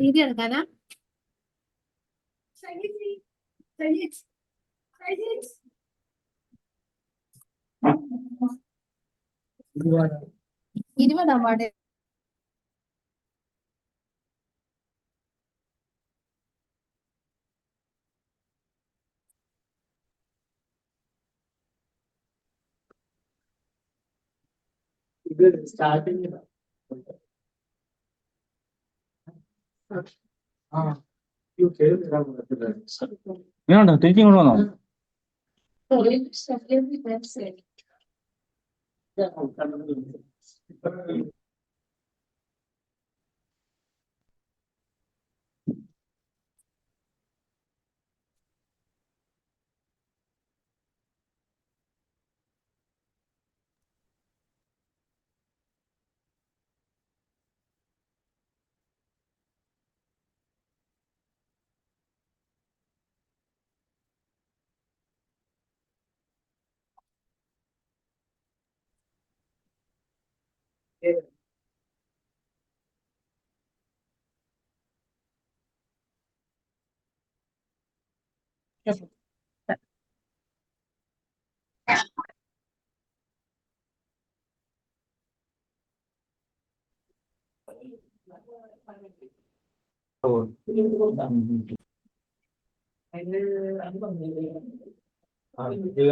Video എടുക്കാനാ? ഇരുപതാം ward. ഇത് starting ഇങ്ങനെയുണ്ടോ തിരിച്ചു ഇങ്ങോട്ട് വന്നോ?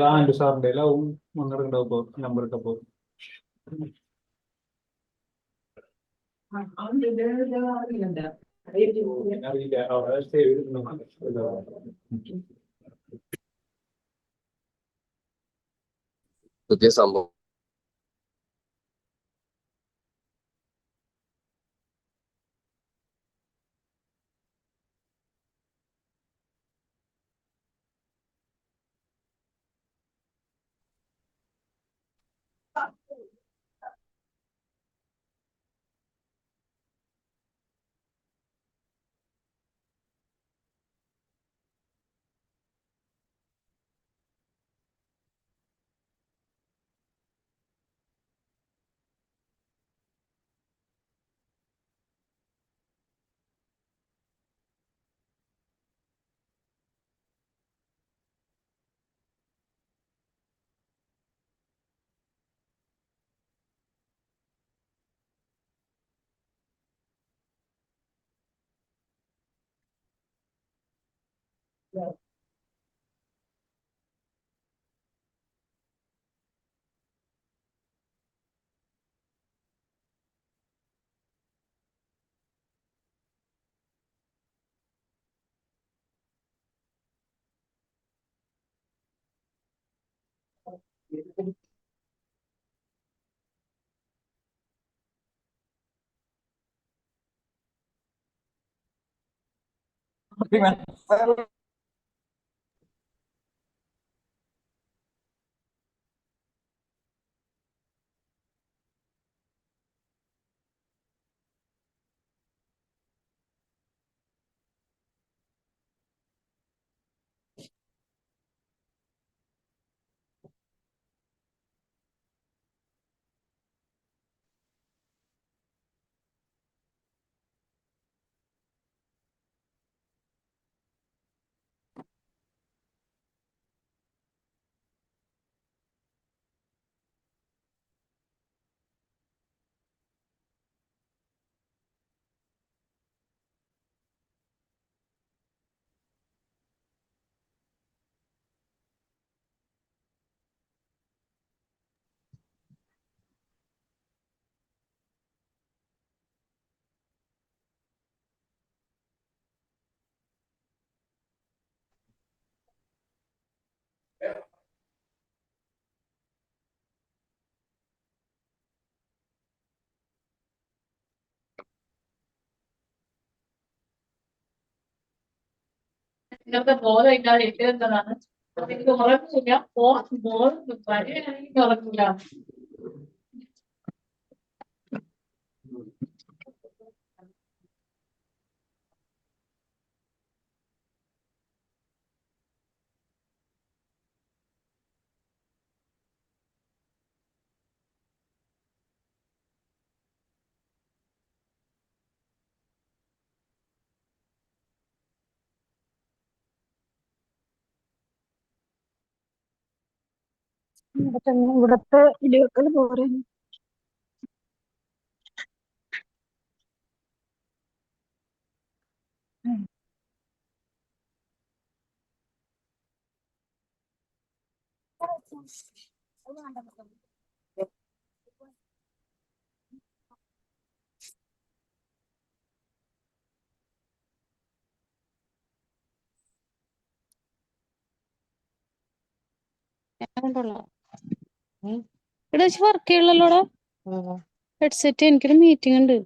ആൻഡ് സാറിന്റെ എല്ലാവും മണ്ണടക്കണ്ടാവും നമ്പർ ഇട്ടപ്പോ അറിയില്ല അവിടെ സേവ് പുതിയ സംഭവം നിങ്ങൾക്ക് ബോധമില്ലാതെ ഇട്ടിരുന്നതാണ്. എനിക്ക് ഉറപ്പില്ല. ബോധം വരെയാണെങ്കിൽ ഉറപ്പില്ല. ഇവിടത്തെ ഇടിവെക്കൽ പോരെ. ഇവിടെ വെച്ച് വർക്ക് ചെയ്യണല്ലോടാ ഹെഡ്സെറ്റ്. എനിക്കൊരു മീറ്റിംഗ് ഉണ്ട്.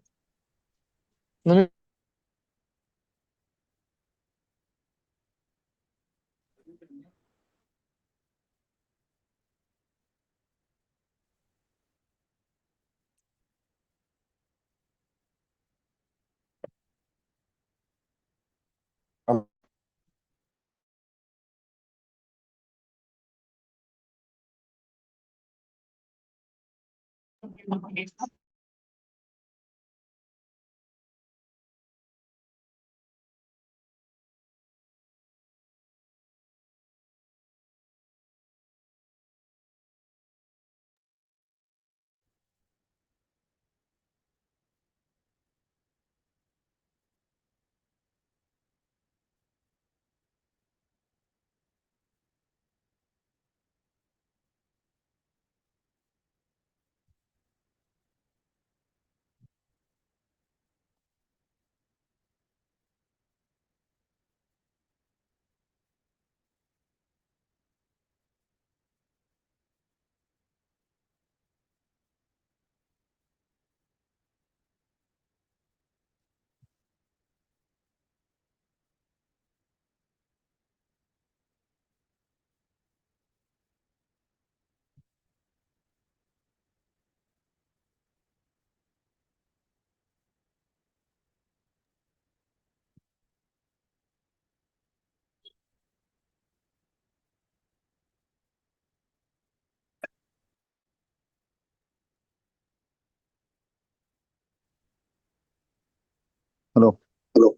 ഹലോ.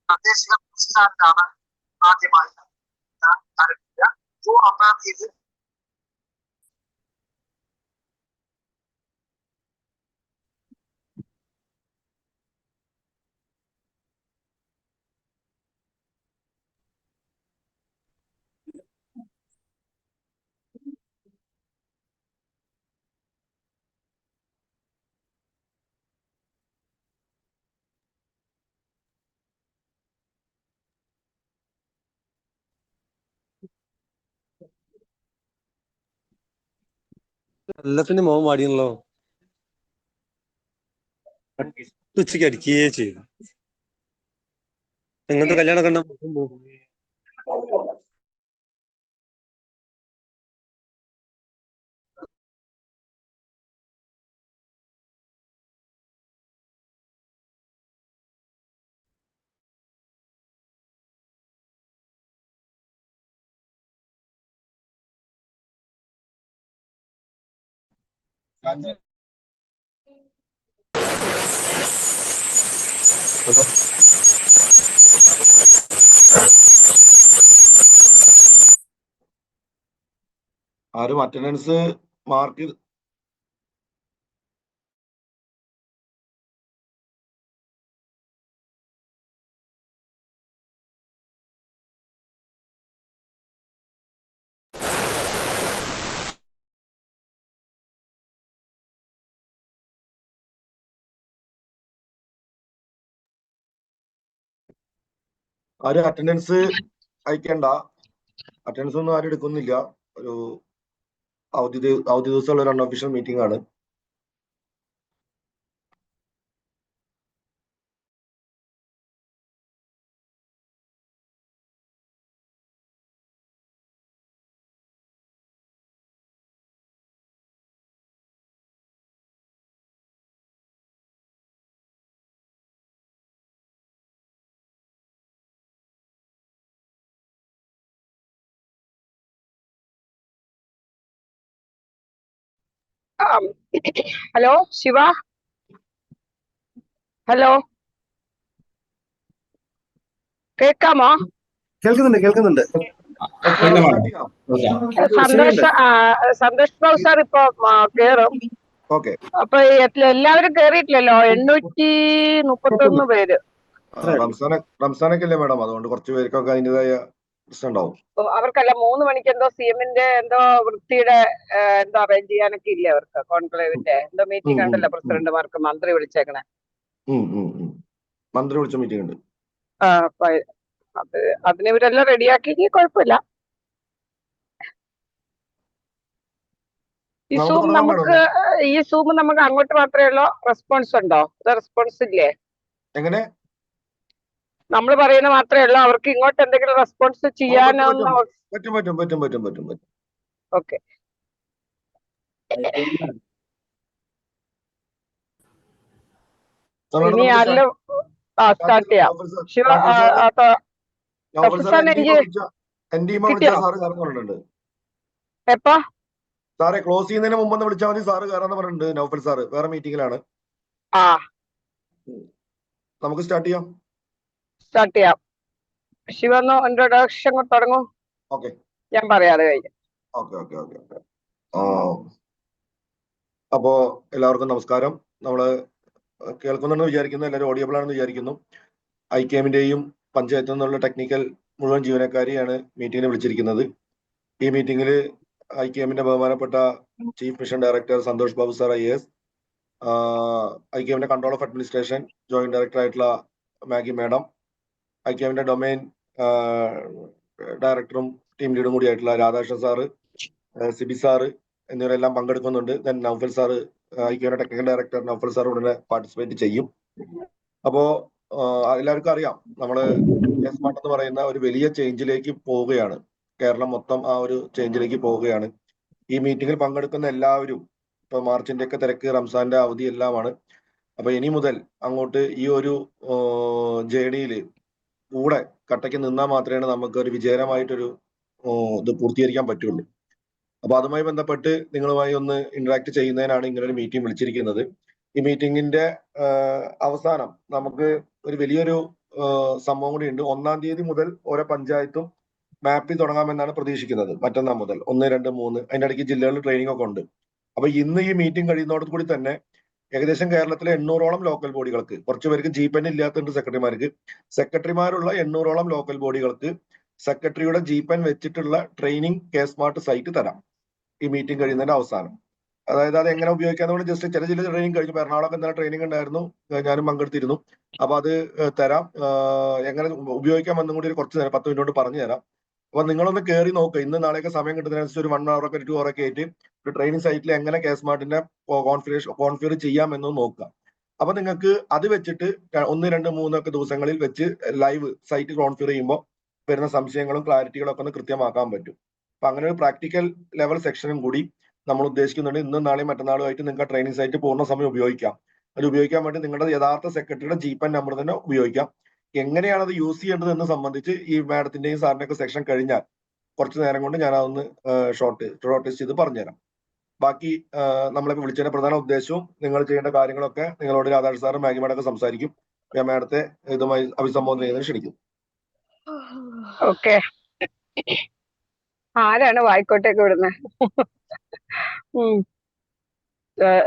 പ്രാദേശിക പ്രസിഡന്റാണ് ആദ്യമായി ഇത് എല്ലാത്തിന്റെ മുഖം വാടിയല്ലോ. ഉച്ചയ്ക്ക് അടിക്കുകയേ ചെയ്തു. നിങ്ങളുടെ കല്യാണം കണ്ട ആരും അറ്റൻഡൻസ് മാർക്ക് ചെയ്ത് ആരും അറ്റൻഡൻസ് അയക്കണ്ട. അറ്റൻഡൻസ് ഒന്നും ആരും എടുക്കുന്നില്ല. ഒരു അവധി ദിവസമുള്ള ഒരു അൺഒഫീഷ്യൽ മീറ്റിംഗ് ആണ്. ഹലോ ശിവ, ഹലോ കേൾക്കാമോ? കേൾക്കുന്നുണ്ട്. സന്തോഷ് ബാബു സാർ ഇപ്പൊ കേറും. ഓക്കെ, അപ്പൊ എല്ലാവരും കേറിയിട്ടില്ലല്ലോ. 831 പേര്. റംസാനൊക്കെ അല്ലേ മാഡം? അതുകൊണ്ട് കുറച്ച് പേർക്കൊക്കെ അതിൻ്റെതായ പ്രശ്നം ഉണ്ടാവും. അവർക്കല്ല 3 മണിക്ക് എന്തോ CM എന്തോ വൃത്തിയുടെ എന്തോ അറേഞ്ച് ചെയ്യാനൊക്കെ ഇല്ലേ അവർക്ക്? കോൺക്ലേവിന്റെ എന്തോ മീറ്റിംഗ് ഉണ്ടല്ലോ പ്രസിഡന്റുമാർക്ക്, മന്ത്രി വിളിച്ചേക്കണേ. മന്ത്രി വിളിച്ച മീറ്റിംഗ് ഉണ്ട്. അപ്പൊ അതിന് ഇവരെല്ലാം റെഡിയാക്കി, കുഴപ്പമില്ല. ഈ സൂം നമുക്ക് അങ്ങോട്ട് മാത്രമേ ഉള്ളൂ റെസ്പോൺസ് ഉണ്ടോ? റെസ്പോൺസ് ഇല്ലേ? എങ്ങനെ? നമ്മൾ പറയുന്ന മാത്രമേ ഉള്ളൂ, അവർക്ക് ഇങ്ങോട്ട് എന്തെങ്കിലും റെസ്പോൺസ് ചെയ്യാനൊന്നും? പറ്റും. ഓക്കെ. ഇനി ആരെങ്കിലും സ്റ്റാർട്ട് ചെയ്യാം. എപ്പോ സാറെ ക്ലോസ് ചെയ്യുന്നതിന് മുമ്പ് വിളിച്ചാൽ മതി. സാറ് കയറാന്ന് പറഞ്ഞിട്ടുണ്ട്. നൗഫൽ സാറ് വേറെ മീറ്റിംഗിലാണ്. നമുക്ക് സ്റ്റാർട്ട് ചെയ്യാം. ശിവന്ന് ഇൻട്രൊഡക്ഷൻ തുടങ്ങും. ഓക്കെ, ഞാൻ പറയാതെ കഴിഞ്ഞു. ഓക്കെ. അപ്പോ എല്ലാവർക്കും നമസ്കാരം. നമ്മള് കേൾക്കുന്നുണ്ടെന്ന് വിചാരിക്കുന്നു. എല്ലാവരും ഓഡിയബിൾ ആണെന്ന് വിചാരിക്കുന്നു. ഐക്യമിന്റെയും പഞ്ചായത്തിൽ നിന്നുള്ള ടെക്നിക്കൽ മുഴുവൻ ജീവനക്കാരെയാണ് മീറ്റിംഗിന് വിളിച്ചിരിക്കുന്നത്. ഈ മീറ്റിംഗിൽ ഐക്യമിന്റെ ബഹുമാനപ്പെട്ട chief mission director Santhosh Babu sir IAS, ഐക്യമിന്റെ control of administration joint director ആയിട്ടുള്ള മാഗി മാഡം, ഐക്യമിന്റെ ഡൊമൈൻ ഡയറക്ടറും ടീം ലീഡും കൂടി ആയിട്ടുള്ള രാധാകൃഷ്ണൻ സാറ്, സിബി സാറ്, എന്നിവരെല്ലാം പങ്കെടുക്കുന്നുണ്ട്. ദെൻ നൗഫൽ സാറ്, ഐക്യയുടെ ടെക്നിക്കൽ ഡയറക്ടർ നൗഫൽ സാർ ഉടനെ പാർട്ടിസിപ്പേറ്റ് ചെയ്യും. അപ്പോ എല്ലാവർക്കും അറിയാം, നമ്മള് സ്മാർട്ട് എന്ന് പറയുന്ന ഒരു വലിയ ചേഞ്ചിലേക്ക് പോവുകയാണ്. കേരളം മൊത്തം ആ ഒരു ചേഞ്ചിലേക്ക് പോവുകയാണ്. ഈ മീറ്റിംഗിൽ പങ്കെടുക്കുന്ന എല്ലാവരും ഇപ്പൊ മാർച്ചിന്റെ ഒക്കെ തിരക്ക്, റംസാന്റെ അവധി എല്ലാമാണ്. അപ്പൊ ഇനി മുതൽ അങ്ങോട്ട് ഈ ഒരു ജേണിയിൽ കൂടെ കട്ടയ്ക്ക് നിന്നാൽ മാത്രമേ നമുക്ക് ഒരു വിജയകരമായിട്ടൊരു ഇത് പൂർത്തീകരിക്കാൻ പറ്റുള്ളൂ. അപ്പൊ അതുമായി ബന്ധപ്പെട്ട് നിങ്ങളുമായി ഒന്ന് ഇന്ററാക്ട് ചെയ്യുന്നതിനാണ് ഇങ്ങനൊരു മീറ്റിംഗ് വിളിച്ചിരിക്കുന്നത്. ഈ മീറ്റിംഗിന്റെ അവസാനം നമുക്ക് ഒരു വലിയൊരു സംഭവം കൂടി ഉണ്ട്. 1-ാം തീയതി മുതൽ ഓരോ പഞ്ചായത്തും മാപ്പിൽ തുടങ്ങാമെന്നാണ് പ്രതീക്ഷിക്കുന്നത്. മറ്റന്നാൾ മുതൽ 1, 2, 3 അതിന്റെ ഇടയ്ക്ക് ജില്ലകളിൽ ട്രെയിനിങ് ഒക്കെ ഉണ്ട്. അപ്പൊ ഇന്ന് ഈ മീറ്റിംഗ് കഴിയുന്നതോടു കൂടി തന്നെ ഏകദേശം കേരളത്തിലെ 800ഓളം ലോക്കൽ ബോഡികൾക്ക്, കുറച്ച് പേർക്ക് GPN ഇല്ലാത്തുണ്ട് സെക്രട്ടറിമാർക്ക്, സെക്രട്ടറിമാരുള്ള 800ഓളം ലോക്കൽ ബോഡികൾക്ക് സെക്രട്ടറിയുടെ GPN വെച്ചിട്ടുള്ള ട്രെയിനിങ് സ്മാർട്ട് സൈറ്റ് തരാം ഈ മീറ്റിംഗ് കഴിയുന്നതിന്റെ അവസാനം. അതായത് അത് എങ്ങനെ ഉപയോഗിക്കാന്ന് ജസ്റ്റ് ചില ട്രെയിനിങ് കഴിഞ്ഞു. എറണാകുളം ഇന്നലെ ട്രെയിനിങ് ഉണ്ടായിരുന്നു, ഞാനും പങ്കെടുത്തിരുന്നു. അപ്പൊ അത് തരാം. എങ്ങനെ ഉപയോഗിക്കാമെന്നും കൂടി കുറച്ച് നേരം 10 മിനിറ്റ് കൊണ്ട് പറഞ്ഞു തരാം. അപ്പൊ നിങ്ങളൊന്ന് കയറി നോക്കുക. ഇന്ന് നാളെയൊക്കെ സമയം കിട്ടുന്നതിനനുസരിച്ച് ഒരു 1 hour ഒക്കെ 2 hour ഒക്കെ ആയിട്ട് ഒരു ട്രെയിനിങ് സൈറ്റിൽ എങ്ങനെ സ്മാർട്ടിന്റെ കോൺഫിഗർ ചെയ്യാം എന്ന് നോക്കുക. അപ്പൊ നിങ്ങൾക്ക് അത് വെച്ചിട്ട് 1, 2, 3 ഒക്കെ ദിവസങ്ങളിൽ വെച്ച് ലൈവ് സൈറ്റ് കോൺഫിഗർ ചെയ്യുമ്പോൾ വരുന്ന സംശയങ്ങളും ക്ലാരിറ്റികളും ഒക്കെ ഒന്ന് കൃത്യമാക്കാൻ പറ്റും. അപ്പൊ അങ്ങനെ ഒരു പ്രാക്ടിക്കൽ ലെവൽ സെക്ഷനും കൂടി നമ്മൾ ഉദ്ദേശിക്കുന്നുണ്ട്. ഇന്നും നാളെയും മറ്റന്നാളുമായിട്ട് നിങ്ങൾക്ക് ട്രെയിനിങ് സൈറ്റ് പൂർണ്ണ സമയം ഉപയോഗിക്കാം. അത് ഉപയോഗിക്കാൻ വേണ്ടി നിങ്ങളുടെ യഥാർത്ഥ സെക്രട്ടറിയുടെ GPN നമ്പർ തന്നെ ഉപയോഗിക്കാം. എങ്ങനെയാണ് അത് യൂസ് ചെയ്യേണ്ടത് എന്ന് സംബന്ധിച്ച് ഈ മാഡത്തിന്റെയും സാറിന്റെ ഒക്കെ സെക്ഷൻ കഴിഞ്ഞാൽ കുറച്ച് നേരം കൊണ്ട് ഞാൻ അതൊന്ന് ഷോർട്ട് ടെസ്റ്റ് ചെയ്ത് പറഞ്ഞുതരാം. ബാക്കി നമ്മളൊക്കെ വിളിച്ചതിന്റെ പ്രധാന ഉദ്ദേശവും നിങ്ങൾ ചെയ്യേണ്ട കാര്യങ്ങളൊക്കെ നിങ്ങളോട് രാധാകൃഷ്ണൻ സാറും മാഗി മാഡമൊക്കെ സംസാരിക്കും. ഞാൻ മാഡത്തെ ഇതുമായി അഭിസംബോധന ചെയ്യുന്നതിന് ക്ഷണിക്കും. ഓക്കെ, ആരാണ് വായിക്കോട്ടേക്ക് വിടുന്നത്?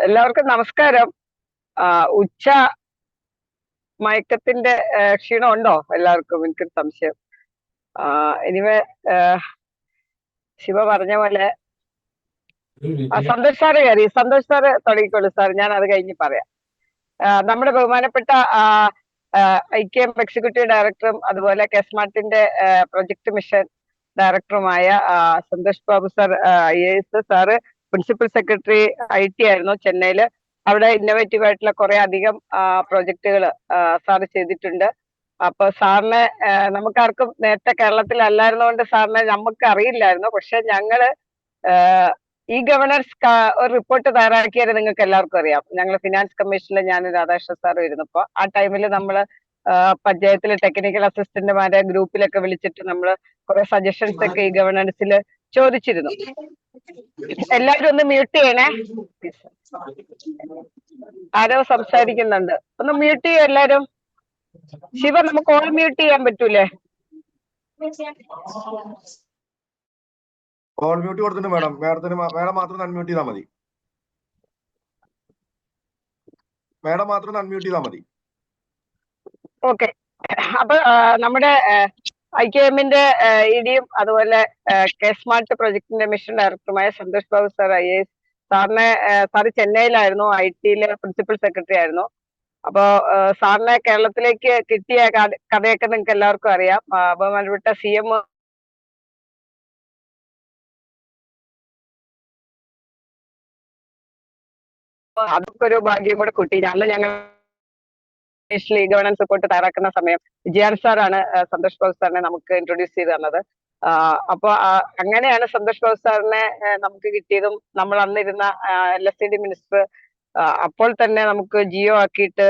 എല്ലാവർക്കും നമസ്കാരം. ഉച്ച മയക്കത്തിന്റെ ക്ഷീണം ഉണ്ടോ എല്ലാവർക്കും? എനിക്കൊരു സംശയം. എനിവേ, ശിവ പറഞ്ഞ പോലെ സന്തോഷ് സാറ് കയറി. സന്തോഷ് സാറ് തുടങ്ങിക്കോളൂ സാർ, ഞാൻ അത് കഴിഞ്ഞ് പറയാം. നമ്മുടെ ബഹുമാനപ്പെട്ട IKM എക്സിക്യൂട്ടീവ് ഡയറക്ടറും അതുപോലെ സ്മാർട്ടിന്റെ പ്രൊജക്ട് മിഷൻ ഡയറക്ടറുമായ Santhosh Babu sir IAS sir principal secretary IT ആയിരുന്നു ചെന്നൈയില്. അവിടെ ഇന്നോവേറ്റീവ് ആയിട്ടുള്ള കുറെ അധികം പ്രൊജക്ടുകൾ സാറ് ചെയ്തിട്ടുണ്ട്. അപ്പൊ സാറിനെ നമുക്കാർക്കും നേരത്തെ കേരളത്തിൽ അല്ലായിരുന്നതുകൊണ്ട് സാറിനെ നമുക്ക് അറിയില്ലായിരുന്നു. പക്ഷെ ഞങ്ങള് ഗവേണൻസ് ഒരു റിപ്പോർട്ട് തയ്യാറാക്കിയത് നിങ്ങൾക്ക് എല്ലാവർക്കും അറിയാം. ഞങ്ങൾ ഫിനാൻസ് കമ്മീഷനിൽ ഞാൻ രാധാകൃഷ്ണൻ സാർ ഇരുന്നപ്പോ ആ ടൈമിൽ നമ്മള് പഞ്ചായത്തിലെ ടെക്നിക്കൽ അസിസ്റ്റന്റുമാരെ ഗ്രൂപ്പിലൊക്കെ വിളിച്ചിട്ട് നമ്മൾ കുറെ സജഷൻസ് ഒക്കെ ഗവേണൻസിൽ ചോദിച്ചിരുന്നു. എല്ലാവരും ഒന്ന് മ്യൂട്ട് ചെയ്യണേ. ആരോ സംസാരിക്കുന്നുണ്ട്, ഒന്ന് മ്യൂട്ട് ചെയ്യോ എല്ലാരും. ശിവ, നമുക്ക് ഓൾ മ്യൂട്ട് ചെയ്യാൻ പറ്റൂലേ? ഓൾ മ്യൂട്ട് കൊടുത്തിട്ട് മാഡം മാത്രം അൺമ്യൂട്ട് ചെയ്താൽ മതി. മാഡം മാത്രം അൺമ്യൂട്ട് ചെയ്താൽ മതി. ഓക്കെ, അപ്പൊ നമ്മുടെ IKMന്റെ EDയും അതുപോലെ സ്മാർട്ട് പ്രൊജക്ടിന്റെ മിഷൻ ഡയറക്ടറുമായ Santhosh Babu sir IAS sir ചെന്നൈയിലായിരുന്നു, IT-യിലെ പ്രിൻസിപ്പൽ സെക്രട്ടറി ആയിരുന്നു. അപ്പോ സാറിനെ കേരളത്തിലേക്ക് കിട്ടിയ കഥയൊക്കെ നിങ്ങൾക്ക് എല്ലാവർക്കും അറിയാം. ബഹുമാനപ്പെട്ട CM അതൊക്കെ ഒരു ഭാഗ്യം കൂടെ കൂട്ടി. ഞങ്ങൾ ഗവേണൻസ് റിപ്പോർട്ട് തയ്യാറാക്കുന്ന സമയം വിജയാൻ സാറാണ് സന്തോഷ് ബാബു സാറിനെ നമുക്ക് ഇൻട്രൊഡ്യൂസ് ചെയ്ത് തന്നത്. അപ്പൊ അങ്ങനെയാണ് സന്തോഷ് ബാബു സാറിനെ നമുക്ക് കിട്ടിയതും. നമ്മൾ അന്നിരുന്ന LSCD മിനിസ്റ്റർ അപ്പോൾ തന്നെ നമുക്ക് ജിയോ ആക്കിയിട്ട്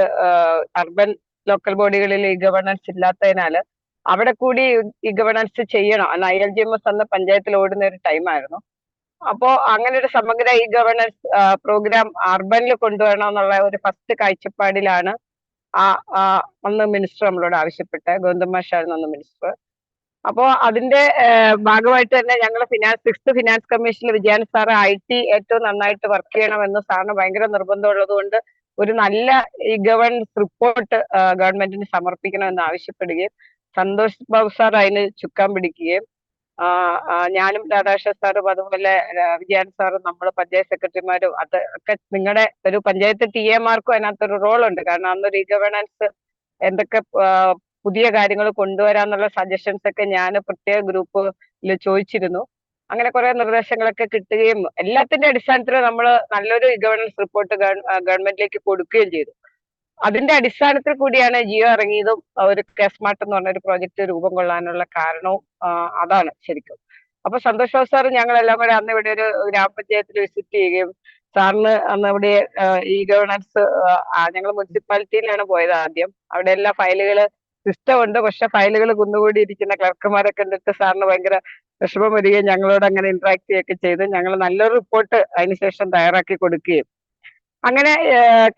അർബൻ ലോക്കൽ ബോഡികളിൽ ഗവേണൻസ് ഇല്ലാത്തതിനാല് അവിടെ കൂടി ഗവേണൻസ് ചെയ്യണം. അന്ന് ILGMS അന്ന് പഞ്ചായത്തിൽ ഓടുന്ന ഒരു ടൈമായിരുന്നു. അപ്പോ അങ്ങനെ ഒരു സമഗ്ര ഗവേണൻസ് പ്രോഗ്രാം അർബനിൽ കൊണ്ടുവരണം എന്നുള്ള ഒരു ഫസ്റ്റ് കാഴ്ചപ്പാടിലാണ് അന്ന് മിനിസ്റ്റർ നമ്മളോട് ആവശ്യപ്പെട്ട ഗോവിന്ദൻ മാഷായിരുന്നു അന്ന് മിനിസ്റ്റർ. അപ്പോ അതിന്റെ ഭാഗമായിട്ട് തന്നെ ഞങ്ങൾ 6th ഫിനാൻസ് കമ്മീഷനിൽ വിജയൻ സാറ് IT ഏറ്റവും നന്നായിട്ട് വർക്ക് ചെയ്യണമെന്ന് സാറിന് ഭയങ്കര നിർബന്ധമുള്ളത് കൊണ്ട് ഒരു നല്ല ഗവേണൻസ് റിപ്പോർട്ട് ഗവൺമെന്റിന് സമർപ്പിക്കണമെന്ന് ആവശ്യപ്പെടുകയും സന്തോഷ് ബാബു സാർ അതിന് ചുക്കാൻ പിടിക്കുകയും ഞാനും രാധാകൃഷ്ണൻ സാറും അതുപോലെ വിജയൻ സാറും നമ്മൾ പഞ്ചായത്ത് സെക്രട്ടറിമാരും അതൊക്കെ നിങ്ങളുടെ ഒരു പഞ്ചായത്ത് TAമാർക്കും അതിനകത്തൊരു റോളുണ്ട്. കാരണം അന്നൊരു ഗവേണൻസ് എന്തൊക്കെ പുതിയ കാര്യങ്ങൾ കൊണ്ടുവരാന്നുള്ള സജഷൻസ് ഒക്കെ ഞാൻ പ്രത്യേക ഗ്രൂപ്പിൽ ചോദിച്ചിരുന്നു. അങ്ങനെ കുറെ നിർദ്ദേശങ്ങളൊക്കെ കിട്ടുകയും എല്ലാത്തിന്റെ അടിസ്ഥാനത്തിൽ നമ്മൾ നല്ലൊരു ഗവേണൻസ് റിപ്പോർട്ട് ഗവൺമെന്റിലേക്ക് കൊടുക്കുകയും ചെയ്തു. അതിന്റെ അടിസ്ഥാനത്തിൽ കൂടിയാണ് ജിയോ ഇറങ്ങിയതും ഒരു കെസ്മാർട്ട് എന്ന് പറഞ്ഞ ഒരു പ്രോജക്റ്റ് രൂപം കൊള്ളാനുള്ള കാരണവും അതാണ് ശരിക്കും. അപ്പൊ സന്തോഷ് ബാബു സാർ ഞങ്ങളെല്ലാം കൂടെ അന്ന് ഇവിടെ ഒരു ഗ്രാമപഞ്ചായത്തിൽ വിസിറ്റ് ചെയ്യുകയും സാറിന് അന്ന് അവിടെ ഈ ഗവേണൻസ് ഞങ്ങൾ മുനിസിപ്പാലിറ്റിയിലാണ് പോയത് ആദ്യം. അവിടെ എല്ലാ ഫയലുകള് സിസ്റ്റം ഉണ്ട്, പക്ഷെ ഫയലുകൾ കുന്നുകൂടി ഇരിക്കുന്ന ക്ലർക്കുമാരെ കണ്ടിട്ട് സാറിന് ഭയങ്കര വിഷമം വരികയും ഞങ്ങളോട് അങ്ങനെ ഇന്ററാക്ട് ചെയ്യുകയൊക്കെ ചെയ്ത് ഞങ്ങൾ നല്ലൊരു റിപ്പോർട്ട് അതിനുശേഷം തയ്യാറാക്കി കൊടുക്കുകയും അങ്ങനെ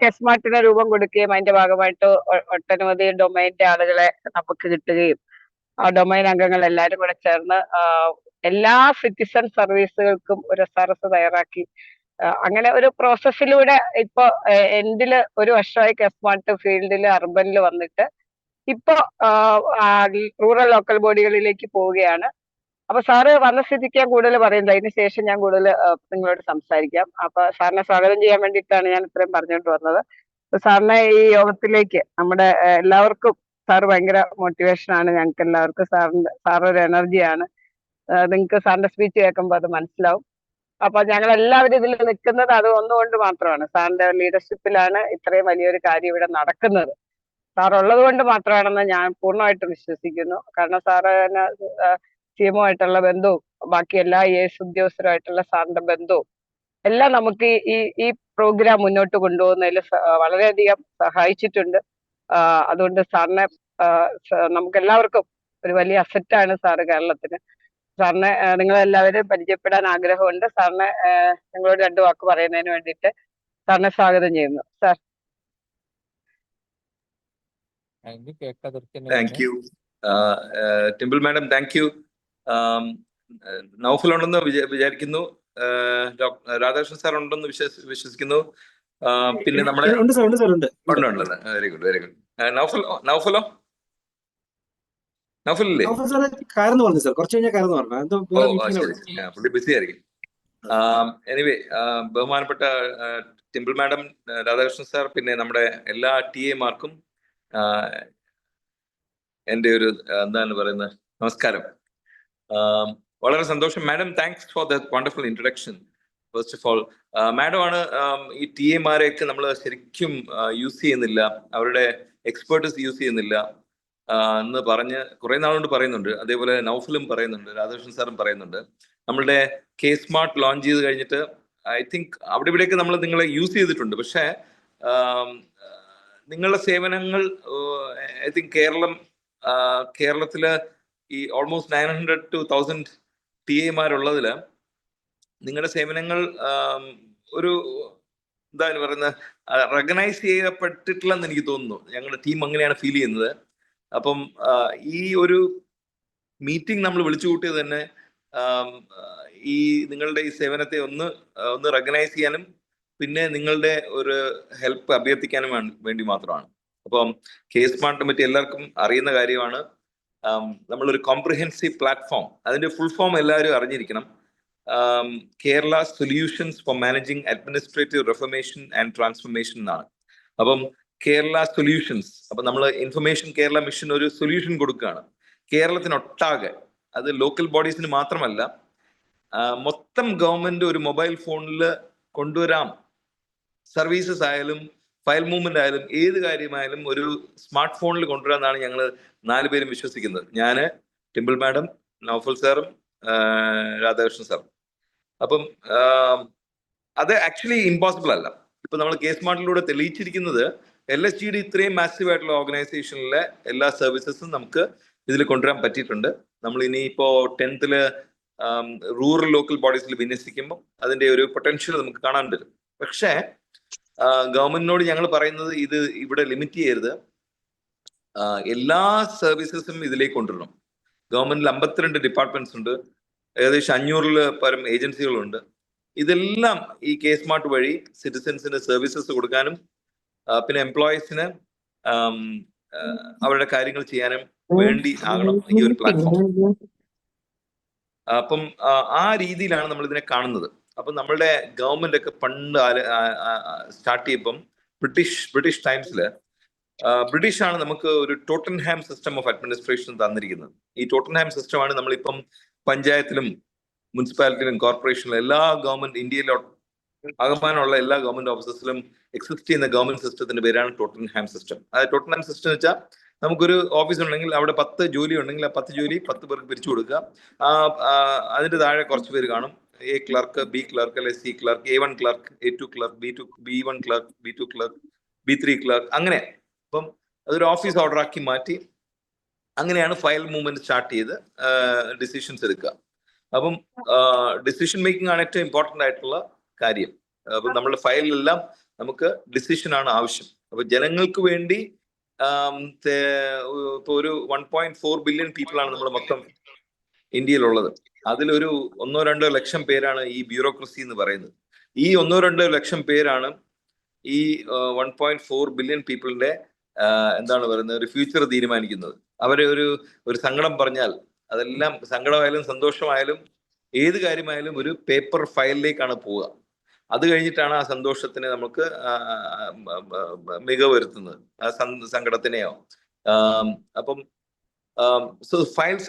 കെസ്മാർട്ടിന് രൂപം കൊടുക്കുകയും അതിന്റെ ഭാഗമായിട്ട് ഒട്ടനവധി ഡൊമൈൻ്റെ ആളുകളെ നമുക്ക് കിട്ടുകയും ആ ഡൊമൈൻ അംഗങ്ങൾ എല്ലാവരും കൂടെ ചേർന്ന് എല്ലാ സിറ്റിസൺ സർവീസുകൾക്കും ഒരു SRS തയ്യാറാക്കി അങ്ങനെ ഒരു പ്രോസസ്സിലൂടെ ഇപ്പൊ എൻഡില് ഒരു വർഷമായി കെസ്മാർട്ട് ഫീൽഡിൽ അർബനിൽ വന്നിട്ട് ഇപ്പൊ റൂറൽ ലോക്കൽ ബോഡികളിലേക്ക് പോവുകയാണ്. അപ്പൊ സാറ് വന്ന സ്ഥിതിക്ക് ഞാൻ കൂടുതൽ പറയുന്നത്, അതിന് ശേഷം ഞാൻ കൂടുതൽ നിങ്ങളോട് സംസാരിക്കാം. അപ്പൊ സാറിനെ സ്വാഗതം ചെയ്യാൻ വേണ്ടിയിട്ടാണ് ഞാൻ ഇത്രയും പറഞ്ഞുകൊണ്ട് വന്നത്. സാറിനെ ഈ യോഗത്തിലേക്ക് നമ്മുടെ എല്ലാവർക്കും സാറ് ഭയങ്കര മോട്ടിവേഷൻ ആണ് ഞങ്ങൾക്ക് എല്ലാവർക്കും. സാറൊരു എനർജിയാണ്. നിങ്ങൾക്ക് സാറിന്റെ സ്പീച്ച് കേൾക്കുമ്പോൾ അത് മനസ്സിലാവും. അപ്പൊ ഞങ്ങൾ എല്ലാവരും ഇതിൽ നിൽക്കുന്നത് അത് ഒന്നുകൊണ്ട് മാത്രമാണ്, സാറിന്റെ ലീഡർഷിപ്പിലാണ് ഇത്രയും വലിയൊരു കാര്യം ഇവിടെ നടക്കുന്നത്. സാർ ഉള്ളത് കൊണ്ട് മാത്രമാണെന്ന് ഞാൻ പൂർണ്ണമായിട്ടും വിശ്വസിക്കുന്നു. കാരണം സാറ് തന്നെ CMO ആയിട്ടുള്ള ബന്ധവും ബാക്കി എല്ലാ IAS ഉദ്യോഗസ്ഥരുമായിട്ടുള്ള സാറിന്റെ ബന്ധവും എല്ലാം നമുക്ക് ഈ പ്രോഗ്രാം മുന്നോട്ട് കൊണ്ടുപോകുന്നതിൽ വളരെയധികം സഹായിച്ചിട്ടുണ്ട്. അതുകൊണ്ട് സാറിനെ നമുക്ക് എല്ലാവർക്കും ഒരു വലിയ അസറ്റാണ് സാറ് കേരളത്തിന്. സാറിനെ നിങ്ങളെല്ലാവരും പരിചയപ്പെടാൻ ആഗ്രഹമുണ്ട്. സാറിനെ നിങ്ങളോട് 2 വാക്ക് പറയുന്നതിന് വേണ്ടിയിട്ട് സാറിനെ സ്വാഗതം ചെയ്യുന്നു. Sir. Thank you Dimple madam. Thank you. Naufal ഉണ്ടെന്ന് വിചാരിക്കുന്നു. രാധാകൃഷ്ണൻ സാർ ഉണ്ടെന്ന് വിശ്വസിക്കുന്നു. പിന്നെ നമ്മുടെ വെരി ഗുഡ് വെരി ഗുഡ്. നൗഫലോ നൗഫലില്ലേ? പുള്ളി ബിസി ആയിരിക്കും. എനിവേ, ബഹുമാനപ്പെട്ട ടിമ്പിൾ മാഡം, രാധാകൃഷ്ണൻ സാർ, പിന്നെ നമ്മുടെ എല്ലാ TA-മാർക്കും എൻ്റെ ഒരു എന്താണ് പറയുന്നത് നമസ്കാരം. വളരെ സന്തോഷം madam. Thanks for the wonderful introduction. First of all, madam ആണ് ഈ TA-മാരെയൊക്കെ നമ്മൾ ശരിക്കും യൂസ് ചെയ്യുന്നില്ല, അവരുടെ എക്സ്പേർട്ടീസ് യൂസ് ചെയ്യുന്നില്ല എന്ന് പറഞ്ഞ് കുറെ നാളുകൊണ്ട് പറയുന്നുണ്ട്. അതേപോലെ നൗഫലും പറയുന്നുണ്ട്, രാധാകൃഷ്ണൻ സാറും പറയുന്നുണ്ട്. നമ്മളുടെ കെസ്മാർട്ട് ലോഞ്ച് ചെയ്ത് കഴിഞ്ഞിട്ട് ഐ തിങ്ക് അവിടെ ഇവിടെയൊക്കെ നമ്മൾ നിങ്ങളെ യൂസ് ചെയ്തിട്ടുണ്ട്. പക്ഷേ നിങ്ങളുടെ സേവനങ്ങൾ ഐ തിങ്ക് കേരളത്തില് ഈ ഓൾമോസ്റ്റ് 900 to 1000 TA-മാരുള്ളതിൽ നിങ്ങളുടെ സേവനങ്ങൾ ഒരു എന്താണ് പറയുന്നത് റെക്കഗ്നൈസ് ചെയ്യപ്പെട്ടിട്ടില്ലെന്ന് എനിക്ക് തോന്നുന്നു. ഞങ്ങളുടെ ടീം അങ്ങനെയാണ് ഫീൽ ചെയ്യുന്നത്. അപ്പം ഈ ഒരു മീറ്റിംഗ് നമ്മൾ വിളിച്ചു കൂട്ടിയത് തന്നെ ഈ നിങ്ങളുടെ ഈ സേവനത്തെ ഒന്ന് റെക്കഗ്നൈസ് ചെയ്യാനും പിന്നെ നിങ്ങളുടെ ഒരു ഹെൽപ്പ് അഭ്യർത്ഥിക്കാനും വേണ്ടി മാത്രമാണ്. അപ്പം കെസ്മാർട്ടിനെ പറ്റി എല്ലാവർക്കും അറിയുന്ന കാര്യമാണ്. നമ്മളൊരു കോംപ്രിഹെൻസീവ് പ്ലാറ്റ്ഫോം, അതിന്റെ ഫുൾ ഫോം എല്ലാവരും അറിഞ്ഞിരിക്കണം. Kerala solutions for managing administrative reformation and transformation എന്നാണ്. അപ്പം കേരള സൊല്യൂഷൻസ്, അപ്പൊ നമ്മൾ ഇൻഫർമേഷൻ കേരള മിഷൻ ഒരു സൊല്യൂഷൻ കൊടുക്കുകയാണ് കേരളത്തിനൊട്ടാകെ. അത് ലോക്കൽ ബോഡീസിന് മാത്രമല്ല, മൊത്തം ഗവൺമെന്റ് ഒരു മൊബൈൽ ഫോണിൽ കൊണ്ടുവരാം. സർവീസസ് ആയാലും ഫയൽ മൂവ്മെന്റ് ആയാലും ഏത് കാര്യമായാലും ഒരു സ്മാർട്ട് ഫോണിൽ കൊണ്ടുവരാമെന്നാണ് ഞങ്ങൾ 4 പേരും വിശ്വസിക്കുന്നത്. ഞാൻ, ടിമ്പിൾ മാഡം, നൗഫൽ സാറും രാധാകൃഷ്ണൻ സാറും. അപ്പം അത് ആക്ച്വലി ഇമ്പോസിബിൾ അല്ല. ഇപ്പൊ നമ്മൾ കെസ്മാർട്ടിലൂടെ തെളിയിച്ചിരിക്കുന്നത് LSGD ഇത്രയും മാസീവ് ആയിട്ടുള്ള ഓർഗനൈസേഷനിലെ എല്ലാ സർവീസസും നമുക്ക് ഇതിൽ കൊണ്ടുവരാൻ പറ്റിയിട്ടുണ്ട്. നമ്മൾ ഇനിയിപ്പോ 10th റൂറൽ ലോക്കൽ ബോഡീസിൽ വിന്യസിക്കുമ്പോൾ അതിന്റെ ഒരു പൊട്ടൻഷ്യൽ നമുക്ക് കാണാൻ പറ്റും. പക്ഷേ ഗവൺമെന്റിനോട് ഞങ്ങൾ പറയുന്നത് ഇത് ഇവിടെ ലിമിറ്റ് ചെയ്യരുത്, എല്ലാ സർവീസസും ഇതിലേക്ക് കൊണ്ടുവരണം. ഗവൺമെന്റിൽ 52 ഡിപ്പാർട്ട്മെന്റ്സ് ഉണ്ട്, ഏകദേശം 500 പരം ഏജൻസികളുണ്ട്. ഇതെല്ലാം ഈ കെസ്മാർട്ട് വഴി സിറ്റിസൻസിന് സർവീസസ് കൊടുക്കാനും പിന്നെ എംപ്ലോയീസിന് അവരുടെ കാര്യങ്ങൾ ചെയ്യാനും വേണ്ടി ആകണം ഈ ഒരു പ്ലാറ്റ്ഫോം. അപ്പം ആ രീതിയിലാണ് നമ്മൾ ഇതിനെ കാണുന്നത്. അപ്പം നമ്മളുടെ ഗവൺമെന്റ് ഒക്കെ പണ്ട് സ്റ്റാർട്ട് ചെയ്യപ്പം ബ്രിട്ടീഷ് ടൈംസില് ബ്രിട്ടീഷാണ് നമുക്ക് ഒരു ടോട്ടൻഹാം സിസ്റ്റം ഓഫ് അഡ്മിനിസ്ട്രേഷൻ തന്നിരിക്കുന്നത്. ഈ ടോട്ടൻഹാം സിസ്റ്റമാണ് നമ്മളിപ്പം പഞ്ചായത്തിലും മുനിസിപ്പാലിറ്റിയിലും കോർപ്പറേഷനിലും എല്ലാ ഗവൺമെന്റ് ഇന്ത്യയിലെ ആകമാനമുള്ള എല്ലാ ഗവൺമെന്റ് ഓഫീസസിലും എക്സിസ്റ്റ് ചെയ്യുന്ന ഗവൺമെന്റ് സിസ്റ്റത്തിന്റെ പേരാണ് ടോട്ടൻഹാം സിസ്റ്റം. അത് ടോട്ടൻഹാം സിസ്റ്റം എന്ന് വെച്ചാൽ നമുക്കൊരു ഓഫീസ് ഉണ്ടെങ്കിൽ അവിടെ 10 ജോലി ഉണ്ടെങ്കിൽ ആ 10 ജോലി 10 പേർക്ക് പിരിച്ചു കൊടുക്കുക. അതിന്റെ താഴെ കുറച്ച് പേര് കാണും, എ ക്ലർക്ക്, ബി ക്ലർക്ക്, അല്ലെ C clerk, A1 clerk, A2 clerk, B1 clerk, B2 clerk, B3 clerk, അങ്ങനെ. അപ്പം അതൊരു ഓഫീസ് ഓർഡർ ആക്കി മാറ്റി അങ്ങനെയാണ് ഫയൽ മൂവ്മെന്റ് സ്റ്റാർട്ട് ചെയ്ത് ഡിസിഷൻസ് എടുക്കുക. അപ്പം ഡിസിഷൻ മേക്കിംഗ് ആണ് ഏറ്റവും ഇമ്പോർട്ടൻ്റ് ആയിട്ടുള്ള കാര്യം. അപ്പൊ നമ്മുടെ ഫയലിലെല്ലാം നമുക്ക് ഡിസിഷൻ ആണ് ആവശ്യം. അപ്പൊ ജനങ്ങൾക്ക് വേണ്ടി ഇപ്പൊ ഒരു 1.4 ബില്യൺ പീപ്പിൾ ആണ് നമ്മുടെ മൊത്തം ഇന്ത്യയിലുള്ളത്. അതിലൊരു 1-2 ലക്ഷം പേരാണ് ഈ ബ്യൂറോക്രസി എന്ന് പറയുന്നത്. ഈ 1-2 ലക്ഷം പേരാണ് ഈ 1.4 ബില്യൺ പീപ്പിളിന്റെ എന്താണ് പറയുന്നത് ഒരു ഫ്യൂച്ചർ തീരുമാനിക്കുന്നത്. അവരെ ഒരു സങ്കടം പറഞ്ഞാൽ അതെല്ലാം സങ്കടമായാലും സന്തോഷമായാലും ഏത് കാര്യമായാലും ഒരു പേപ്പർ ഫയലിലേക്കാണ് പോവുക. അത് കഴിഞ്ഞിട്ടാണ് ആ സന്തോഷത്തിന് നമുക്ക് മികവ് വരുത്തുന്നത്, ആ സങ്കടത്തിനെയോ. അപ്പം so files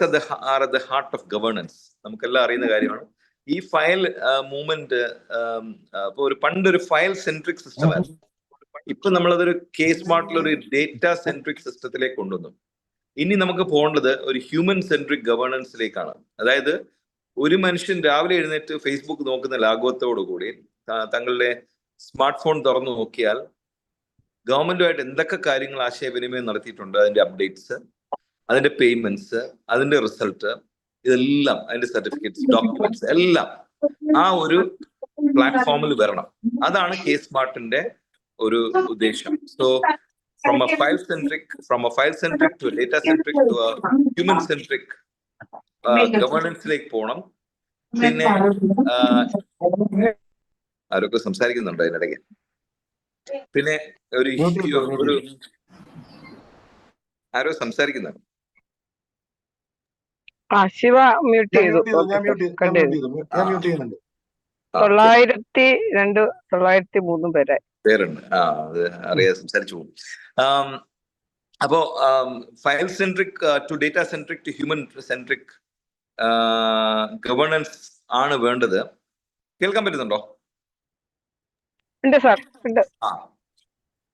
R at the heart of governance. നമുക്കെല്ലാം അറിയുന്ന കാര്യമാണ്. ഈ ഫയൽ മൂവ്മെന്റ് ഇപ്പൊ പണ്ടൊരു ഫയൽ സെൻട്രിക് സിസ്റ്റം ആയിരുന്നു. ഇപ്പൊ നമ്മളതൊരു സ്മാർട്ടിലൊരു ഡേറ്റ സെൻട്രിക് സിസ്റ്റത്തിലേക്ക് കൊണ്ടുവന്നു. ഇനി നമുക്ക് പോകേണ്ടത് ഒരു ഹ്യൂമൻ സെൻട്രിക് ഗവേണൻസിലേക്കാണ്. അതായത് ഒരു മനുഷ്യൻ രാവിലെ എഴുന്നേറ്റ് ഫേസ്ബുക്ക് നോക്കുന്ന ലാഘവത്തോടു കൂടി തങ്ങളുടെ സ്മാർട്ട് ഫോൺ തുറന്നു നോക്കിയാൽ ഗവൺമെന്റുമായിട്ട് എന്തൊക്കെ കാര്യങ്ങൾ ആശയവിനിമയം നടത്തിയിട്ടുണ്ട്, അതിന്റെ അപ്ഡേറ്റ്സ്, അതിന്റെ പേയ്മെന്റ്സ്, അതിന്റെ റിസൾട്ട്, ഇതെല്ലാം അതിന്റെ സർട്ടിഫിക്കറ്റ്സ്, ഡോക്യുമെന്റ്സ് എല്ലാം ആ ഒരു പ്ലാറ്റ്ഫോമിൽ വരണം. അതാണ് സ്മാർട്ടിന്റെ ഒരു ഉദ്ദേശം. So from a file centric to a data centric to a human centric ഗവേണൻസിലേക്ക് പോകണം. പിന്നെ ആരൊക്കെ സംസാരിക്കുന്നുണ്ടോ അതിനിടയ്ക്ക്? പിന്നെ ഒരു ആരോ സംസാരിക്കുന്നുണ്ട്. ശിവ മ്യൂട്ട് ചെയ്തു. 902 പേരുണ്ട്. അത് അറിയാതെ സംസാരിച്ചു പോകും. അപ്പോ file centric to data centric to human centric governance ആണ് വേണ്ടത്. കേൾക്കാൻ പറ്റുന്നുണ്ടോ?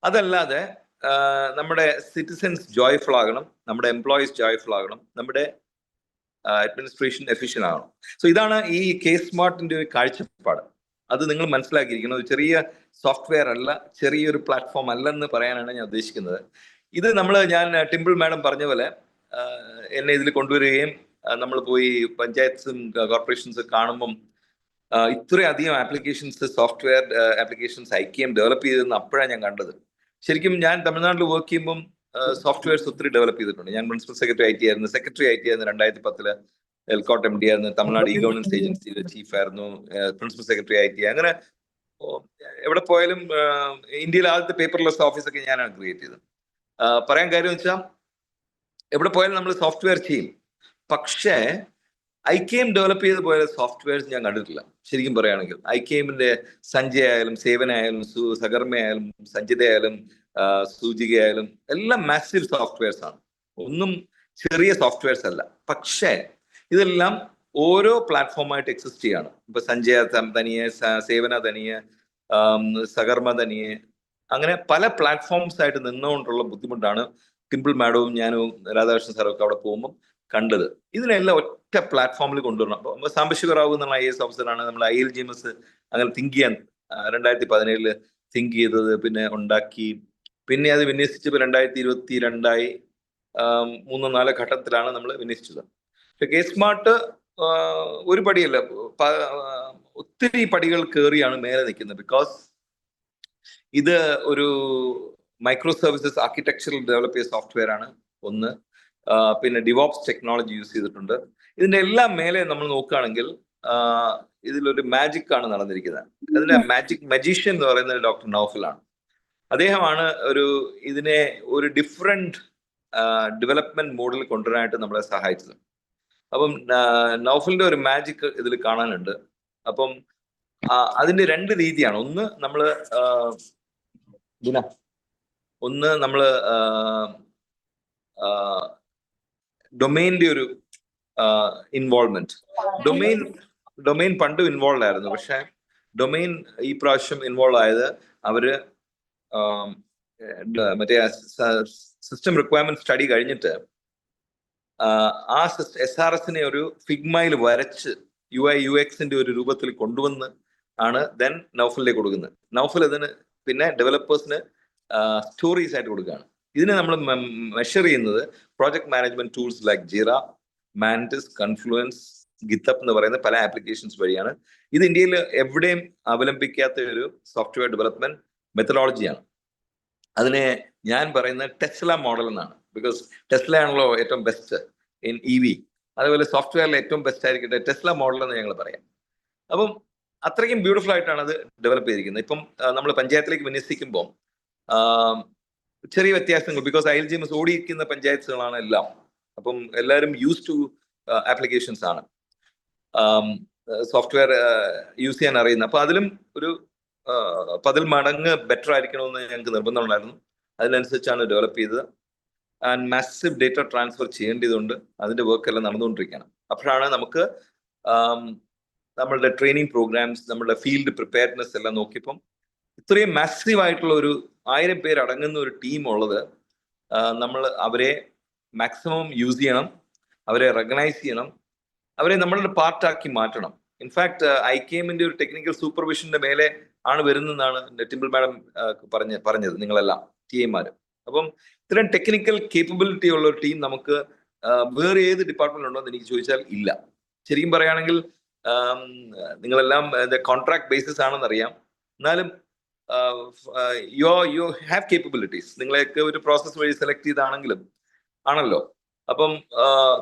അതല്ലാതെ നമ്മുടെ സിറ്റിസൻസ് ജോയ്ഫുൾ ആകണം, നമ്മുടെ എംപ്ലോയീസ് ജോയ്ഫുൾ ആകണം, നമ്മുടെ അഡ്മിനിസ്ട്രേഷൻ എഫിഷ്യന്റ് ആകണം. സോ ഇതാണ് ഈ സ്മാർട്ടിന്റെ ഒരു കാഴ്ചപ്പാട്. അത് നിങ്ങൾ മനസ്സിലാക്കിയിരിക്കണം. ഒരു ചെറിയ സോഫ്റ്റ്വെയർ അല്ല, ചെറിയൊരു പ്ലാറ്റ്ഫോം അല്ലെന്ന് പറയാനാണ് ഞാൻ ഉദ്ദേശിക്കുന്നത്. ഇത് ഞാൻ ടിമ്പിൾ മാഡം പറഞ്ഞ പോലെ എന്നെ ഇതിൽ കൊണ്ടുവരികയും നമ്മൾ പോയി പഞ്ചായത്തും കോർപ്പറേഷൻസ് കാണുമ്പം ഇത്രയധികം applications, software applications IKM develop ചെയ്തതെന്ന് അപ്പോഴാണ് ഞാൻ കണ്ടത്. ശരിക്കും ഞാൻ തമിഴ്നാട്ടിൽ വർക്ക് ചെയ്യുമ്പം സോഫ്റ്റ്വെയർസ് ഒത്തിരി ഡെവലപ്പ് ചെയ്തിട്ടുണ്ട്. ഞാൻ പ്രിൻസിപ്പൽ സെക്രട്ടറി IT ആയിരുന്നു. 2010 എൽക്കോട്ട് MD ആയിരുന്നു. തമിഴ്നാട് ഗവേണൻസ് ഏജൻസിയുടെ ചീഫ് ആയിരുന്നു. Principal secretary IT. അങ്ങനെ എവിടെ പോയാലും ഇന്ത്യയിലെ ആദ്യത്തെ പേപ്പർലെസ് ഓഫീസൊക്കെ ഞാനാണ് ക്രിയേറ്റ് ചെയ്തത്. പറയാൻ കാര്യം വെച്ചാൽ എവിടെ പോയാലും നമ്മൾ സോഫ്റ്റ്വെയർ ചെയ്യും. പക്ഷേ IKM ഡെവലപ്പ് ചെയ്ത് പോയ സോഫ്റ്റ്വെയർസ് ഞാൻ കണ്ടിട്ടില്ല. ശരിക്കും പറയുകയാണെങ്കിൽ IKMന്റെ സഞ്ജയ് ആയാലും, സേവന ആയാലും, സകർമ്മ ആയാലും, സഞ്ജിത ആയാലും, സൂചിക ആയാലും എല്ലാം മാസീവ് സോഫ്റ്റ്വെയർസ് ആണ്. ഒന്നും ചെറിയ സോഫ്റ്റ്വെയർസ് അല്ല. പക്ഷേ ഇതെല്ലാം ഓരോ പ്ലാറ്റ്ഫോമായിട്ട് എക്സിസ്റ്റ് ചെയ്യാണ്. ഇപ്പൊ സഞ്ജയ തനിയെ, സേവന തനിയെ, സകർമ്മ തനിയെ, അങ്ങനെ പല പ്ലാറ്റ്ഫോംസ് ആയിട്ട് നിന്നുകൊണ്ടുള്ള ബുദ്ധിമുട്ടാണ് ടിമ്പിൾ മാഡവും ഞാനും രാധാകൃഷ്ണൻ സാറും ഒക്കെ അവിടെ പോകുമ്പോൾ കണ്ടത്. ഇതിനെല്ലാം ഒറ്റ പ്ലാറ്റ്ഫോമിൽ കൊണ്ടുവരണം. അപ്പോൾ സാംബശിവ റാവു എന്നുള്ള IAS ഓഫീസറാണ് നമ്മൾ ILGMS അങ്ങനെ തിങ്ക് ചെയ്യാൻ 2017 തിങ്ക് ചെയ്തത്, പിന്നെ ഉണ്ടാക്കി, പിന്നെ അത് വിന്യസിച്ചപ്പോൾ 2022 3-4 ഘട്ടത്തിലാണ് നമ്മൾ വിന്യസിച്ചത്. സ്മാർട്ട് ഒരു പടിയല്ല, ഒത്തിരി പടികൾ കയറിയാണ് മേലെ നിൽക്കുന്നത്. ബിക്കോസ് ഇത് ഒരു മൈക്രോ സർവീസസ് ആർക്കിടെക്ചറിൽ ഡെവലപ്പ് ചെയ്ത സോഫ്റ്റ്വെയർ ആണ് ഒന്ന്. പിന്നെ ഡിവോപ്സ് ടെക്നോളജി യൂസ് ചെയ്തിട്ടുണ്ട്. ഇതിന്റെ എല്ലാം മേലെ നമ്മൾ നോക്കുകയാണെങ്കിൽ ഇതിലൊരു മാജിക് ആണ് നടന്നിരിക്കുന്നത്. അതിന്റെ മജീഷ്യൻ എന്ന് പറയുന്നത് ഡോക്ടർ നൗഫലാണ്. അദ്ദേഹമാണ് ഇതിനെ ഒരു ഡിഫറെന്റ് ഡെവലപ്മെന്റ് മോഡിൽ കൊണ്ടുവരാനായിട്ട് നമ്മളെ സഹായിച്ചത്. അപ്പം നൗഫലിന്റെ ഒരു മാജിക് ഇതിൽ കാണാനുണ്ട്. അപ്പം അതിന്റെ 2 രീതിയാണ്. ഒന്ന് നമ്മള് ഡൊമെയിൻ്റെ ഒരു ഇൻവോൾവ്മെന്റ്. ഡൊമെയിൻ പണ്ടും ഇൻവോൾവ് ആയിരുന്നു. പക്ഷെ ഡൊമെയിൻ ഈ പ്രാവശ്യം ഇൻവോൾവ് ആയത് അവര് മറ്റേ സിസ്റ്റം റിക്വയർമെന്റ് സ്റ്റഡി കഴിഞ്ഞിട്ട് ആ SRS-നെ ഒരു ഫിഗ്മയിൽ വരച്ച് UI UX-ന്റെ ഒരു രൂപത്തിൽ കൊണ്ടുവന്ന് ആണ് ദെൻ നൗഫലിലേക്ക് കൊടുക്കുന്നത്. നൗഫൽ ഇതിന് പിന്നെ ഡെവലപ്പേഴ്സിന് സ്റ്റോറീസ് ആയിട്ട് കൊടുക്കുകയാണ്. ഇതിനെ നമ്മൾ മെഷർ ചെയ്യുന്നത് project management tools like Jira, Mantis, Confluence, GitHub എന്ന് പറയുന്ന പല ആപ്ലിക്കേഷൻസ് വഴിയാണ്. ഇത് ഇന്ത്യയിൽ എവിടെയും അവലംബിക്കാത്ത ഒരു സോഫ്റ്റ്വെയർ ഡെവലപ്മെന്റ് മെത്തഡോളജിയാണ്. അതിനെ ഞാൻ പറയുന്നത് ടെസ്ല മോഡൽ എന്നാണ്. ബിക്കോസ് ടെസ്ല ആണല്ലോ ഏറ്റവും ബെസ്റ്റ് ഇൻ EV. അതുപോലെ സോഫ്റ്റ്വെയറിൽ ഏറ്റവും ബെസ്റ്റ് ആയിരിക്കട്ടെ ടെസ്ല മോഡൽ എന്ന് ഞങ്ങൾ പറയാം. അപ്പം അത്രയ്ക്കും ബ്യൂട്ടിഫുൾ ആയിട്ടാണ് അത് ഡെവലപ്പ് ചെയ്തിരിക്കുന്നത്. ഇപ്പം നമ്മൾ പഞ്ചായത്തിലേക്ക് വിന്യസിക്കുമ്പോൾ ചെറിയ വ്യത്യാസങ്ങൾ, ബിക്കോസ് ILGMS ഓടിയിരിക്കുന്ന പഞ്ചായത്തുകളാണ് എല്ലാം. അപ്പം എല്ലാവരും യൂസ് ടു ആപ്ലിക്കേഷൻസ് ആണ്, സോഫ്റ്റ്വെയർ യൂസ് ചെയ്യാൻ അറിയുന്നത്. അപ്പൊ അതിലും ഒരു 10 മടങ്ങ് ബെറ്റർ ആയിരിക്കണമെന്ന് ഞങ്ങൾക്ക് നിർബന്ധമുണ്ടായിരുന്നു. അതിനനുസരിച്ചാണ് ഡെവലപ്പ് ചെയ്തത്. ആൻഡ് മാസീവ് ഡേറ്റ ട്രാൻസ്ഫർ ചെയ്യേണ്ടതുണ്ട്. അതിന്റെ വർക്ക് എല്ലാം നടന്നുകൊണ്ടിരിക്കുകയാണ്. അപ്പോഴാണ് നമുക്ക് നമ്മളുടെ ട്രെയിനിങ് പ്രോഗ്രാംസ്, നമ്മളുടെ ഫീൽഡ് പ്രിപ്പയർനെസ് എല്ലാം നോക്കിയപ്പം ഇത്രയും മാസീവ് ആയിട്ടുള്ള ഒരു 1000 പേര് അടങ്ങുന്ന ഒരു ടീം ഉള്ളത്, നമ്മൾ അവരെ മാക്സിമം യൂസ് ചെയ്യണം, അവരെ റെക്കഗ്നൈസ് ചെയ്യണം, അവരെ നമ്മളുടെ പാർട്ടാക്കി മാറ്റണം. ഇൻഫാക്ട് IKM-ന്റെ ഒരു ടെക്നിക്കൽ സൂപ്പർവിഷന്റെ മേലെ ആണ് വരുന്നതെന്നാണ് ടിമ്പിൾ മാഡം പറഞ്ഞത്, നിങ്ങളെല്ലാം TAമാര്. അപ്പം ഇത്രയും ടെക്നിക്കൽ കേപ്പബിലിറ്റി ഉള്ള ഒരു ടീം നമുക്ക് വേറെ ഏത് ഡിപ്പാർട്ട്മെന്റ് ഉണ്ടോ എന്ന് എനിക്ക് ചോദിച്ചാൽ ഇല്ല. ശരിക്കും പറയുകയാണെങ്കിൽ നിങ്ങളെല്ലാം കോൺട്രാക്ട് ബേസിസ് ആണെന്നറിയാം, എന്നാലും യു ഹാവ് കേപ്പബിലിറ്റീസ്. നിങ്ങളെയൊക്കെ ഒരു പ്രോസസ് വഴി സെലക്ട് ചെയ്താണെങ്കിലും ആണല്ലോ. അപ്പം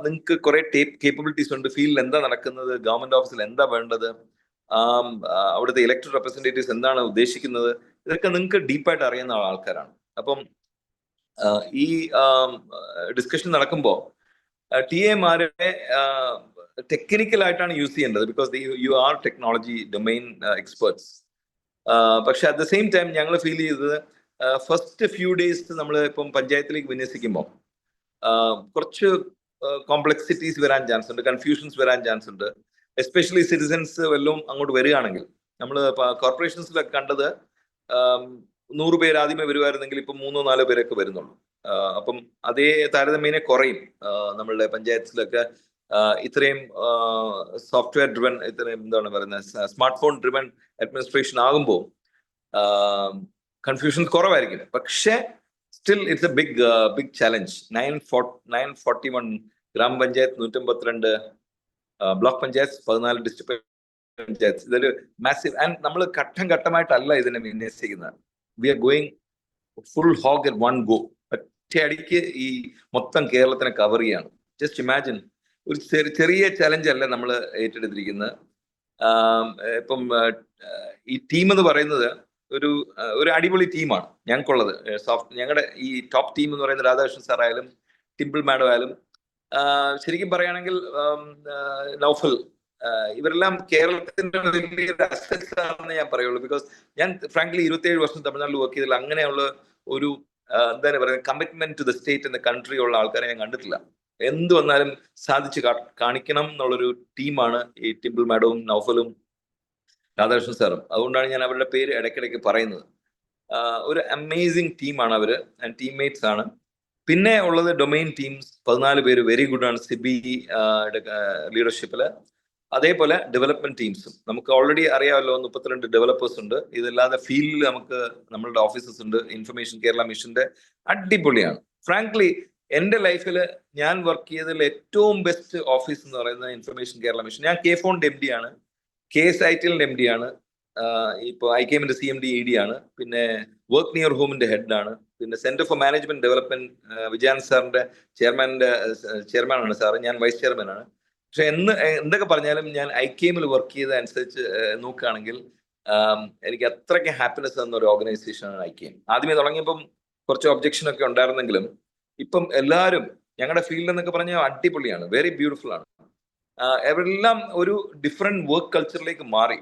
നിങ്ങൾക്ക് കുറെ കേപ്പബിലിറ്റീസ് ഉണ്ട്. ഫീൽഡിൽ എന്താ നടക്കുന്നത്, ഗവൺമെന്റ് ഓഫീസിൽ എന്താ വേണ്ടത്, അവിടുത്തെ ഇലക്ടഡ് റെപ്രസെന്റേറ്റീവ്സ് എന്താണ് ഉദ്ദേശിക്കുന്നത്, ഇതൊക്കെ നിങ്ങൾക്ക് ഡീപ്പായിട്ട് അറിയുന്ന ആൾക്കാരാണ്. അപ്പം ഈ ഡിസ്കഷൻ നടക്കുമ്പോൾ TAമാരെ ടെക്നിക്കലായിട്ടാണ് യൂസ് ചെയ്യേണ്ടത്, because you are technology domain experts. പക്ഷെ അറ്റ് ദ സെയിം ടൈം ഞങ്ങൾ ഫീൽ ചെയ്തത് ഫസ്റ്റ് ഫ്യൂ ഡേയ്സ് നമ്മൾ ഇപ്പം പഞ്ചായത്തിലേക്ക് വിന്യസിക്കുമ്പോൾ കുറച്ച് കോംപ്ലക്സിറ്റീസ് വരാൻ ചാൻസ് ഉണ്ട്, കൺഫ്യൂഷൻസ് വരാൻ ചാൻസ് ഉണ്ട്. എസ്പെഷ്യലി സിറ്റിസൻസ് വല്ലതും അങ്ങോട്ട് വരികയാണെങ്കിൽ. നമ്മൾ കോർപ്പറേഷൻസിലൊക്കെ കണ്ടത് 100 പേര് ആദ്യമേ വരുമായിരുന്നെങ്കിൽ ഇപ്പം 3-4 പേരൊക്കെ വരുന്നുള്ളൂ. അപ്പം അതേ താരതമ്യേന കുറയും. നമ്മളുടെ പഞ്ചായത്തിലൊക്കെ ഇത്രയും സോഫ്റ്റ്വെയർ ഡ്രിവൺ, ഇത്രയും എന്താണ് പറയുന്നത്, സ്മാർട്ട് ഫോൺ ഡ്രിവൺ അഡ്മിനിസ്ട്രേഷൻ ആകുമ്പോൾ കൺഫ്യൂഷൻസ് കുറവായിരിക്കും. പക്ഷേ still it's a big challenge. 941 ഗ്രാമപഞ്ചായത്ത്, 152 ബ്ലോക്ക് പഞ്ചായത്ത്, 14 ഡിസ്ട്രിക്ട് പഞ്ചായത്ത്. ഇതൊരു മാസീവ്. ആൻഡ് നമ്മൾ ഘട്ടം ഘട്ടമായിട്ടല്ല ഇതിനെ വിന്യസിക്കുന്നത്. We are going full hog at one go. ഒറ്റയടിക്ക് ഈ മൊത്തം കേരളത്തിനെ കവർ ചെയ്യാണ്. ജസ്റ്റ് ഇമാജിൻ, ഒരു ചെറിയ ചലഞ്ച് അല്ല നമ്മൾ ഏറ്റെടുത്തിരിക്കുന്നത്. ഇപ്പം ഈ ടീം എന്ന് പറയുന്നത് ഒരു അടിപൊളി ടീമാണ് ഞങ്ങൾക്കുള്ളത്. ഞങ്ങളുടെ ഈ ടോപ്പ് ടീം എന്ന് പറയുന്നത് രാധാകൃഷ്ണൻ സാർ ആയാലും ടിമ്പിൾ മാഡം ആയാലും, ശരിക്കും പറയുകയാണെങ്കിൽ നൗഫൽ, ഇവരെല്ലാം കേരളത്തിന്റെ വലിയൊരു അസറ്റ്സ് ആണെന്ന് ഞാൻ പറയുള്ളൂ. ബിക്കോസ് ഞാൻ ഫ്രാങ്ക്ലി 27 വർഷം തമിഴ്നാട്ടിൽ വർക്ക് ചെയ്തില്ല. അങ്ങനെയുള്ള ഒരു എന്താണ് പറയുന്നത്, കമ്മിറ്റ്മെന്റ് ടു ദ സ്റ്റേറ്റ് എന്ന കൺട്രി ഉള്ള ആൾക്കാരെ ഞാൻ കണ്ടിട്ടില്ല. എന്ത് വന്നാലും സാധിച്ച് കാണിക്കണം എന്നുള്ളൊരു ടീമാണ് ഈ ടിമ്പിൾ മാഡവും നൗഫലും രാധാകൃഷ്ണൻ സാറും. അതുകൊണ്ടാണ് ഞാൻ അവരുടെ പേര് ഇടയ്ക്കിടയ്ക്ക് പറയുന്നത്. ഒരു അമേസിങ് ടീമാണ് അവര്, ആൻഡ് ടീംമേറ്റ്സ് ആണ്. പിന്നെ ഉള്ളത് ഡൊമെയിൻ ടീംസ് 14 പേര് വെരി ഗുഡ് ആണ് സിബി ലീഡർഷിപ്പില്. അതേപോലെ ഡെവലപ്മെന്റ് ടീംസും നമുക്ക് ഓൾറെഡി അറിയാമല്ലോ, 32 ഡെവലപ്പേഴ്സ് ഉണ്ട്. ഇതല്ലാതെ ഫീൽഡിൽ നമുക്ക് നമ്മളുടെ ഓഫീസസ് ഉണ്ട്. ഇൻഫർമേഷൻ കേരള മിഷന്റെ അടിപൊളിയാണ്. ഫ്രാങ്ക്ലി എന്റെ ലൈഫിൽ ഞാൻ വർക്ക് ചെയ്തതിൽ ഏറ്റവും ബെസ്റ്റ് ഓഫീസ് എന്ന് പറയുന്നത് ഇൻഫർമേഷൻ കേരള മിഷൻ. ഞാൻ KFON MD ആണ്, KSITL MD ആണ്, ഇപ്പോൾ IKM-ന്റെ CMD ED ആണ്, പിന്നെ വർക്ക് നിയർ ഹോമിന്റെ ഹെഡ് ആണ്, പിന്നെ centre for management development Vijayanand സാറിന്റെ ചെയർമാനാണ് സാറ്, ഞാൻ വൈസ് ചെയർമാൻ ആണ്. പക്ഷെ എന്തൊക്കെ പറഞ്ഞാലും ഞാൻ IKM-ൽ വർക്ക് ചെയ്ത അനുസരിച്ച് നോക്കുകയാണെങ്കിൽ എനിക്ക് അത്രയ്ക്ക് ഹാപ്പിനെസ് തന്ന ഒരു ഓർഗനൈസേഷനാണ് IKM. ആദ്യമേ തുടങ്ങിയപ്പം കുറച്ച് ഒബ്ജക്ഷൻ ഒക്കെ ഉണ്ടായിരുന്നെങ്കിലും ഇപ്പം എല്ലാവരും ഞങ്ങളുടെ ഫീൽഡ് എന്നൊക്കെ പറഞ്ഞാൽ അടിപൊളിയാണ്, വെരി ബ്യൂട്ടിഫുൾ ആണ്. അവരെല്ലാം ഒരു ഡിഫറെന്റ് വർക്ക് കൾച്ചറിലേക്ക് മാറി,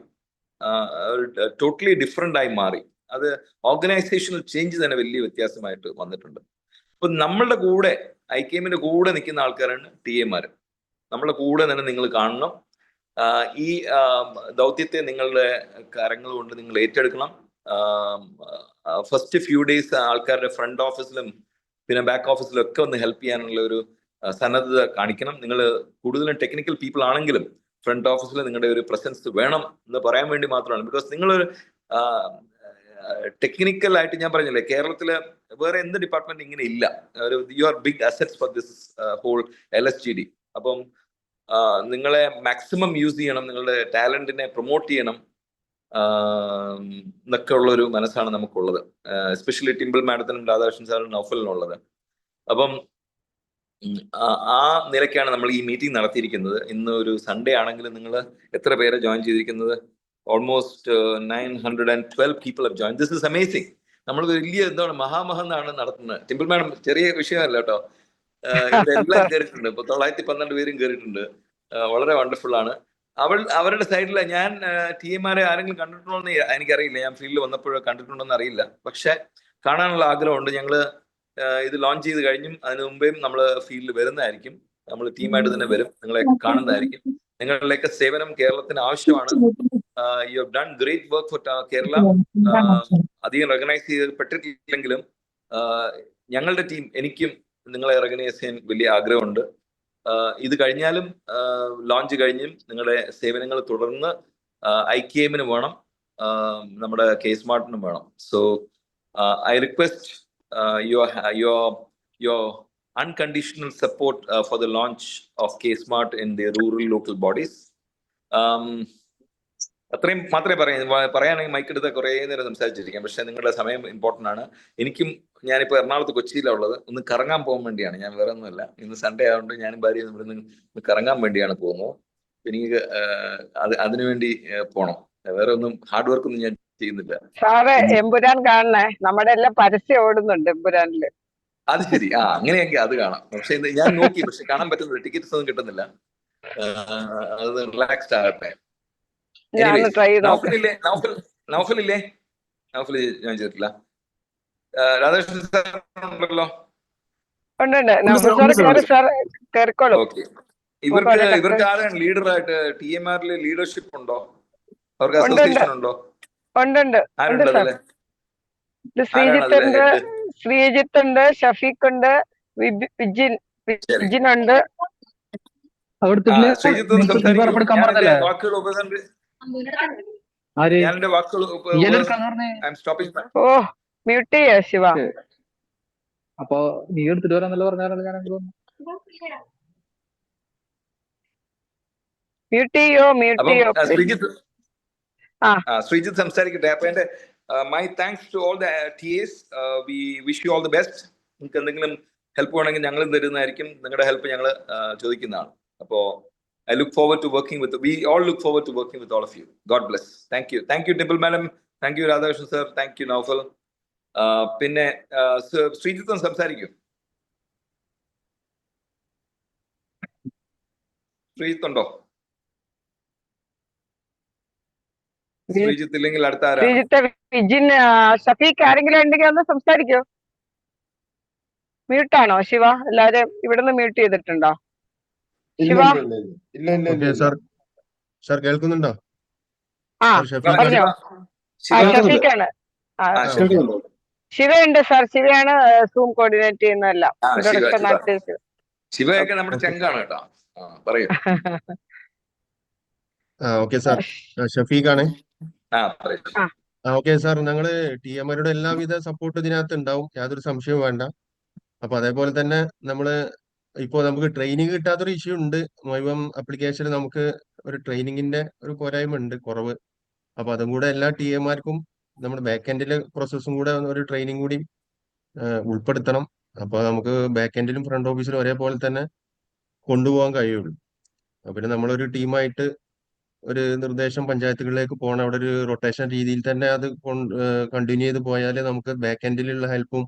ടോട്ടലി ഡിഫറെന്റ് ആയി മാറി. അത് ഓർഗനൈസേഷണൽ ചേഞ്ച് തന്നെ വലിയ വ്യത്യാസമായിട്ട് വന്നിട്ടുണ്ട്. അപ്പൊ നമ്മളുടെ കൂടെ IKM-ന്റെ കൂടെ നിൽക്കുന്ന ആൾക്കാരാണ് TAമാര്. നമ്മളെ കൂടെ തന്നെ നിങ്ങൾ കാണണം. ഈ ദൗത്യത്തെ നിങ്ങളുടെ കരങ്ങൾ കൊണ്ട് നിങ്ങൾ ഏറ്റെടുക്കണം. ഫസ്റ്റ് ഫ്യൂ ഡേയ്സ് ആൾക്കാരുടെ ഫ്രണ്ട് ഓഫീസിലും പിന്നെ ബാക്ക് ഓഫീസിലും ഒക്കെ ഒന്ന് ഹെൽപ്പ് ചെയ്യാനുള്ള ഒരു സന്നദ്ധത കാണിക്കണം. നിങ്ങൾ കൂടുതലും ടെക്നിക്കൽ പീപ്പിൾ ആണെങ്കിലും ഫ്രണ്ട് ഓഫീസിൽ നിങ്ങളുടെ ഒരു പ്രസൻസ് വേണം എന്ന് പറയാൻ വേണ്ടി മാത്രമാണ്. ബിക്കോസ് നിങ്ങൾ ടെക്നിക്കൽ ആയിട്ട് ഞാൻ പറഞ്ഞില്ലേ, കേരളത്തില് വേറെ എന്ത് ഡിപ്പാർട്ട്മെന്റ് ഇങ്ങനെ ഇല്ല. You are big assets for this whole LSGD. അപ്പം നിങ്ങളെ മാക്സിമം യൂസ് ചെയ്യണം, നിങ്ങളുടെ ടാലന്റിനെ പ്രൊമോട്ട് ചെയ്യണം എന്നൊക്കെ ഉള്ളൊരു മനസ്സാണ് നമുക്കുള്ളത്. എസ്പെഷ്യലി ടിമ്പിൾ മാഡത്തിനും രാധാകൃഷ്ണൻ സാറിനും നൗഫലിനും ഉള്ളത്. അപ്പം ആ നിലയ്ക്കാണ് നമ്മൾ ഈ മീറ്റിംഗ് നടത്തിയിരിക്കുന്നത്. ഇന്ന് ഒരു സൺഡേ ആണെങ്കിലും നിങ്ങൾ എത്ര പേരെ ജോയിൻ ചെയ്തിരിക്കുന്നത്? Almost 912 people have joined. This is amazing. നമ്മൾ വലിയ എന്താണ് മഹാമഹന്നാണ് നടത്തുന്നത്. ടിമ്പിൾ മാഡം ചെറിയ വിഷയമല്ല കേട്ടോ, എല്ലാം കയറിയിട്ടുണ്ട്. ഇപ്പൊ 912 പേരും കയറിയിട്ടുണ്ട്. വളരെ വണ്ടർഫുൾ ആണ്. അവരുടെ സൈഡിൽ ഞാൻ TMമാരെ ആരെങ്കിലും കണ്ടിട്ടുണ്ടോ എന്ന് എനിക്കറിയില്ല. ഞാൻ ഫീൽഡിൽ വന്നപ്പോഴോ കണ്ടിട്ടുണ്ടോ എന്ന് അറിയില്ല. പക്ഷെ കാണാനുള്ള ആഗ്രഹമുണ്ട്. ഞങ്ങള് ഇത് ലോഞ്ച് ചെയ്ത് കഴിഞ്ഞും അതിനു മുമ്പേയും നമ്മൾ ഫീൽഡിൽ വരുന്നതായിരിക്കും. നമ്മൾ ടീമായിട്ട് തന്നെ വരും, നിങ്ങളെ കാണുന്നതായിരിക്കും. നിങ്ങളുടെയൊക്കെ സേവനം കേരളത്തിന് ആവശ്യമാണ്. You have done great work for Kerala. അധികം റെക്കഗ്നൈസ് ചെയ്യപ്പെട്ടിട്ടില്ലെങ്കിലും ഞങ്ങളുടെ ടീം, എനിക്കും നിങ്ങളെ റെക്കഗ്നൈസ് ചെയ്യാൻ വലിയ ആഗ്രഹമുണ്ട്. ഇത് കഴിഞ്ഞാലും ലോഞ്ച് കഴിഞ്ഞും നിങ്ങളുടെ സേവനങ്ങൾ തുടർന്ന് IKMന് വേണം, നമ്മുടെ K-Smartനും വേണം. So I request your unconditional support for the launch of K-Smart in the rural local bodies. അത്രയും മാത്രമേ പറയാണെങ്കിൽ മൈക്കെടുത്ത കുറേ നേരം സംസാരിച്ചിരിക്കാം. പക്ഷെ നിങ്ങളുടെ സമയം ഇമ്പോർട്ടൻ്റ് ആണ്. എനിക്കും, ഞാനിപ്പോൾ എറണാകുളത്ത് കൊച്ചിയിലാണ് ഉള്ളത്. ഒന്ന് കറങ്ങാൻ പോകാൻ വേണ്ടിയാണ്, ഞാൻ വേറെ ഒന്നുമല്ല. ഇന്ന് സൺഡേ ആയതുകൊണ്ട് ഞാനും ഭാര്യയും ഇവിടെ നിന്ന് കറങ്ങാൻ വേണ്ടിയാണ് പോകുന്നത്. എനിക്ക് അതിനുവേണ്ടി പോകണം. വേറെ ഒന്നും ഹാർഡ് വർക്ക് ഒന്നും ഞാൻ ചെയ്യുന്നില്ല. സാറേ എമ്പുരാൻ കാണണേ, നമ്മുടെ എല്ലാം പരസ്യം ഓടുന്നുണ്ട് എമ്പുരാനില്. അത് ശരി, അങ്ങനെയെങ്കിൽ അത് കാണാം. പക്ഷെ ഞാൻ നോക്കി, പക്ഷെ കാണാൻ പറ്റുന്നില്ല, ടിക്കറ്റ്സ് ഒന്നും കിട്ടുന്നില്ല. അത് റിലാക്സ്ഡ് ആകട്ടെ. നൗഫലില്ലേ? നൗഫൽ ഞാൻ ചെയ്തിട്ടില്ല. രാധാകൃഷ്ണൻ സാർ ഉണ്ടല്ലോ. ഓക്കെ. ഇവർക്ക് ആരാണ് ലീഡറായിട്ട്? TMRല് ലീഡർഷിപ്പ് ഉണ്ടോ? അവർക്ക് അസോസിയേഷൻ ഉണ്ടോ? ആരുണ്ടല്ലേ? ശ്രീജിത്ത് ഉണ്ട്, ഷഫീഖ് ഉണ്ട്, വിജിൻ ഉണ്ട്. ഓ മ്യൂട്ട് ചെയ്യാ ശിവ. അപ്പൊ നീ എടുത്തിട്ട് വരാന്നല്ലോ പറഞ്ഞാൽ ഞാൻ മ്യൂട്ട് ചെയ്യോ? ശ്രീജിത്ത് സംസാരിക്കട്ടെ. അപ്പൊ എന്റെ my thanks to all the TAs. We wish you all the best. നിങ്ങൾക്ക് എന്തെങ്കിലും ഹെൽപ്പ് വേണമെങ്കിൽ ഞങ്ങളും തരുന്നതായിരിക്കും. നിങ്ങളുടെ ഹെൽപ്പ് ഞങ്ങൾ ചോദിക്കുന്നതാണ്. അപ്പോ I look forward to working with, we all look forward to working with all of you. God bless. Thank you. Thank you, Dimple Madam. Thank you, Radhakrishnan sir. Thank you, Naufal. പിന്നെ ശ്രീജിത്ത് സംസാരിക്കും. ശ്രീജിത്ത് ഉണ്ടോ? ശ്രീജിത്ത് ഇല്ലെങ്കിൽ അടുത്ത ആരാണ്? വിജിൻ, ഷഫീഖ് ആരെങ്കിലും ഉണ്ടെങ്കിൽ ഒന്ന് സംസാരിക്കോ? മ്യൂട്ടാണോ ശിവ? എല്ലാരും ഇവിടുന്ന് മ്യൂട്ട് ചെയ്തിട്ടുണ്ടോ ശിവ? സാർ കേൾക്കുന്നുണ്ടോ? പറഞ്ഞോ. ഷഫീഖാണ്. ശിവയുണ്ട് സാർ. ശിവയാണ് സൂം കോർഡിനേറ്റ് ചെയ്യുന്നതെല്ലാം. ശിവയൊക്കെ നമ്മുടെ ചങ്കാണ് കേട്ടോ. പറയൂ. ഓക്കെ സാർ, ഷഫീഖാണ്. ഓക്കെ സാർ, ഞങ്ങള് TMമാരുടെ എല്ലാവിധ സപ്പോർട്ട് ഇതിനകത്ത് ഉണ്ടാവും, യാതൊരു സംശയവും വേണ്ട. അപ്പൊ അതേപോലെ തന്നെ ഇപ്പോൾ നമുക്ക് ട്രെയിനിങ് കിട്ടാത്തൊരു ഇഷ്യൂ ഉണ്ട്. മൊയ്വം ആപ്ലിക്കേഷനിൽ നമുക്ക് ഒരു ട്രെയിനിങ്ങിന്റെ ഒരു പോരായ്മ ഉണ്ട്, കുറവ്. അപ്പൊ അതും കൂടെ എല്ലാ TMമാർക്കും നമ്മുടെ ബാക്ക് എൻഡിലെ പ്രോസസ്സും കൂടെ ഒരു ട്രെയിനിങ് കൂടി ഉൾപ്പെടുത്തണം. അപ്പൊ നമുക്ക് ബാക്ക് എൻഡിലും ഫ്രണ്ട് ഓഫീസിലും ഒരേപോലെ തന്നെ കൊണ്ടുപോകാൻ കഴിയുള്ളൂ. പിന്നെ നമ്മളൊരു ടീമായിട്ട് ഒരു നിർദ്ദേശം പഞ്ചായത്തുകളിലേക്ക് പോകണം. അവിടെ ഒരു റൊട്ടേഷൻ രീതിയിൽ തന്നെ അത് കണ്ടിന്യൂ ചെയ്ത് പോയാലേ നമുക്ക് ബാക്ക് എൻഡിലുള്ള ഹെൽപ്പും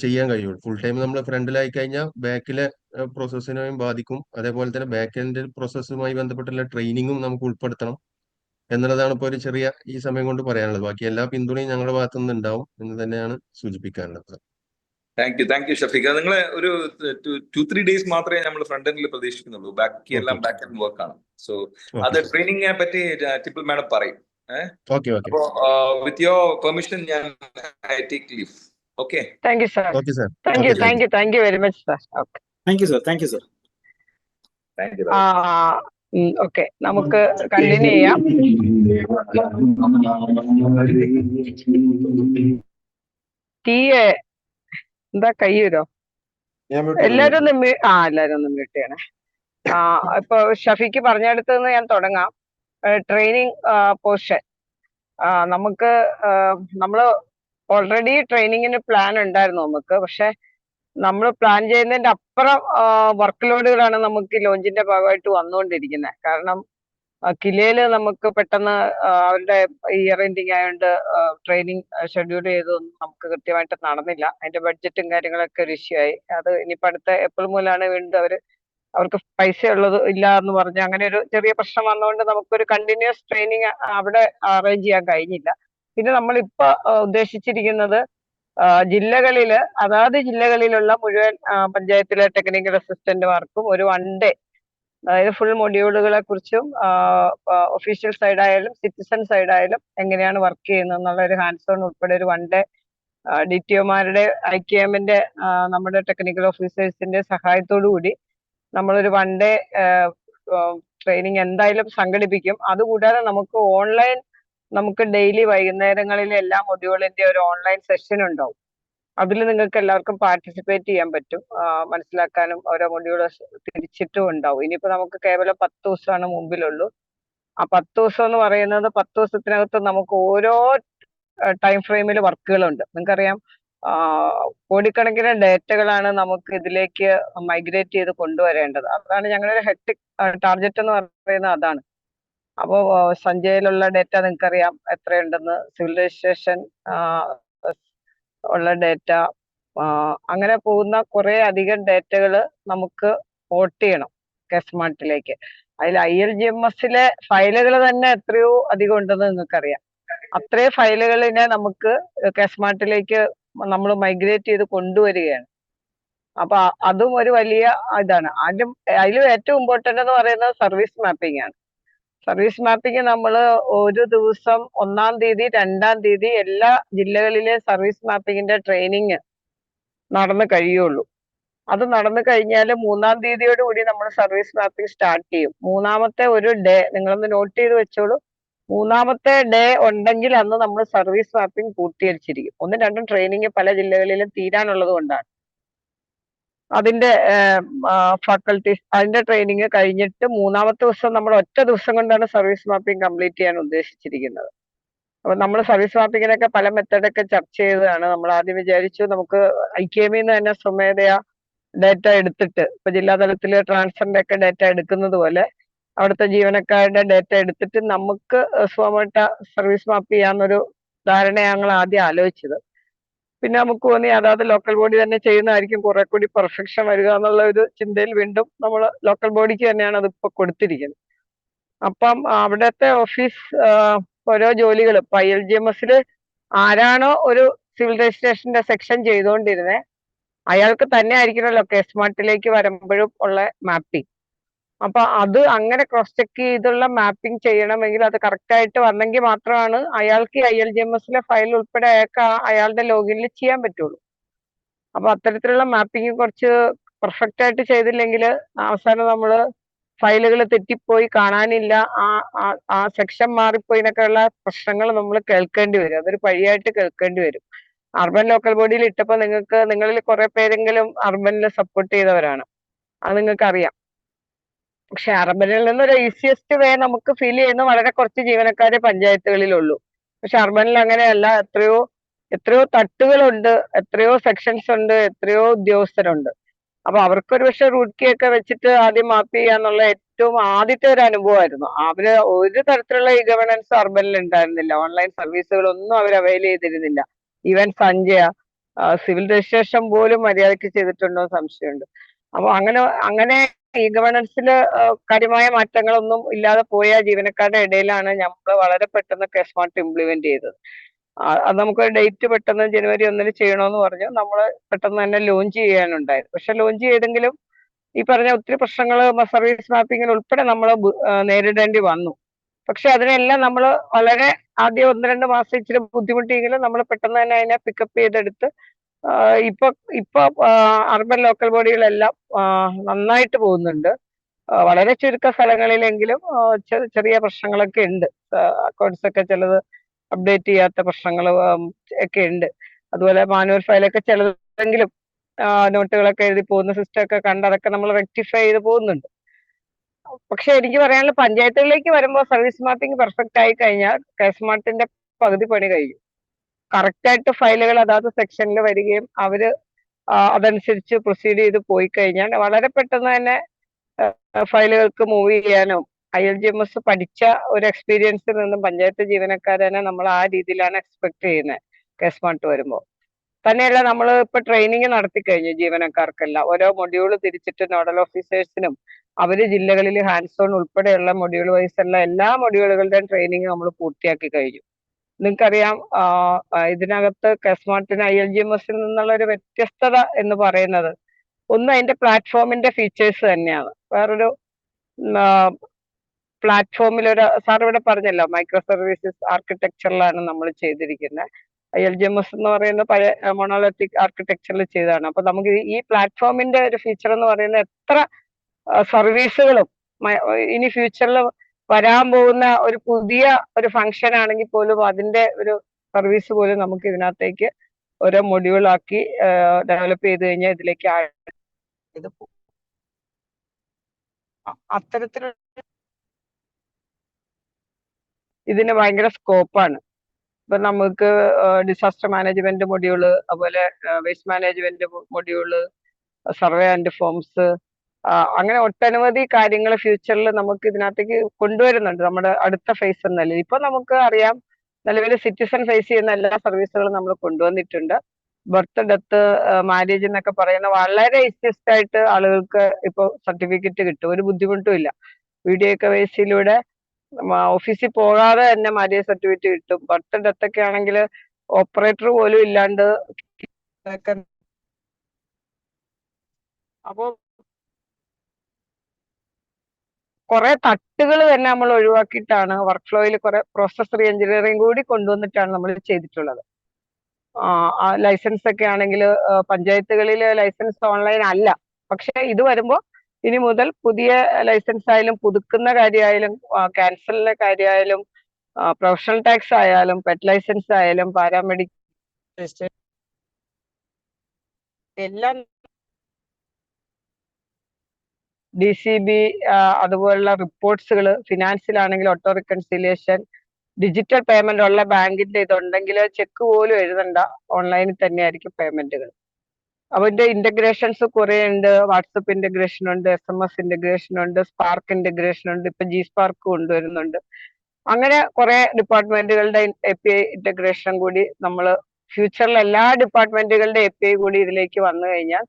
ചെയ്യാൻ കഴിയുള്ളൂ. ഫുൾ ടൈം നമ്മൾ ഫ്രണ്ടിലായി കഴിഞ്ഞാൽ ബാക്കിലെ പ്രോസസ്സിനെയും ബാധിക്കും. അതേപോലെ തന്നെ ബാക്ക് എൻഡ് പ്രോസസ്സുമായി ബന്ധപ്പെട്ടുള്ള ട്രെയിനിങ്ങും നമുക്ക് ഉൾപ്പെടുത്തണം എന്നുള്ളതാണ് ഇപ്പോൾ ഒരു ചെറിയ ഈ സമയം കൊണ്ട് പറയാനുള്ളത്. ബാക്കി എല്ലാ പിന്തുണയും ഞങ്ങളുടെ ഭാഗത്തു നിന്ന് ഉണ്ടാവും എന്ന് തന്നെയാണ് സൂചിപ്പിക്കാനുള്ളത്. Thank you Shafeeq. നിങ്ങൾ ഒരു 2-3 ഡേയ്സ് മാത്രമേ നമ്മൾ ഫ്രണ്ട് എൻഡിൽ പ്രതീക്ഷിക്കുന്നുള്ളൂ. ബാക്കി എല്ലാം ബാക്ക് എൻഡ് വർക്ക് ആണ്. സോ അത് ട്രെയിനിങ്ങിനെ പറ്റി ടിപ്പിൾ മാഡം പറയും. അപ്പോ വിത്ത് യുവർ പെർമിഷൻ ഞാൻ I take leave. Okay, thank you sir. Thank you very much sir. Okay, thank you sir. Thank you sir. Okay, നമുക്ക് കണ്ടിന്യൂ ചെയ്യാം. എന്താ കയ്യൂരോ? എല്ലാരും ഒന്ന് മ്യൂട്ട് ചെയ്യണേ. ഇപ്പൊ ഷഫീക്ക് പറഞ്ഞെടുത്ത് നിന്ന് ഞാൻ തുടങ്ങാം. ട്രെയിനിങ് പോർഷൻ നമ്മള് ഓൾറെഡി ട്രെയിനിങ്ങിന് പ്ലാൻ ഉണ്ടായിരുന്നു നമുക്ക്. പക്ഷെ നമ്മൾ പ്ലാൻ ചെയ്യുന്നതിന്റെ അപ്പുറം വർക്ക് ലോഡുകളാണ് നമുക്ക് ലോഞ്ചിന്റെ ഭാഗമായിട്ട് വന്നുകൊണ്ടിരിക്കുന്നത്. കാരണം കിലയില് നമുക്ക് പെട്ടെന്ന് അവരുടെ ഇയർ എൻഡിങ് ആയതുകൊണ്ട് ട്രെയിനിങ് ഷെഡ്യൂൾ ചെയ്തൊന്നും നമുക്ക് കൃത്യമായിട്ട് നടന്നില്ല. അതിന്റെ ബഡ്ജറ്റും കാര്യങ്ങളൊക്കെ ഒരു ഇഷ്യൂ ആയി. അത് ഇനിയിപ്പോ അടുത്ത ഏപ്രിൽ മുതലാണ് വീണ്ടും അവർക്ക് പൈസ ഉള്ളത് ഇല്ല എന്ന് പറഞ്ഞ് അങ്ങനെ ഒരു ചെറിയ പ്രശ്നം വന്നതുകൊണ്ട് നമുക്കൊരു കണ്ടിന്യൂസ് ട്രെയിനിങ് അവിടെ അറേഞ്ച് ചെയ്യാൻ കഴിഞ്ഞില്ല. പിന്നെ നമ്മളിപ്പോ ഉദ്ദേശിച്ചിരിക്കുന്നത് ജില്ലകളില് അതാത് ജില്ലകളിലുള്ള മുഴുവൻ പഞ്ചായത്തിലെ ടെക്നിക്കൽ അസിസ്റ്റന്റുമാർക്കും ഒരു 1 ഡേ, അതായത് ഫുൾ മൊഡ്യൂളുകളെ കുറിച്ചും ഒഫീഷ്യൽ സൈഡായാലും സിറ്റിസൺ സൈഡായാലും എങ്ങനെയാണ് വർക്ക് ചെയ്യുന്നത് എന്നുള്ള ഒരു ഹാൻഡ്സ് ഓൺ ഉൾപ്പെടെ ഒരു 1 ഡേ DTOമാരുടെ IKMന്റെ നമ്മുടെ ടെക്നിക്കൽ ഓഫീസേഴ്സിന്റെ സഹായത്തോടു കൂടി നമ്മളൊരു 1 ഡേ ട്രെയിനിങ് എന്തായാലും സംഘടിപ്പിക്കും. അതുകൂടാതെ നമുക്ക് ഡെയിലി വൈകുന്നേരങ്ങളിൽ എല്ലാ മൊഡ്യൂളിന്റെ ഒരു ഓൺലൈൻ സെഷൻ ഉണ്ടാവും. അതിൽ നിങ്ങൾക്ക് എല്ലാവർക്കും പാർട്ടിസിപ്പേറ്റ് ചെയ്യാൻ പറ്റും. മനസ്സിലാക്കാനും ഓരോ മൊഡ്യൂൾ തിരിച്ചിട്ടും ഉണ്ടാവും. ഇനിയിപ്പോ നമുക്ക് കേവലം 10 ദിവസമാണ് മുമ്പിലുള്ളൂ. ആ 10 ദിവസം എന്ന് പറയുന്നത് 10 ദിവസത്തിനകത്ത് നമുക്ക് ഓരോ ടൈം ഫ്രെയിമിൽ വർക്കുകളുണ്ട്. നിങ്ങൾക്കറിയാം, കോടിക്കണക്കിന് ഡേറ്റകളാണ് നമുക്ക് ഇതിലേക്ക് മൈഗ്രേറ്റ് ചെയ്ത് കൊണ്ടുവരേണ്ടത്. അതാണ് ഞങ്ങളുടെ ഒരു ഹെക്ടിക് ടാർഗറ്റ് എന്ന് പറയുന്നത്. അതാണ്. അപ്പോ സഞ്ജയിലുള്ള ഡേറ്റ നിങ്ങൾക്കറിയാം എത്രയുണ്ടെന്ന്, സിവിൽ രജിസ്ട്രേഷൻ ഉള്ള ഡേറ്റ, അങ്ങനെ പോകുന്ന കുറെ അധികം ഡേറ്റകൾ നമുക്ക് പോർട്ട് ചെയ്യണം കെസ്മാർട്ടിലേക്ക്. അതിൽ ILGMSലെ ഫയലുകൾ തന്നെ എത്രയോ അധികം ഉണ്ടെന്ന് നിങ്ങൾക്കറിയാം. അത്രയും ഫയലുകളിനെ നമുക്ക് കെസ്മാർട്ടിലേക്ക് നമ്മൾ മൈഗ്രേറ്റ് ചെയ്ത് കൊണ്ടുവരികയാണ്. അപ്പൊ അതും ഒരു വലിയ ഇതാണ്. അതിലും ഏറ്റവും ഇമ്പോർട്ടന്റ് എന്ന് പറയുന്നത് സർവീസ് മാപ്പിംഗ് ആണ്. സർവീസ് മാപ്പിംഗ് നമ്മൾ ഒരു ദിവസം 1-ാം തീയതി 2-ാം തീയതി എല്ലാ ജില്ലകളിലെ സർവീസ് മാപ്പിങ്ങിന്റെ ട്രെയിനിങ് നടന്നു കഴിയുള്ളൂ. അത് നടന്നു കഴിഞ്ഞാൽ 3-ാം തീയതിയോട് കൂടി നമ്മൾ സർവീസ് മാപ്പിംഗ് സ്റ്റാർട്ട് ചെയ്യും. 3-ാമത്തെ ഒരു ഡേ നിങ്ങളൊന്ന് നോട്ട് ചെയ്ത് വെച്ചോളൂ. 3-ാമത്തെ ഡേ ഉണ്ടെങ്കിൽ അന്ന് നമ്മൾ സർവീസ് മാപ്പിംഗ് പൂർത്തീകരിച്ചിരിക്കും. 1-ഉം 2ഉം ട്രെയിനിങ് പല ജില്ലകളിലും തീരാനുള്ളത് കൊണ്ടാണ്. അതിന്റെ ഫാക്കൽറ്റീസ് അതിന്റെ ട്രെയിനിങ് കഴിഞ്ഞിട്ട് 3-ാമത്തെ ദിവസം നമ്മൾ ഒറ്റ ദിവസം കൊണ്ടാണ് സർവീസ് മാപ്പിംഗ് കംപ്ലീറ്റ് ചെയ്യാൻ ഉദ്ദേശിച്ചിരിക്കുന്നത്. അപ്പൊ നമ്മൾ സർവീസ് മാപ്പിങ്ങിനൊക്കെ പല മെത്തേഡൊക്കെ ചർച്ച ചെയ്തതാണ്. നമ്മൾ ആദ്യം വിചാരിച്ചു നമുക്ക് IKMന്ന് തന്നെ സ്വമേധയാ ഡേറ്റ എടുത്തിട്ട്, ഇപ്പൊ ജില്ലാതലത്തില് ട്രാൻസ്ഫറിന്റെ ഒക്കെ ഡേറ്റ എടുക്കുന്നത് പോലെ അവിടുത്തെ ജീവനക്കാരുടെ ഡേറ്റ എടുത്തിട്ട് നമുക്ക് സ്വമേധ സർവീസ് മാപ്പ് ചെയ്യാന്നൊരു ധാരണ ഞങ്ങൾ ആദ്യം ആലോചിച്ചത്. പിന്നെ നമുക്ക് തോന്നി അതായത് ലോക്കൽ ബോഡി തന്നെ ചെയ്യുന്നതായിരിക്കും കുറെ കൂടി പെർഫെക്ഷൻ വരിക എന്നുള്ള ഒരു ചിന്തയിൽ വീണ്ടും നമ്മൾ ലോക്കൽ ബോഡിക്ക് തന്നെയാണ് അതിപ്പോ കൊടുത്തിരിക്കുന്നത്. അപ്പം അവിടുത്തെ ഓഫീസ് ഓരോ ജോലികൾ ഇപ്പൊ ILGMSല് ആരാണോ ഒരു സിവിൽ രജിസ്ട്രേഷന്റെ സെക്ഷൻ ചെയ്തുകൊണ്ടിരുന്നത് അയാൾക്ക് തന്നെ ആയിരിക്കണമല്ലോ കെസ്മാർട്ടിലേക്ക് വരുമ്പോഴും ഉള്ള മാപ്പിംഗ്. അപ്പൊ അത് അങ്ങനെ ക്രോസ് ചെക്ക് ചെയ്തുള്ള മാപ്പിംഗ് ചെയ്യണമെങ്കിൽ അത് കറക്റ്റ് ആയിട്ട് വന്നെങ്കിൽ മാത്രമാണ് അയാൾക്ക് ILGMSലെ ഫയൽ ഉൾപ്പെടെ അയാളുടെ ലോഗിനിൽ ചെയ്യാൻ പറ്റുള്ളൂ. അപ്പൊ അത്തരത്തിലുള്ള മാപ്പിംഗ് കുറച്ച് പെർഫെക്റ്റ് ആയിട്ട് ചെയ്തില്ലെങ്കിൽ അവസാനം നമ്മള് ഫയലുകൾ തെറ്റിപ്പോയി, കാണാനില്ല, ആ സെക്ഷൻ മാറിപ്പോയി എന്നൊക്കെയുള്ള പ്രശ്നങ്ങൾ നമ്മൾ കേൾക്കേണ്ടി വരും. അതൊരു പഴിയായിട്ട് കേൾക്കേണ്ടി വരും. അർബൻ ലോക്കൽ ബോഡിയിൽ ഇട്ടപ്പോൾ നിങ്ങളിൽ കുറെ പേരെങ്കിലും അർബനിൽ സപ്പോർട്ട് ചെയ്തവരാണ്, അത് നിങ്ങൾക്ക് അറിയാം. പക്ഷെ അർബനിൽ നിന്നൊരു ഈസിയസ്റ്റ് വേ നമുക്ക് ഫീൽ ചെയ്യുന്ന വളരെ കുറച്ച് ജീവനക്കാരെ പഞ്ചായത്തുകളിലുള്ളൂ. പക്ഷെ അർബനിൽ അങ്ങനെയല്ല. എത്രയോ തട്ടുകളുണ്ട്, എത്രയോ സെക്ഷൻസ് ഉണ്ട്, എത്രയോ ഉദ്യോഗസ്ഥരുണ്ട്. അപ്പൊ അവർക്കൊരു പക്ഷെ റൂട്ട് കീ ഒക്കെ വെച്ചിട്ട് ആദ്യം മാപ്പ് ചെയ്യാന്നുള്ള ഏറ്റവും ആദ്യത്തെ ഒരു അനുഭവമായിരുന്നു. അവര് ഒരു തരത്തിലുള്ള ഗവേണൻസ് അർബനിൽ ഉണ്ടായിരുന്നില്ല. ഓൺലൈൻ സർവീസുകളൊന്നും അവർ അവൈൽ ചെയ്തിരുന്നില്ല. ഈവൻ സഞ്ജയ സിവിൽ രജിസ്ട്രേഷൻ പോലും മര്യാദയ്ക്ക് ചെയ്തിട്ടുണ്ടോ സംശയമുണ്ട്. അപ്പൊ അങ്ങനെ ഈ ഗവേണൻസില് കാര്യമായ മാറ്റങ്ങളൊന്നും ഇല്ലാതെ പോയ ജീവനക്കാരുടെ ഇടയിലാണ് നമ്മൾ വളരെ പെട്ടെന്ന് കെസ്മാർട്ട് ഇംപ്ലിമെന്റ് ചെയ്തത്. അത് നമുക്ക് ഡേറ്റ് പെട്ടെന്ന് ജനുവരി 1 ചെയ്യണമെന്ന് പറഞ്ഞു. നമ്മൾ പെട്ടെന്ന് തന്നെ ലോഞ്ച് ചെയ്യാനുണ്ടായത്. പക്ഷെ ലോഞ്ച് ചെയ്തെങ്കിലും ഈ പറഞ്ഞ ഒത്തിരി പ്രശ്നങ്ങൾ സർവീസ് മാപ്പിങ്ങിൽ ഉൾപ്പെടെ നമ്മൾ നേരിടേണ്ടി വന്നു. പക്ഷെ അതിനെല്ലാം നമ്മൾ വളരെ ആദ്യം 1-2 മാസം ഇച്ചിരി ബുദ്ധിമുട്ടിയെങ്കിലും നമ്മൾ പെട്ടെന്ന് തന്നെ അതിനെ പിക്കപ്പ് ചെയ്തെടുത്ത് ഇപ്പൊ അർബൻ ലോക്കൽ ബോഡികളെല്ലാം നന്നായിട്ട് പോകുന്നുണ്ട്. വളരെ ചുരുക്ക സ്ഥലങ്ങളിലെങ്കിലും ചെറിയ പ്രശ്നങ്ങളൊക്കെ ഉണ്ട്. അക്കൗണ്ട്സ് ഒക്കെ ചിലത് അപ്ഡേറ്റ് ചെയ്യാത്ത പ്രശ്നങ്ങൾ ഒക്കെ ഉണ്ട്. അതുപോലെ മാനുവൽ ഫയലൊക്കെ ചിലതെങ്കിലും നോട്ടുകളൊക്കെ എഴുതി പോകുന്ന സിസ്റ്റം ഒക്കെ കണ്ട് അതൊക്കെ നമ്മൾ റെക്ടിഫൈ ചെയ്ത് പോകുന്നുണ്ട്. പക്ഷെ എനിക്ക് പറയാനുള്ള പഞ്ചായത്തുകളിലേക്ക് വരുമ്പോൾ സർവീസ് മാപ്പിംഗ് പെർഫെക്റ്റ് ആയി കഴിഞ്ഞാൽ കെസ്മാർട്ടിന്റെ പകുതി പണി കഴിയും. കറക്റ്റ് ആയിട്ട് ഫയലുകൾ അതാത് സെക്ഷനിൽ വരികയും അവര് അതനുസരിച്ച് പ്രൊസീഡ് ചെയ്ത് പോയി കഴിഞ്ഞാൽ വളരെ പെട്ടെന്ന് തന്നെ ഫയലുകൾക്ക് മൂവ് ചെയ്യാനും ILGMS പഠിച്ച ഒരു എക്സ്പീരിയൻസിൽ നിന്നും പഞ്ചായത്ത് ജീവനക്കാരെ നമ്മൾ ആ രീതിയിലാണ് എക്സ്പെക്ട് ചെയ്യുന്നത് കെസ്മാർട്ട് വരുമ്പോൾ. തന്നെയല്ല നമ്മൾ ഇപ്പൊ ട്രെയിനിങ് നടത്തി കഴിഞ്ഞു ജീവനക്കാർക്കെല്ലാം. ഓരോ മൊഡ്യൂൾ തിരിച്ചിട്ട് നോഡൽ ഓഫീസേഴ്സിനും അവര് ജില്ലകളിൽ ഹാൻഡ്സ് ഓൺ ഉൾപ്പെടെയുള്ള മൊഡ്യൂൾ വൈസ് ഉള്ള എല്ലാ മൊഡ്യൂളുകളുടെയും ട്രെയിനിങ് നമ്മൾ പൂർത്തിയാക്കി കഴിഞ്ഞു. നിങ്ങൾക്കറിയാം ഇതിനകത്ത് കെസ്മാർട്ടിന് ILGMSൽ നിന്നുള്ള ഒരു വ്യത്യസ്തത എന്ന് പറയുന്നത് ഒന്ന് അതിന്റെ പ്ലാറ്റ്ഫോമിന്റെ ഫീച്ചേഴ്സ് തന്നെയാണ്. വേറൊരു പ്ലാറ്റ്ഫോമിൽ സാർ ഇവിടെ പറഞ്ഞല്ലോ മൈക്രോ സർവീസസ് ആർക്കിടെക്ചറിലാണ് നമ്മൾ ചെയ്തിരിക്കുന്നത്. ILGMS എന്ന് പറയുന്ന പഴയ മൊണോളിത്തിക് ആർക്കിടെക്ചറിൽ ചെയ്തതാണ്. അപ്പൊ നമുക്ക് ഈ പ്ലാറ്റ്ഫോമിന്റെ ഒരു ഫീച്ചർ എന്ന് പറയുന്നത് എത്ര സർവീസുകളും ഇനി ഫ്യൂച്ചറിൽ വരാൻ പോകുന്ന ഒരു പുതിയ ഒരു ഫംഗ്ഷൻ ആണെങ്കിൽ പോലും അതിന്റെ ഒരു സർവീസ് പോലും നമുക്ക് ഇതിനകത്തേക്ക് ഓരോ മൊഡ്യൂളാക്കി ഡെവലപ്പ് ചെയ്ത് കഴിഞ്ഞാൽ ഇതിലേക്ക് അത്തരത്തിലുള്ള ഇതിന് ഭയങ്കര സ്കോപ്പാണ്. ഇപ്പൊ നമുക്ക് ഡിസാസ്റ്റർ മാനേജ്മെന്റ് മൊഡ്യൂള്, അതുപോലെ waste management module, survey and forms, അങ്ങനെ ഒട്ടനവധി കാര്യങ്ങൾ ഫ്യൂച്ചറിൽ നമുക്ക് ഇതിനകത്തേക്ക് കൊണ്ടുവരുന്നുണ്ട് നമ്മുടെ അടുത്ത ഫേസ് എന്ന നിലയിൽ. ഇപ്പൊ നമുക്ക് അറിയാം നിലവിൽ സിറ്റിസൺ ഫേസ് ചെയ്യുന്ന എല്ലാ സർവീസുകളും നമ്മൾ കൊണ്ടുവന്നിട്ടുണ്ട്. ബർത്ത്, ഡെത്ത്, മാരേജ് എന്നൊക്കെ പറയുന്ന വളരെ ഈസിയസ്റ്റ് ആയിട്ട് ആളുകൾക്ക് ഇപ്പോൾ സർട്ടിഫിക്കറ്റ് കിട്ടും. ഒരു ബുദ്ധിമുട്ടും ഇല്ല. വീഡിയോ ഒക്കെ വേസിലൂടെ ഓഫീസിൽ പോകാതെ തന്നെ മാരേജ് സർട്ടിഫിക്കറ്റ് കിട്ടും. ബർത്ത്, ഡെത്ത് ഒക്കെ ആണെങ്കിൽ ഓപ്പറേറ്റർ പോലും ഇല്ലാണ്ട്. അപ്പോ കുറെ തട്ടുകൾ തന്നെ നമ്മൾ ഒഴിവാക്കിയിട്ടാണ് വർക്ക് ഫ്ലോയിൽ കുറെ പ്രോസസ് റീ എഞ്ചിനീയറിംഗ് കൂടി കൊണ്ടുവന്നിട്ടാണ് നമ്മൾ ചെയ്തിട്ടുള്ളത്. ലൈസൻസ് ഒക്കെ ആണെങ്കിൽ പഞ്ചായത്തുകളിൽ ലൈസൻസ് ഓൺലൈൻ അല്ല. പക്ഷെ ഇത് വരുമ്പോൾ ഇനി മുതൽ പുതിയ ലൈസൻസ് ആയാലും പുതുക്കുന്ന കാര്യമായാലും ക്യാൻസലിന്റെ കാര്യമായാലും പ്രൊഫഷണൽ ടാക്സ് ആയാലും പെറ്റ് ലൈസൻസ് ആയാലും പാരാമെഡിക്കൽ എല്ലാം DCB അതുപോലുള്ള റിപ്പോർട്ട്സുകൾ, ഫിനാൻസിലാണെങ്കിൽ ഓട്ടോ റിക്കൺസിലിയേഷൻ, ഡിജിറ്റൽ പേയ്മെന്റ് ഉള്ള ബാങ്കിന്റെ ഇതുണ്ടെങ്കിൽ ചെക്ക് പോലും എഴുതണ്ട, ഓൺലൈനിൽ തന്നെയായിരിക്കും പേയ്മെന്റുകൾ. അതിന്റെ ഇന്റഗ്രേഷൻസ് കുറെ ഉണ്ട്. വാട്സപ്പ് ഇന്റഗ്രേഷൻ ഉണ്ട്, SMS ഇന്റഗ്രേഷൻ ഉണ്ട്, സ്പാർക്ക് ഇന്റഗ്രേഷൻ ഉണ്ട്, ഇപ്പൊ G-Spark കൊണ്ടുവരുന്നുണ്ട്. അങ്ങനെ കുറെ ഡിപ്പാർട്ട്മെന്റുകളുടെ API ഇന്റഗ്രേഷൻ കൂടി നമ്മൾ ഫ്യൂച്ചറിൽ എല്ലാ ഡിപ്പാർട്ട്മെന്റുകളുടെ API കൂടി ഇതിലേക്ക് വന്നു കഴിഞ്ഞാൽ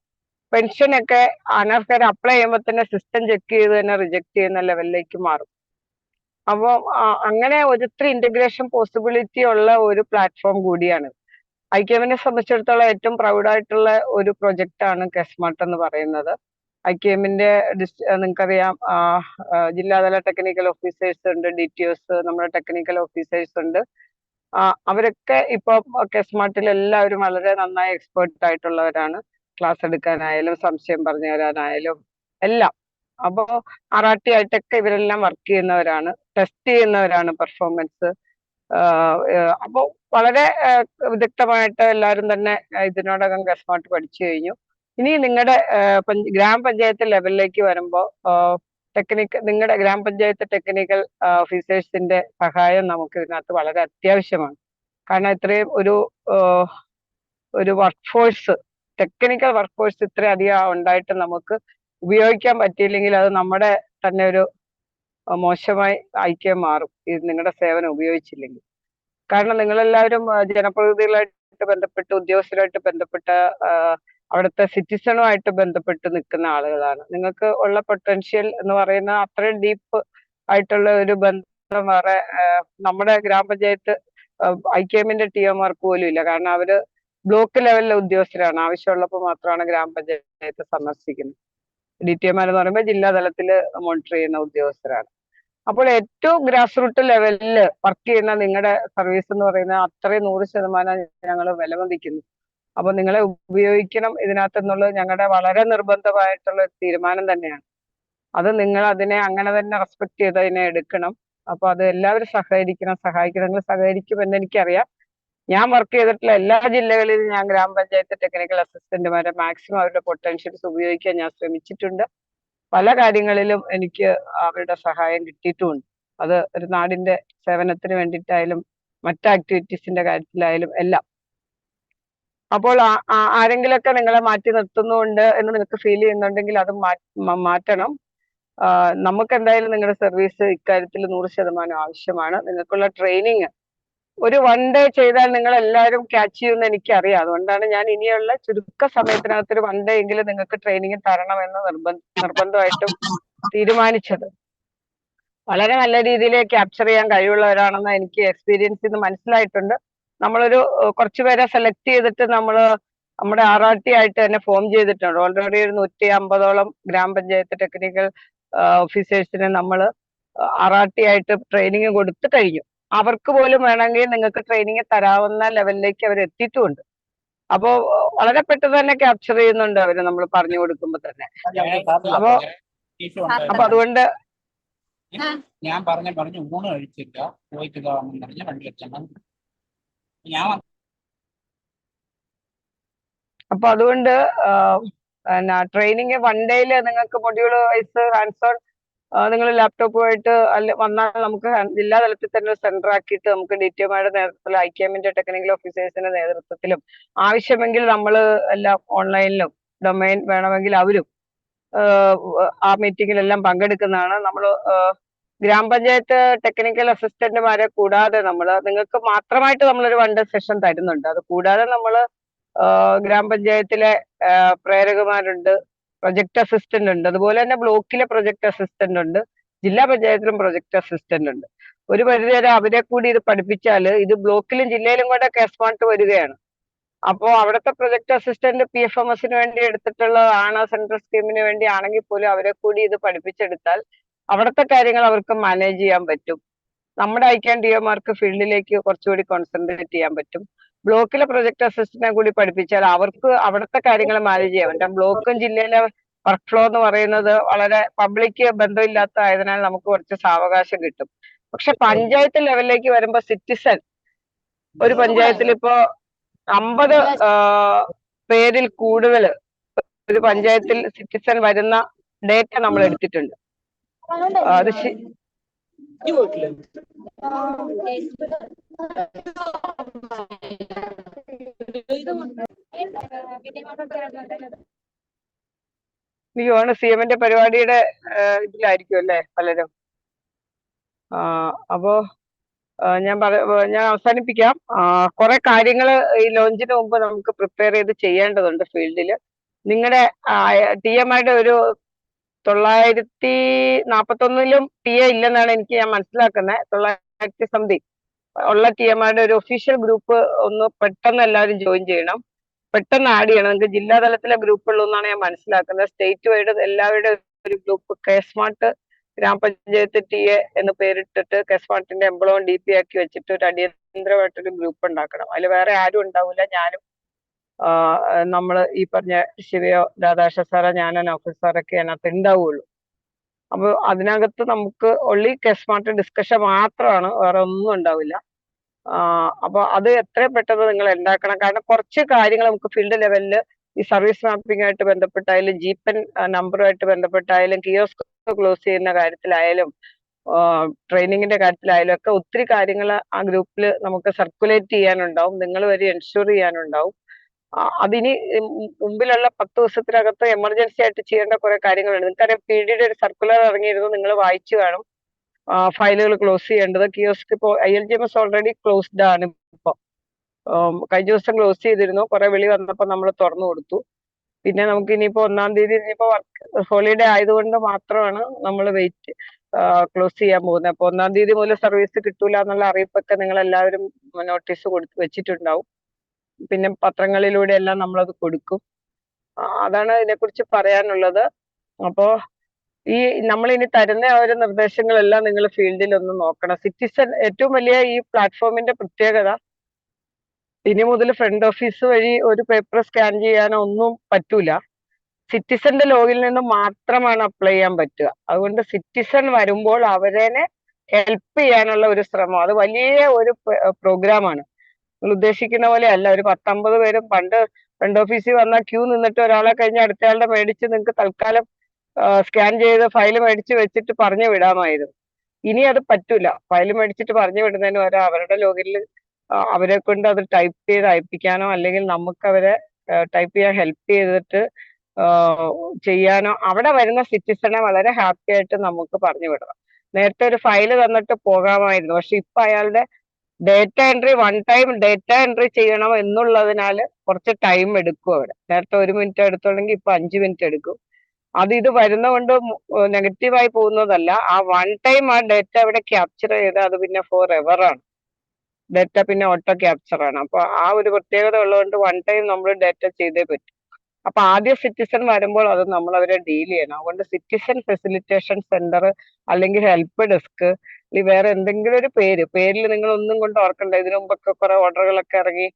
പെൻഷനൊക്കെ അനർഹർ അപ്ലൈ ചെയ്യുമ്പോൾ തന്നെ സിസ്റ്റം ചെക്ക് ചെയ്ത് തന്നെ റിജക്ട് ചെയ്യുന്ന ലെവലിലേക്ക് മാറും. അപ്പോൾ അങ്ങനെ ഒത്തിരി ഇന്റഗ്രേഷൻ പോസിബിലിറ്റി ഉള്ള ഒരു പ്ലാറ്റ്ഫോം കൂടിയാണ്. IKMനെ സംബന്ധിച്ചിടത്തോളം ഏറ്റവും പ്രൗഡായിട്ടുള്ള ഒരു പ്രൊജക്റ്റ് ആണ് കെസ്മാർട്ട് എന്ന് പറയുന്നത്. IKMന്റെ നിങ്ങൾക്കറിയാം ജില്ലാതല ടെക്നിക്കൽ ഓഫീസേഴ്സ് ഉണ്ട്, DTOs, നമ്മുടെ ടെക്നിക്കൽ ഓഫീസേഴ്സ് ഉണ്ട്. അവരൊക്കെ ഇപ്പൊ കെസ്മാർട്ടിൽ എല്ലാവരും വളരെ നന്നായി എക്സ്പേർട്ട് ആയിട്ടുള്ളവരാണ്. ക്ലാസ് എടുക്കാനായാലും സംശയം പറഞ്ഞു തരാനായാലും എല്ലാം. അപ്പോ RRT ആയിട്ടൊക്കെ ഇവരെല്ലാം വർക്ക് ചെയ്യുന്നവരാണ്, ടെസ്റ്റ് ചെയ്യുന്നവരാണ് പെർഫോമൻസ്. അപ്പോ വളരെ വിദഗ്ധമായിട്ട് എല്ലാവരും തന്നെ ഇതിനോടകം കെസ്മാർട്ട് പഠിച്ചു കഴിഞ്ഞു. ഇനി നിങ്ങളുടെ ഗ്രാമപഞ്ചായത്ത് ലെവലിലേക്ക് വരുമ്പോൾ നിങ്ങളുടെ ഗ്രാമപഞ്ചായത്ത് ടെക്നിക്കൽ ഓഫീസേഴ്സിന്റെ സഹായം നമുക്ക് ഇതിനകത്ത് വളരെ അത്യാവശ്യമാണ്. കാരണം ഇത്രയും ഒരു work force, technical work force ഇത്രയധികം ഉണ്ടായിട്ട് നമുക്ക് ഉപയോഗിക്കാൻ പറ്റിയില്ലെങ്കിൽ അത് നമ്മുടെ തന്നെ ഒരു മോശമായി IKM മാറും ഇത് നിങ്ങളുടെ സേവനം ഉപയോഗിച്ചില്ലെങ്കിൽ. കാരണം നിങ്ങളെല്ലാവരും ജനപ്രതിനിധികളായിട്ട് ബന്ധപ്പെട്ട്, ഉദ്യോഗസ്ഥരായിട്ട് ബന്ധപ്പെട്ട്, അവിടുത്തെ സിറ്റിസണുമായിട്ട് ബന്ധപ്പെട്ട് നിൽക്കുന്ന ആളുകളാണ്. നിങ്ങൾക്ക് ഉള്ള പൊട്ടൻഷ്യൽ എന്ന് പറയുന്ന അത്രയും ഡീപ്പ് ആയിട്ടുള്ള ഒരു ബന്ധം വേറെ നമ്മുടെ ഗ്രാമപഞ്ചായത്ത് IKMന്റെ TMമാർക്ക് പോലും ഇല്ല. കാരണം അവര് ബ്ലോക്ക് ലെവലിലെ ഉദ്യോഗസ്ഥരാണ്. ആവശ്യമുള്ളപ്പോൾ മാത്രമാണ് ഗ്രാമപഞ്ചായത്ത് സന്ദർശിക്കുന്നത്. DTമാർ എന്ന് പറയുമ്പോൾ ജില്ലാ തലത്തിൽ മോണിറ്റർ ചെയ്യുന്ന ഉദ്യോഗസ്ഥരാണ്. അപ്പോൾ ഏറ്റവും ഗ്രാസ് റൂട്ട് ലെവലിൽ വർക്ക് ചെയ്യുന്ന നിങ്ങളുടെ സർവീസ് എന്ന് പറയുന്നത് അത്രയും 100% ഞങ്ങൾ വിലമതിക്കുന്നു. അപ്പൊ നിങ്ങളെ ഉപയോഗിക്കണം ഇതിനകത്ത് എന്നുള്ളത് ഞങ്ങളുടെ വളരെ നിർബന്ധമായിട്ടുള്ള ഒരു തീരുമാനം തന്നെയാണ്. അത് നിങ്ങൾ അതിനെ അങ്ങനെ തന്നെ റെസ്പെക്ട് ചെയ്ത് അതിനെ എടുക്കണം. അപ്പൊ അത് എല്ലാവരും സഹകരിക്കണം. നിങ്ങൾ സഹകരിക്കുമെന്ന് എനിക്കറിയാം. ഞാൻ വർക്ക് ചെയ്തിട്ടുള്ള എല്ലാ ജില്ലകളിലും ഞാൻ ഗ്രാമപഞ്ചായത്ത് ടെക്നിക്കൽ അസിസ്റ്റന്റുമാരെ മാക്സിമം അവരുടെ പൊട്ടൻഷ്യൽസ് ഉപയോഗിക്കാൻ ഞാൻ ശ്രമിച്ചിട്ടുണ്ട്. പല കാര്യങ്ങളിലും എനിക്ക് അവരുടെ സഹായം കിട്ടിയിട്ടുമുണ്ട്. അത് ഒരു നാടിന്റെ സേവനത്തിന് വേണ്ടിയിട്ടായാലും മറ്റ് ആക്ടിവിറ്റീസിന്റെ കാര്യത്തിലായാലും എല്ലാം. അപ്പോൾ ആരെങ്കിലൊക്കെ നിങ്ങളെ മാറ്റി നിർത്തുന്നുണ്ട് എന്ന് നിങ്ങൾക്ക് ഫീൽ ചെയ്യുന്നുണ്ടെങ്കിൽ അത് മാറ്റണം. നമുക്ക് എന്തായാലും നിങ്ങളുടെ സർവീസ് ഇക്കാര്യത്തിൽ 100% ആവശ്യമാണ്. നിങ്ങൾക്കുള്ള ട്രെയിനിങ് ഒരു 1 ഡേ ചെയ്താൽ നിങ്ങൾ എല്ലാവരും ക്യാച്ച് ചെയ്യുമെന്ന് എനിക്കറിയാം. അതുകൊണ്ടാണ് ഞാൻ ഇനിയുള്ള ചുരുക്ക സമയത്തിനകത്ത് ഒരു 1 ഡേ എങ്കിലും നിങ്ങൾക്ക് ട്രെയിനിങ് തരണമെന്ന് നിർബന്ധമായിട്ടും തീരുമാനിച്ചത്. വളരെ നല്ല രീതിയിൽ ക്യാപ്ചർ ചെയ്യാൻ കഴിവുള്ളവരാണെന്ന് എനിക്ക് എക്സ്പീരിയൻസിൽ നിന്ന് മനസ്സിലായിട്ടുണ്ട്. നമ്മളൊരു കുറച്ചുപേരെ സെലക്ട് ചെയ്തിട്ട് നമ്മുടെ RRT ആയിട്ട് തന്നെ ഫോം ചെയ്തിട്ടുണ്ട്. ഓൾറെഡി ഒരു 150ഓളം ഗ്രാമപഞ്ചായത്ത് ടെക്നിക്കൽ ഓഫീസേഴ്സിനെ നമ്മൾ RRT ആയിട്ട് ട്രെയിനിങ് കൊടുത്തു കഴിഞ്ഞു. അവർക്ക് പോലും വേണമെങ്കിൽ നിങ്ങൾക്ക് ട്രെയിനിങ് തരാവുന്ന ലെവലിലേക്ക് അവർ എത്തിയിട്ടുമുണ്ട്. അപ്പോ വളരെ പെട്ടെന്ന് തന്നെ ക്യാപ്ചർ ചെയ്യുന്നുണ്ട് അവര് നമ്മൾ പറഞ്ഞു കൊടുക്കുമ്പോ തന്നെ. അപ്പൊ അതുകൊണ്ട് ഞാൻ പറഞ്ഞു ഊണ് കഴിച്ചില്ല, പോയിട്ട് പറഞ്ഞ് വണ്ടി വെച്ചാൽ അപ്പൊ അതുകൊണ്ട് ട്രെയിനിങ് 1 ഡേയിൽ നിങ്ങൾക്ക് മൊഡ്യൂൾ വൈസ് ഹാൻഡ്സ് ഓൺ നിങ്ങൾ ലാപ്ടോപ്പുമായിട്ട് വന്നാൽ നമുക്ക് ജില്ലാ തലത്തിൽ തന്നെ സെന്റർ ആക്കിയിട്ട് നമുക്ക് DTമാരുടെ നേതൃത്വത്തിൽ IKMന്റെ ടെക്നിക്കൽ ഓഫീസേഴ്സിന്റെ നേതൃത്വത്തിലും ആവശ്യമെങ്കിൽ നമ്മൾ എല്ലാം ഓൺലൈനിലും ഡൊമൈൻ വേണമെങ്കിൽ അവരും ആ മീറ്റിങ്ങിലെല്ലാം പങ്കെടുക്കുന്നതാണ്. നമ്മൾ ഗ്രാമപഞ്ചായത്ത് ടെക്നിക്കൽ അസിസ്റ്റന്റുമാരെ കൂടാതെ നിങ്ങൾക്ക് മാത്രമായിട്ട് നമ്മളൊരു 1 ഡേ സെഷൻ തരുന്നുണ്ട്. അത് കൂടാതെ നമ്മൾ ഗ്രാമപഞ്ചായത്തിലെ പ്രേരകമാരുണ്ട്, പ്രൊജക്ട് അസിസ്റ്റന്റ് ഉണ്ട്, അതുപോലെ തന്നെ ബ്ലോക്കിലെ പ്രൊജക്ട് അസിസ്റ്റന്റ് ഉണ്ട്, ജില്ലാ പഞ്ചായത്തിലും പ്രൊജക്ട് അസിസ്റ്റന്റ് ഉണ്ട്. ഒരു പരിധിവരെ അവരെ കൂടി ഇത് പഠിപ്പിച്ചാൽ ഇത് ബ്ലോക്കിലും ജില്ലയിലും കൂടെ കേസ്മാർട്ട് വരികയാണ്. അപ്പോൾ അവിടുത്തെ പ്രൊജക്ട് അസിസ്റ്റന്റ് PFMSന് വേണ്ടി എടുത്തിട്ടുള്ളതാണ്, സെൻട്രൽ സ്കീമിന് വേണ്ടി ആണെങ്കിൽ പോലും അവരെ കൂടി ഇത് പഠിപ്പിച്ചെടുത്താൽ അവിടുത്തെ കാര്യങ്ങൾ അവർക്ക് മാനേജ് ചെയ്യാൻ പറ്റും. നമ്മുടെ IKM-TMമാർക്ക് ഫീൽഡിലേക്ക് കുറച്ചുകൂടി കോൺസെൻട്രേറ്റ് ചെയ്യാൻ പറ്റും. ബ്ലോക്കിലെ പ്രൊജക്ട് അസിസ്റ്റന്റിനെ കൂടി പഠിപ്പിച്ചാൽ അവർക്ക് അവിടുത്തെ കാര്യങ്ങൾ മാനേജ് ചെയ്യാൻ പറ്റും. ബ്ലോക്കും ജില്ലയിലെ വർക്ക് ഫ്ലോ എന്ന് പറയുന്നത് വളരെ പബ്ലിക് ബന്ധമില്ലാത്തതായതിനാൽ നമുക്ക് കുറച്ച് സാവകാശം കിട്ടും. പക്ഷെ പഞ്ചായത്ത് ലെവലിലേക്ക് വരുമ്പോൾ സിറ്റിസൺ ഒരു പഞ്ചായത്തിൽ ഇപ്പോ 50 പേരിൽ കൂടുതൽ ഒരു പഞ്ചായത്തിൽ സിറ്റിസൺ വരുന്ന ഡേറ്റ നമ്മൾ എടുത്തിട്ടുണ്ട്. അത് CMന്റെ പരിപാടിയുടെ ഇതിലായിരിക്കും അല്ലേ പലരും. അപ്പോ ഞാൻ അവസാനിപ്പിക്കാം. കുറെ കാര്യങ്ങൾ ഈ ലോഞ്ചിന് മുമ്പ് നമുക്ക് പ്രിപ്പയർ ചെയ്ത് ചെയ്യേണ്ടതുണ്ട് ഫീൽഡിൽ. നിങ്ങളുടെ TMമാരുടെ ഒരു 941 TA ഇല്ലെന്നാണ് ഞാൻ മനസ്സിലാക്കുന്നത്. 900 സംതിങ് ഉള്ള TMമാരുടെ ഒരു ഒഫീഷ്യൽ ഗ്രൂപ്പ് ഒന്ന് പെട്ടെന്ന് എല്ലാവരും ജോയിൻ ചെയ്യണം, പെട്ടെന്ന് ആഡ് ചെയ്യണം. നിങ്ങൾക്ക് ജില്ലാ തലത്തിലെ ഗ്രൂപ്പുള്ളൂ എന്നാണ് ഞാൻ മനസ്സിലാക്കുന്നത്. സ്റ്റേറ്റ് വൈഡ് എല്ലാവരുടെ ഒരു ഗ്രൂപ്പ് കേസ്മാർട്ട് ഗ്രാമപഞ്ചായത്ത് TA എന്ന് പേരിട്ടിട്ട് കേസ്മാർട്ടിന്റെ എംബ്ലവും DP ആക്കി വെച്ചിട്ട് ഒരു അടിയന്തരമായിട്ടൊരു ഗ്രൂപ്പ് ഉണ്ടാക്കണം. അതിൽ വേറെ ആരും ഉണ്ടാവില്ല, ഞാനും നമ്മൾ ഈ പറഞ്ഞ ശിവയോ രാധാകൃഷ്ണ സാറോ ഞാനോ നൗഫൽ സാറൊക്കെ അതിനകത്ത് ഉണ്ടാവുള്ളൂ. അപ്പൊ അതിനകത്ത് നമുക്ക് ഒള്ളി കേസ്മാർട്ട് ഡിസ്കഷൻ മാത്രമാണ്, വേറെ ഒന്നും ഉണ്ടാവില്ല. അപ്പൊ അത് എത്രയും പെട്ടെന്ന് നിങ്ങൾ ഉണ്ടാക്കണം. കാരണം കുറച്ച് കാര്യങ്ങൾ നമുക്ക് ഫീൽഡ് ലെവലിൽ ഈ സർവീസ് മാപ്പിംഗ് ആയിട്ട് ബന്ധപ്പെട്ടായാലും GPN നമ്പറുമായിട്ട് ബന്ധപ്പെട്ടായാലും കിയോസ്ക് ക്ലോസ് ചെയ്യുന്ന കാര്യത്തിലായാലും ട്രെയിനിങ്ങിന്റെ കാര്യത്തിലായാലും ഒക്കെ ഒത്തിരി കാര്യങ്ങൾ ആ ഗ്രൂപ്പിൽ നമുക്ക് സർക്കുലേറ്റ് ചെയ്യാനുണ്ടാവും, നിങ്ങൾ വരെ എൻഷുർ ചെയ്യാനുണ്ടാവും. അതിനി മുമ്പിലുള്ള 10 ദിവസത്തിനകത്ത് എമർജൻസി ആയിട്ട് ചെയ്യേണ്ട കുറെ കാര്യങ്ങളുണ്ട്. നിങ്ങൾക്കറിയാം PDയുടെ ഒരു സർക്കുലർ ഇറങ്ങിയിരുന്നു, നിങ്ങൾ വായിച്ചു കാണും. ഫയലുകൾ ക്ലോസ് ചെയ്യേണ്ടത് കിയോസ്ക് ഇപ്പോൾ ILGMS ഓൾറെഡി ക്ലോസ്ഡ് ആണ്. ഇപ്പൊ കഴിഞ്ഞ ദിവസം ക്ലോസ് ചെയ്തിരുന്നു, കുറെ വിളി വന്നപ്പോൾ നമ്മൾ തുറന്നു കൊടുത്തു. പിന്നെ നമുക്ക് ഇനിയിപ്പോ 1-ാം തീയതി ഇനിയിപ്പോ ഹോളിഡേ ആയതുകൊണ്ട് മാത്രമാണ് നമ്മൾ ക്ലോസ് ചെയ്യാൻ പോകുന്നത്. അപ്പൊ 1-ാം തീയതി മുതൽ സർവീസ് കിട്ടൂല എന്നുള്ള അറിയിപ്പൊക്കെ നിങ്ങൾ എല്ലാവരും നോട്ടീസ് വെച്ചിട്ടുണ്ടാവും. പിന്നെ പത്രങ്ങളിലൂടെ എല്ലാം നമ്മളത് കൊടുക്കും. അതാണ് ഇതിനെക്കുറിച്ച് പറയാനുള്ളത്. അപ്പോ ഈ നമ്മൾ ഇനി തരുന്ന ഒരു നിർദ്ദേശങ്ങളെല്ലാം നിങ്ങൾ ഫീൽഡിൽ ഒന്ന് നോക്കണം. സിറ്റിസൺ ഏറ്റവും വലിയ ഈ പ്ലാറ്റ്ഫോമിന്റെ പ്രത്യേകത, ഇനി മുതൽ ഫ്രണ്ട് ഓഫീസ് വഴി ഒരു പേപ്പർ സ്കാൻ ചെയ്യാനോ ഒന്നും പറ്റൂല. സിറ്റിസന്റെ ലോഗിൽ നിന്ന് മാത്രമാണ് അപ്ലൈ ചെയ്യാൻ പറ്റുക. അതുകൊണ്ട് സിറ്റിസൺ വരുമ്പോൾ അവരെ ഹെൽപ്പ് ചെയ്യാനുള്ള ഒരു ശ്രമം, അത് വലിയ ഒരു പ്രോഗ്രാമാണ്. നിങ്ങൾ ഉദ്ദേശിക്കുന്ന പോലെ അല്ല. ഒരു 10-50 പേരും പണ്ട് ഫ്രണ്ട് ഓഫീസിൽ വന്നാൽ ക്യൂ നിന്നിട്ട് ഒരാളെ കഴിഞ്ഞ് അടുത്തയാളുടെ മേടിച്ച് നിങ്ങൾക്ക് തൽക്കാലം സ്കാൻ ചെയ്ത് ഫയൽ മേടിച്ച് വെച്ചിട്ട് പറഞ്ഞു വിടാമായിരുന്നു. ഇനി അത് പറ്റൂല. ഫയൽ മേടിച്ചിട്ട് പറഞ്ഞു വിടുന്നതിന് പകരം അവരുടെ ലോഗിനിൽ അവരെ കൊണ്ട് അത് ടൈപ്പ് ചെയ്ത് അയപ്പിക്കാനോ അല്ലെങ്കിൽ നമുക്ക് അവരെ ടൈപ്പ് ചെയ്യാൻ ഹെൽപ്പ് ചെയ്തിട്ട് ചെയ്യാനോ അവിടെ വരുന്ന സിറ്റിസനെ വളരെ ഹാപ്പി ആയിട്ട് നമുക്ക് പറഞ്ഞു വിടണം. നേരത്തെ ഒരു ഫയല് തന്നിട്ട് പോകാമായിരുന്നു. പക്ഷെ ഇപ്പൊ അയാളുടെ data entry time data entry ചെയ്യണം എന്നുള്ളതിനാൽ കുറച്ച് ടൈം എടുക്കും അവിടെ. നേരത്തെ 1 മിനിറ്റ് എടുത്തുണ്ടെങ്കിൽ ഇപ്പൊ 5 മിനിറ്റ് എടുക്കും. ഇത് വരുന്നതുകൊണ്ട് നെഗറ്റീവായി പോകുന്നതല്ല. ആ ടൈം ആ ഡേറ്റ അവിടെ ക്യാപ്ചർ ചെയ്ത് അത് പിന്നെ ഫോർ എവർ ആണ്. ഡേറ്റ പിന്നെ ഓട്ടോ ക്യാപ്ചർ ആണ്. അപ്പൊ ആ ഒരു പ്രത്യേകത ഉള്ളതുകൊണ്ട് ടൈം നമ്മൾ ഡേറ്റ ചെയ്തേ പറ്റും. അപ്പൊ ആദ്യം സിറ്റിസൺ വരുമ്പോൾ അത് നമ്മൾ അവരെ ഡീൽ ചെയ്യണം. അതുകൊണ്ട് സിറ്റിസൺ ഫെസിലിറ്റേഷൻ സെന്റർ അല്ലെങ്കിൽ ഹെൽപ്പ് ഡെസ്ക്, വേറെ എന്തെങ്കിലും ഒരു പേരിൽ നിങ്ങൾ ഒന്നും കൊണ്ട് ഓർക്കണ്ട. ഇതിനു മുമ്പൊക്കെ കുറെ ഓർഡറുകളൊക്കെ ഇറങ്ങി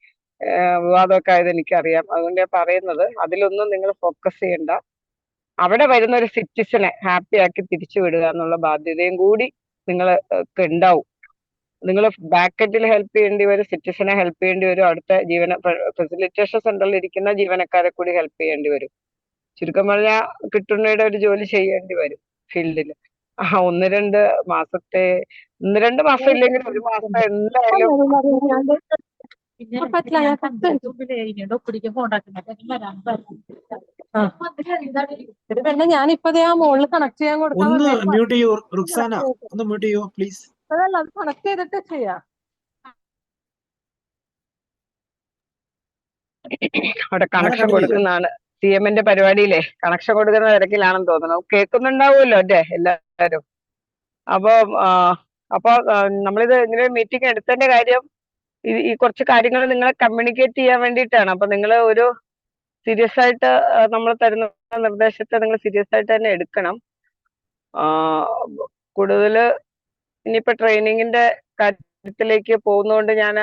വിവാദമൊക്കെ ആയത് എനിക്കറിയാം. അതുകൊണ്ട് ഞാൻ പറയുന്നത് അതിലൊന്നും നിങ്ങൾ ഫോക്കസ് ചെയ്യണ്ട. അവിടെ വരുന്ന ഒരു സിറ്റിസനെ ഹാപ്പി ആക്കി തിരിച്ചു വിടുക എന്നുള്ള ബാധ്യതയും കൂടി നിങ്ങൾക്ക് ഉണ്ടാവും. നിങ്ങൾ ബാക്കെൻഡിൽ ഹെൽപ്പ് ചെയ്യേണ്ടി വരും, സിറ്റിസനെ ഹെൽപ്പ് ചെയ്യേണ്ടി വരും, അടുത്ത ഫെസിലിറ്റേഷൻ സെന്ററിൽ ഇരിക്കുന്ന ജീവനക്കാരെ കൂടി ഹെൽപ്പ് ചെയ്യേണ്ടി വരും. ചുരുക്കം പറഞ്ഞാൽ കിട്ടുന്നയുടെ ഒരു ജോലി ചെയ്യേണ്ടി വരും ഫീൽഡിൽ. 1-2 മാസത്തെ 1-2 മാസം ഇല്ലെങ്കിൽ 1 മാസം എന്തായാലും പിന്നെ ഞാനിപ്പതേ ആ മോളിൽ കണക്ട് ചെയ്യാൻ കൊടുക്കാൻ ഒന്ന് മ്യൂട്ട് ചെയ്യൂ റുക്സാന, ഒന്ന് മ്യൂട്ട് ചെയ്യൂ പ്ലീസ്. അതല്ല, അത് കണക്ട് ചെയ്തിട്ട് ചെയ്യാം. അവിടെ കണക്ഷൻ കൊടുക്കുന്നതാണ്. CM-ന്റെ പരിപാടിയിലെ കണക്ഷൻ കൊടുക്കുന്ന തിരക്കിലാണെന്ന് തോന്നുന്നു. കേൾക്കുന്നുണ്ടാവുമല്ലോ അല്ലേ എല്ലാവരും? അപ്പൊ നമ്മളിത് ഇങ്ങനെ മീറ്റിംഗ് എടുത്തതിന്റെ കാര്യം ഈ കുറച്ച് കാര്യങ്ങൾ നിങ്ങളെ കമ്മ്യൂണിക്കേറ്റ് ചെയ്യാൻ വേണ്ടിയിട്ടാണ്. അപ്പൊ നിങ്ങൾ ഒരു സീരിയസ് ആയിട്ട് നമ്മൾ തരുന്ന നിർദ്ദേശത്തെ നിങ്ങൾ സീരിയസ് ആയിട്ട് തന്നെ എടുക്കണം. കൂടുതൽ ഇനിയിപ്പോ ട്രെയിനിങ്ങിന്റെ കാര്യത്തിലേക്ക് പോകുന്നതുകൊണ്ട് ഞാൻ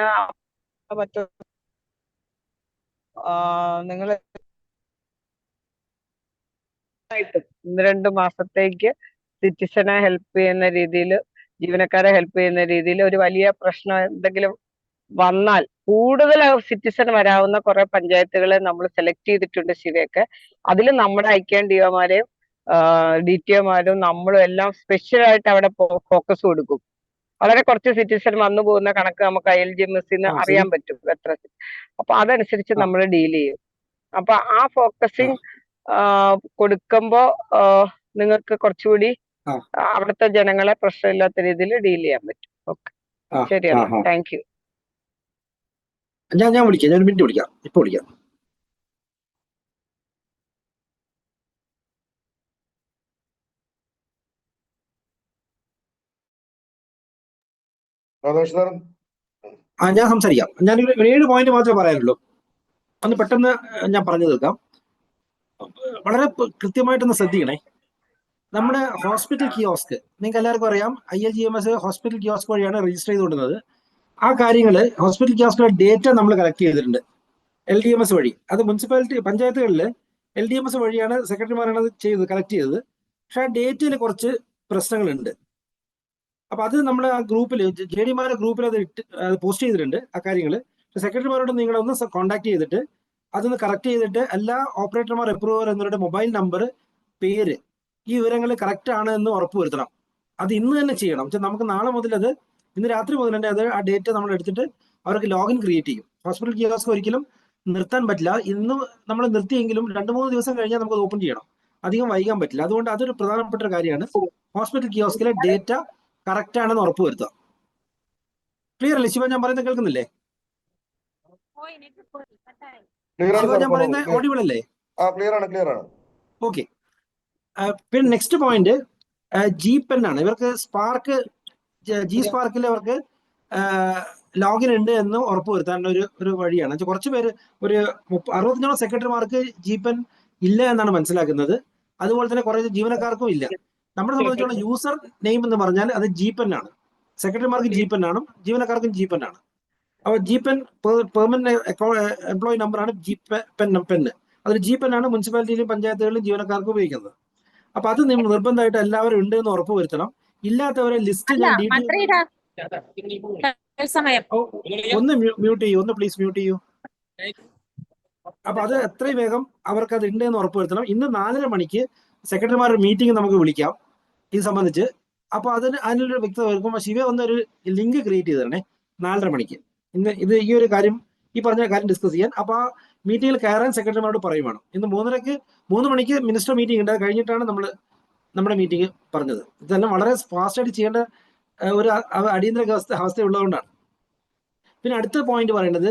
നിങ്ങൾ 1-2 മാസത്തേക്ക് സിറ്റിസനെ ഹെൽപ്പ് ചെയ്യുന്ന രീതിയിൽ, ജീവനക്കാരെ ഹെൽപ്പ് ചെയ്യുന്ന രീതിയിൽ ഒരു വലിയ പ്രശ്നം എന്തെങ്കിലും വന്നാൽ, കൂടുതൽ സിറ്റിസൺ വരാവുന്ന കുറെ പഞ്ചായത്തുകളെ നമ്മൾ സെലക്ട് ചെയ്തിട്ടുണ്ട് ശരിയൊക്കെ. അതിൽ നമ്മുടെ IKM-DOമാരെയും DTOമാരും നമ്മളും എല്ലാം സ്പെഷ്യലായിട്ട് അവിടെ ഫോക്കസ് കൊടുക്കും. വളരെ കുറച്ച് സിറ്റിസൺ വന്നു പോകുന്ന കണക്ക് നമുക്ക് ILGMS-ന്ന് അറിയാൻ പറ്റും എത്ര. അപ്പൊ അതനുസരിച്ച് നമ്മൾ ഡീൽ ചെയ്യും. അപ്പൊ ആ ഫോക്കസിങ് കൊടുക്കുമ്പോ നിങ്ങൾക്ക് കുറച്ചുകൂടി അവിടുത്തെ ജനങ്ങളെ പ്രശ്നമില്ലാത്ത രീതിയിൽ ഡീൽ ചെയ്യാൻ പറ്റും. ഓക്കെ, ശരിയാണ്. Thank you. ഞാൻ വിളിക്കാം, ഞാൻ 1 മിനിറ്റ് വിളിക്കാം, ഇപ്പൊ വിളിക്കാം. ഞാൻ സംസാരിക്കാം. ഞാൻ 7 പോയിന്റ് മാത്രമേ പറയാനുള്ളൂ. ഒന്ന് പെട്ടെന്ന് ഞാൻ പറഞ്ഞു തീർക്കാം. വളരെ കൃത്യമായിട്ടൊന്ന് ശ്രദ്ധിക്കണേ. നമ്മുടെ ഹോസ്പിറ്റൽ കിയോസ്ക് നിങ്ങൾക്ക് എല്ലാവർക്കും അറിയാം. ILGMS ഹോസ്പിറ്റൽ കിയോസ്ക് വഴിയാണ് രജിസ്റ്റർ ചെയ്തുകൊണ്ടുന്നത്. ആ കാര്യങ്ങൾ ഹോസ്പിറ്റൽ കിയോസ്കിലെ ഡേറ്റ നമ്മൾ കളക്ട് ചെയ്തിട്ടുണ്ട് LDMS വഴി. അത് മുനിസിപ്പാലിറ്റി പഞ്ചായത്തുകളിൽ LDMS വഴിയാണ് സെക്രട്ടറിമാരാണ് അത് കളക്ട് ചെയ്തത്. പക്ഷെ ആ ഡേറ്റയിൽ കുറച്ച് പ്രശ്നങ്ങളുണ്ട്. അപ്പൊ അത് നമ്മൾ ആ ഗ്രൂപ്പിൽ JD-മാരുടെ ഗ്രൂപ്പിൽ അത് പോസ്റ്റ് ചെയ്തിട്ടുണ്ട് ആ കാര്യങ്ങൾ. സെക്രട്ടറിമാരോട് നിങ്ങളൊന്ന് കോൺടാക്ട് ചെയ്തിട്ട് അതൊന്ന് കറക്റ്റ് ചെയ്തിട്ട് എല്ലാ ഓപ്പറേറ്റർമാർ അപ്രൂവർ എന്നവരുടെ മൊബൈൽ നമ്പർ, പേര്, ഈ വിവരങ്ങൾ കറക്റ്റ് ആണ് എന്ന് ഉറപ്പുവരുത്തണം. അത് ഇന്ന് തന്നെ ചെയ്യണം. നമുക്ക് നാളെ മുതൽ അത് ഇന്ന് രാത്രി മുതൽ തന്നെ അത് ആ ഡേറ്റ നമ്മൾ എടുത്തിട്ട് അവർക്ക് ലോഗിൻ ക്രിയേറ്റ് ചെയ്യും. ഹോസ്പിറ്റൽ കിയോസ്ക് ഒരിക്കലും നിർത്താൻ പറ്റില്ല. ഇന്ന് നമ്മൾ നിർത്തിയെങ്കിലും 2-3 ദിവസം കഴിഞ്ഞാൽ നമുക്ക് ഓപ്പൺ ചെയ്യണം. അധികം വൈകാൻ പറ്റില്ല. അതുകൊണ്ട് അതൊരു പ്രധാനപ്പെട്ട ഒരു കാര്യമാണ്. ഹോസ്പിറ്റൽ കിയോസ്കിലെ ഡേറ്റ കറക്റ്റ് ആണെന്ന് ഉറപ്പുവരുത്തുക. ക്ലിയർ അല്ലേ ശിവ? ഞാൻ പറയുന്നത് കേൾക്കുന്നില്ലേ? ശിവ, ഞാൻ പറയുന്നത് ഓഡിബിൾ അല്ലേ? ക്ലിയർ ആണ്. ഓക്കെ. പിന്നെ നെക്സ്റ്റ് പോയിന്റ്, ജി പെൻ ആണ്. ഇവർക്ക് സ്പാർക്ക് ജി സ്പാർക്കിൽ അവർക്ക് ലോഗിൻ ഉണ്ട് എന്ന് ഉറപ്പുവരുത്താനുള്ള ഒരു വഴിയാണ്. കുറച്ച് പേര് ഒരു 65 സെക്രട്ടറിമാർക്ക് ജി പെൻ ഇല്ല എന്നാണ് മനസ്സിലാക്കുന്നത്. അതുപോലെ തന്നെ കുറെ ജീവനക്കാർക്കും ഇല്ല. നമ്മളെ സംബന്ധിച്ചുള്ള യൂസർ നെയിം എന്ന് പറഞ്ഞാൽ അത് ജി പെൻ ആണ്. സെക്രട്ടറിമാർക്ക് ജി പെൻ ആണ്, ജീവനക്കാർക്കും ജി പെൻ ആണ്. അപ്പോൾ ജി പെൻ പെർമനന്റ് എംപ്ലോയി നമ്പറാണ് ജി പെൻ. അതൊരു ജി പെൻ ആണ് മുനിസിപ്പാലിറ്റിയിലും പഞ്ചായത്തുകളിലും ജീവനക്കാർക്ക് ഉപയോഗിക്കുന്നത്. അപ്പൊ അത് നിർബന്ധമായിട്ട് എല്ലാവരും ഉണ്ട് എന്ന് ഉറപ്പുവരുത്തണം. ഇല്ലാത്തവരെ ലിസ്റ്റ് ഞാൻ ഒന്ന് മ്യൂട്ട് ചെയ്യൂ, ഒന്ന് പ്ലീസ് മ്യൂട്ട് ചെയ്യൂ. അപ്പൊ അത് എത്രയും വേഗം അവർക്ക് അത് ഉണ്ട് എന്ന് ഉറപ്പുവരുത്തണം. ഇന്ന് 4:30 മണിക്ക് സെക്രട്ടറിമാരുടെ മീറ്റിംഗ് നമുക്ക് വിളിക്കാം ഇത് സംബന്ധിച്ച്. അപ്പൊ അതിനൊരു വ്യക്തത വരുമ്പോൾ ശിവ ഒന്നൊരു ലിങ്ക് ക്രിയേറ്റ് ചെയ്ത് തരണേ 4:30 മണിക്ക്. ഇന്ന് ഈ ഒരു കാര്യം, ഈ പറഞ്ഞ കാര്യം ഡിസ്കസ് ചെയ്യാൻ. അപ്പൊ ആ മീറ്റിംഗിൽ കയറാൻ സെക്രട്ടറിമാരോട് പറയുവാണ്. ഇന്ന് 3 മണിക്ക് മിനിസ്റ്റർ മീറ്റിംഗ് ഉണ്ട്. കഴിഞ്ഞിട്ടാണ് നമ്മുടെ മീറ്റിംഗ് പറഞ്ഞത്. ഇതെല്ലാം വളരെ ഫാസ്റ്റായിട്ട് ചെയ്യേണ്ട ഒരു അടിയന്തര അവസ്ഥ ഉള്ളതുകൊണ്ടാണ്. പിന്നെ അടുത്ത പോയിന്റ് പറയുന്നത്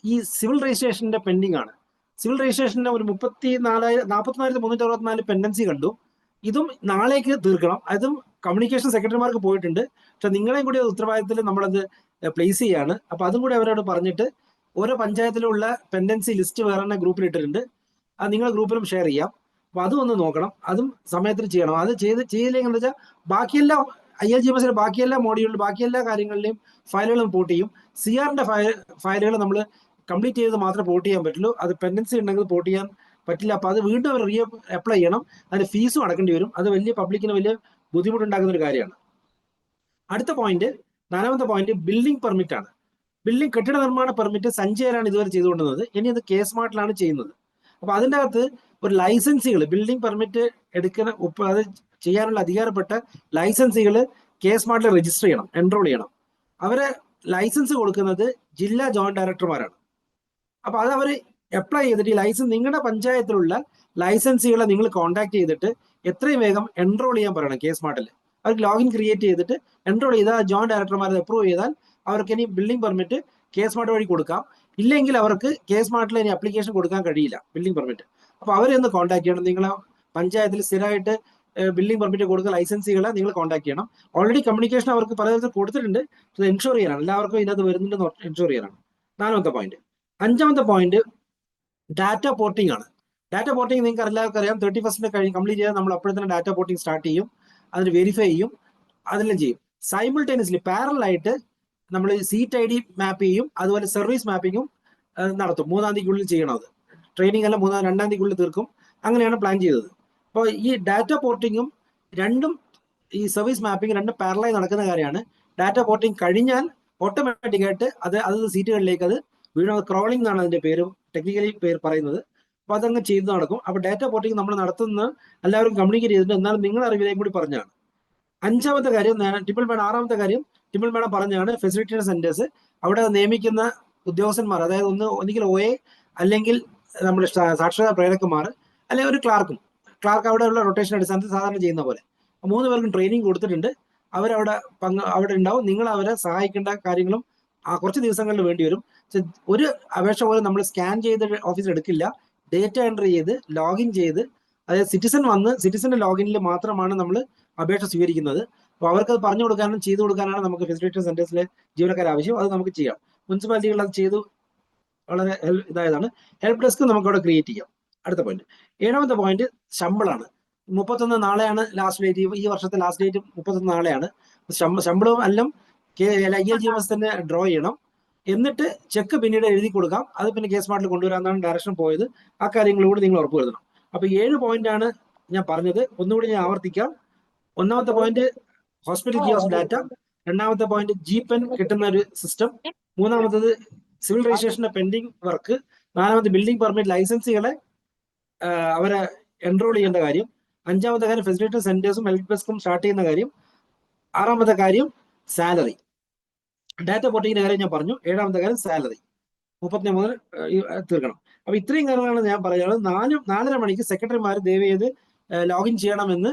ഈ സിവിൽ രജിസ്ട്രേഷന്റെ പെൻഡിങ് ആണ്. സിവിൽ രജിസ്ട്രേഷന്റെ ഒരു 44,364 പെൻഡൻസി കണ്ടു. ഇതും നാളേക്ക് തീർക്കണം. അതും കമ്മ്യൂണിക്കേഷൻ സെക്രട്ടറിമാർക്ക് പോയിട്ടുണ്ട്. പക്ഷെ നിങ്ങളെയും കൂടി ഉത്തരവാദിത്തത്തിൽ നമ്മളത് പ്ലേസ് ചെയ്യാണ്. അപ്പൊ അതും കൂടി അവരോട് പറഞ്ഞിട്ട് ഓരോ പഞ്ചായത്തിലുള്ള പെൻഡൻസി ലിസ്റ്റ് വേറെ ഗ്രൂപ്പിൽ ഇട്ടിട്ടുണ്ട്. അത് നിങ്ങൾ ഗ്രൂപ്പിലും ഷെയർ ചെയ്യാം. അപ്പൊ അതും ഒന്ന് നോക്കണം. അതും സമയത്തിന് ചെയ്യണം. അത് ചെയ്തില്ലെങ്കിൽ വെച്ചാൽ ബാക്കിയെല്ലാം ILGMSലെ ബാക്കിയെല്ലാ മോഡ്യൂളിലും ബാക്കിയെല്ലാ കാര്യങ്ങളിലെയും ഫയലുകളും പോർട്ട് ചെയ്യും. CRന്റെ ഫയലുകൾ നമ്മൾ കംപ്ലീറ്റ് ചെയ്ത് മാത്രമേ പോർട്ട് ചെയ്യാൻ പറ്റുള്ളൂ. അത് പെൻഡൻസി ഉണ്ടെങ്കിൽ പോർട്ട് ചെയ്യാൻ പറ്റില്ല. അപ്പൊ അത് വീണ്ടും അവർ അപ്ലൈ ചെയ്യണം. അതിന് ഫീസും അടക്കേണ്ടി വരും. അത് പബ്ലിക്കിന് വലിയ ബുദ്ധിമുട്ടുണ്ടാക്കുന്ന ഒരു കാര്യമാണ്. അടുത്ത പോയിന്റ്, 4ാമത്തെ പോയിന്റ് ബിൽഡിംഗ് പെർമിറ്റ് ആണ്. ബിൽഡിംഗ് കെട്ടിട നിർമ്മാണ പെർമിറ്റ് സഞ്ജയനാണ് ഇതുവരെ ചെയ്തുകൊണ്ടിരുന്നത്. ഇനി അത് K-സ്മാർട്ടിലാണ് ചെയ്യുന്നത്. അപ്പൊ അതിൻ്റെ അകത്ത് ഒരു ലൈസൻസുകൾ, ബിൽഡിംഗ് പെർമിറ്റ് അത് ചെയ്യാനുള്ള അധികാരപ്പെട്ട ലൈസൻസുകൾ K-സ്മാർട്ടിൽ രജിസ്റ്റർ ചെയ്യണം, എൻറോൾ ചെയ്യണം. അവരെ ലൈസൻസ് കൊടുക്കുന്നത് ജില്ലാ ജോയിന്റ് ഡയറക്ടർമാരാണ്. അപ്പൊ അത് അവർ അപ്ലൈ ചെയ്തിട്ട് ഈ ലൈസൻസ് നിങ്ങളുടെ പഞ്ചായത്തിലുള്ള ലൈസൻസുകളെ നിങ്ങൾ കോൺടാക്ട് ചെയ്തിട്ട് എത്രയും വേഗം എൻറോൾ ചെയ്യാൻ പറയണം K-സ്മാർട്ടിൽ. അവർക്ക് ലോഗിൻ ക്രിയേറ്റ് ചെയ്തിട്ട് എൻറോൾ ചെയ്താൽ ജോയിന്റ് ഡയറക്ടർമാരെ അപ്രൂവ് ചെയ്താൽ അവർക്ക് ഇനി ബിൽഡിംഗ് പെർമിറ്റ് K-സ്മാർട്ട് വഴി കൊടുക്കാം. ഇല്ലെങ്കിൽ അവർക്ക് K-സ്മാർട്ടിൽ ഇനി അപ്ലിക്കേഷൻ കൊടുക്കാൻ കഴിയില്ല ബിൽഡിംഗ് പെർമിറ്റ്. അപ്പൊ അവരെ ഒന്ന് കോൺടാക്ട് ചെയ്യണം. നിങ്ങളെ പഞ്ചായത്തിൽ സ്ഥിരമായിട്ട് ബിൽഡിംഗ് പെർമിറ്റ് കൊടുക്കുന്ന ലൈസൻസുകളെ നിങ്ങൾ കോൺടാക്ട് ചെയ്യണം. ഓൾറെഡി കമ്മ്യൂണിക്കേഷൻ അവർക്ക് പലതരത്തിൽ കൊടുത്തിട്ടുണ്ട്. അത് എൻഷുർ ചെയ്യാനാണ്, എല്ലാവർക്കും ഇതിനകത്ത് വരുന്നുണ്ടെന്ന് എൻഷുർ ചെയ്യാനാണ് 4ാമത്തെ പോയിന്റ്. 5ാമത്തെ പോയിന്റ് ഡാറ്റ പോർട്ടിംഗ് ആണ്. ഡാറ്റ പോർട്ടിംഗ് നിങ്ങൾക്ക് എല്ലാവർക്കും അറിയാം. 31 കംപ്ലീറ്റ് ചെയ്താൽ നമ്മൾ അപ്പോഴേ തന്നെ ഡാറ്റ പോർട്ടിംഗ് സ്റ്റാർട്ട് ചെയ്യും. അതിന് വെരിഫൈ ചെയ്യും, അതെല്ലാം ചെയ്യും. സൈമിൾട്ടേനിയസ്ലി പാരലായിട്ട് നമ്മൾ സീറ്റ് ID മാപ്പ് ചെയ്യും. അതുപോലെ സർവീസ് മാപ്പിങ്ങും നടത്തും. 3-ാം തീയതിക്കുള്ളിൽ ചെയ്യണം. അത് ട്രെയിനിങ് എല്ലാം 2-ാം തീയതിക്കുള്ളിൽ തീർക്കും. അങ്ങനെയാണ് പ്ലാൻ ചെയ്തത്. അപ്പോൾ ഈ ഡാറ്റ പോർട്ടിങ്ങും രണ്ടും ഈ സർവീസ് മാപ്പിംഗ് രണ്ടും പാരലായി നടക്കുന്ന കാര്യമാണ്. ഡാറ്റ പോർട്ടിംഗ് കഴിഞ്ഞാൽ ഓട്ടോമാറ്റിക്കായിട്ട് അത് സീറ്റുകളിലേക്ക് അത് വീണ്ടും ക്രോളിംഗ് എന്നാണ് അതിന്റെ പേര്, ടെക്നിക്കലി പേര് പറയുന്നത്. അപ്പൊ അതങ്ങ് ചെയ്ത് നടക്കും. അപ്പൊ ഡാറ്റ പോർട്ടിംഗ് നമ്മൾ നടത്തുന്നത് എല്ലാവരും കമ്മ്യൂണിക്കേറ്റ് ചെയ്തിട്ടുണ്ട്. എന്നാലും നിങ്ങളുടെ അറിവിലേക്ക് കൂടി പറഞ്ഞാണ്. 5ാമത്തെ കാര്യം, ടിപ്പിൾ മേഡം 6ാമത്തെ കാര്യം ടിപ്പിൾ മേഡം പറഞ്ഞാണ് ഫെസിലിറ്റേഷൻ സെന്റേഴ്സ്. അവിടെ നിയമിക്കുന്ന ഉദ്യോഗസ്ഥന്മാർ, അതായത് ഒന്നുകിൽ OA അല്ലെങ്കിൽ നമ്മുടെ സാക്ഷരതാ പ്രേരകന്മാർ അല്ലെങ്കിൽ ഒരു ക്ലാർക്ക് അവിടെയുള്ള റൊട്ടേഷൻ അടിസ്ഥാനത്തിൽ സാധാരണ ചെയ്യുന്ന പോലെ 3 പേർക്കും ട്രെയിനിങ് കൊടുത്തിട്ടുണ്ട്. അവരവിടെ അവിടെ ഉണ്ടാവും. നിങ്ങൾ അവരെ സഹായിക്കേണ്ട കാര്യങ്ങളും കുറച്ച് ദിവസങ്ങളിൽ വേണ്ടി വരും. ഒരു അപേക്ഷ പോലും നമ്മൾ സ്കാൻ ചെയ്ത് ഓഫീസിൽ എടുക്കില്ല. ഡേറ്റ എൻട്രി ചെയ്ത് ലോഗിൻ ചെയ്ത്, അതായത് സിറ്റിസന്റെ ലോഗിനിൽ മാത്രമാണ് നമ്മൾ അപേക്ഷ സ്വീകരിക്കുന്നത്. അപ്പോൾ അവർക്ക് അത് പറഞ്ഞു കൊടുക്കാനും ചെയ്തു കൊടുക്കാനാണ് നമുക്ക് ഫെസിലിറ്റേഷൻ സെന്റേഴ്സിലെ ജീവനക്കാർ ആവശ്യം. അത് നമുക്ക് ചെയ്യാം. മുനിസിപ്പാലിറ്റികൾ അത് ചെയ്തു വളരെ ഇതായതാണ്. ഹെൽപ്പ് ഡെസ്ക് നമുക്ക് അവിടെ ക്രിയേറ്റ് ചെയ്യാം. അടുത്ത പോയിന്റ്, 7ാമത്തെ പോയിന്റ് ശമ്പളമാണ്. 31 നാളെയാണ് ലാസ്റ്റ് ഡേറ്റ്. ഈ വർഷത്തെ ലാസ്റ്റ് ഡേറ്റ് 31 നാളെയാണ്. ശമ്പളവും എല്ലാം ILGMS തന്നെ ഡ്രോ ചെയ്യണം. എന്നിട്ട് ചെക്ക് പിന്നീട് എഴുതി കൊടുക്കാം. അത് പിന്നെ K-സ്മാർട്ടിൽ കൊണ്ടുവരാമെന്നാണ് ഡയറക്ഷൻ പോയത്. ആ കാര്യങ്ങളോട് നിങ്ങൾ ഉറപ്പുവരുത്തണം. അപ്പൊ 7 പോയിന്റാണ് ഞാൻ പറഞ്ഞത്. ഒന്നുകൂടി ഞാൻ ആവർത്തിക്കാം. 1ാമത്തെ പോയിന്റ് ഹോസ്പിറ്റൽ കിയോസ്ക് ഡാറ്റ. 2ാമത്തെ പോയിന്റ് GPEN കിട്ടുന്ന ഒരു സിസ്റ്റം. 3ാമത്തത് സിവിൽ രജിസ്ട്രേഷന്റെ പെൻഡിങ് വർക്ക്. 4ാമത്തെ ബിൽഡിംഗ് പെർമിറ്റ് ലൈസൻസുകളെ അവരെ എൻറോൾ ചെയ്യേണ്ട കാര്യം. 5ാമത്തെ കാര്യം ഫെസിലിറ്റേഷൻ സെന്റേഴ്സും ഹെൽപ്പ് ഡെസ്കും സ്റ്റാർട്ട് ചെയ്യുന്ന കാര്യം. 6ാമത്തെ കാര്യം സാലറി. ഡാറ്റ പോർട്ടിങ്ങിന്റെ കാര്യം ഞാൻ പറഞ്ഞു. 7ാമത്തെ കാര്യം സാലറി 31 മുതൽ തീർക്കണം. അപ്പൊ ഇത്രയും കാര്യങ്ങളാണ് ഞാൻ പറയുന്നത്. 4:30 മണിക്ക് സെക്രട്ടറിമാർ ദയവ് ചെയ്ത് ലോഗിൻ ചെയ്യണമെന്ന്,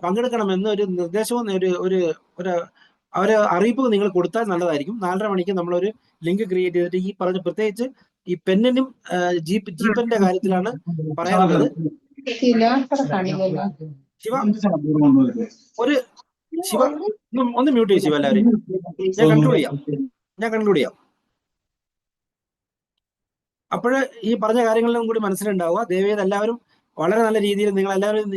പങ്കെടുക്കണമെന്ന് ഒരു നിർദ്ദേശവും ഒരു അവരെ അറിയിപ്പ് നിങ്ങൾ കൊടുത്താൽ നല്ലതായിരിക്കും. 4:30 മണിക്ക് നമ്മളൊരു ലിങ്ക് ക്രിയേറ്റ് ചെയ്തിട്ട് ഈ പറഞ്ഞ പ്രത്യേകിച്ച് ഈ പെന്നിനും GPENന്റെ കാര്യത്തിലാണ് പറയാനുള്ളത്. ശിവ ഒരു ശിവ ഒന്ന് മ്യൂട്ട് ചെയ്യും ശിവ എല്ലാവരും. ഞാൻ കൺക്ലൂഡ് ചെയ്യാം. അപ്പോഴ് ഈ പറഞ്ഞ കാര്യങ്ങളിലും കൂടി മനസ്സിലുണ്ടാവുക. ദയവേത് എല്ലാവരും വളരെ നല്ല രീതിയിൽ നിങ്ങൾ എല്ലാവരും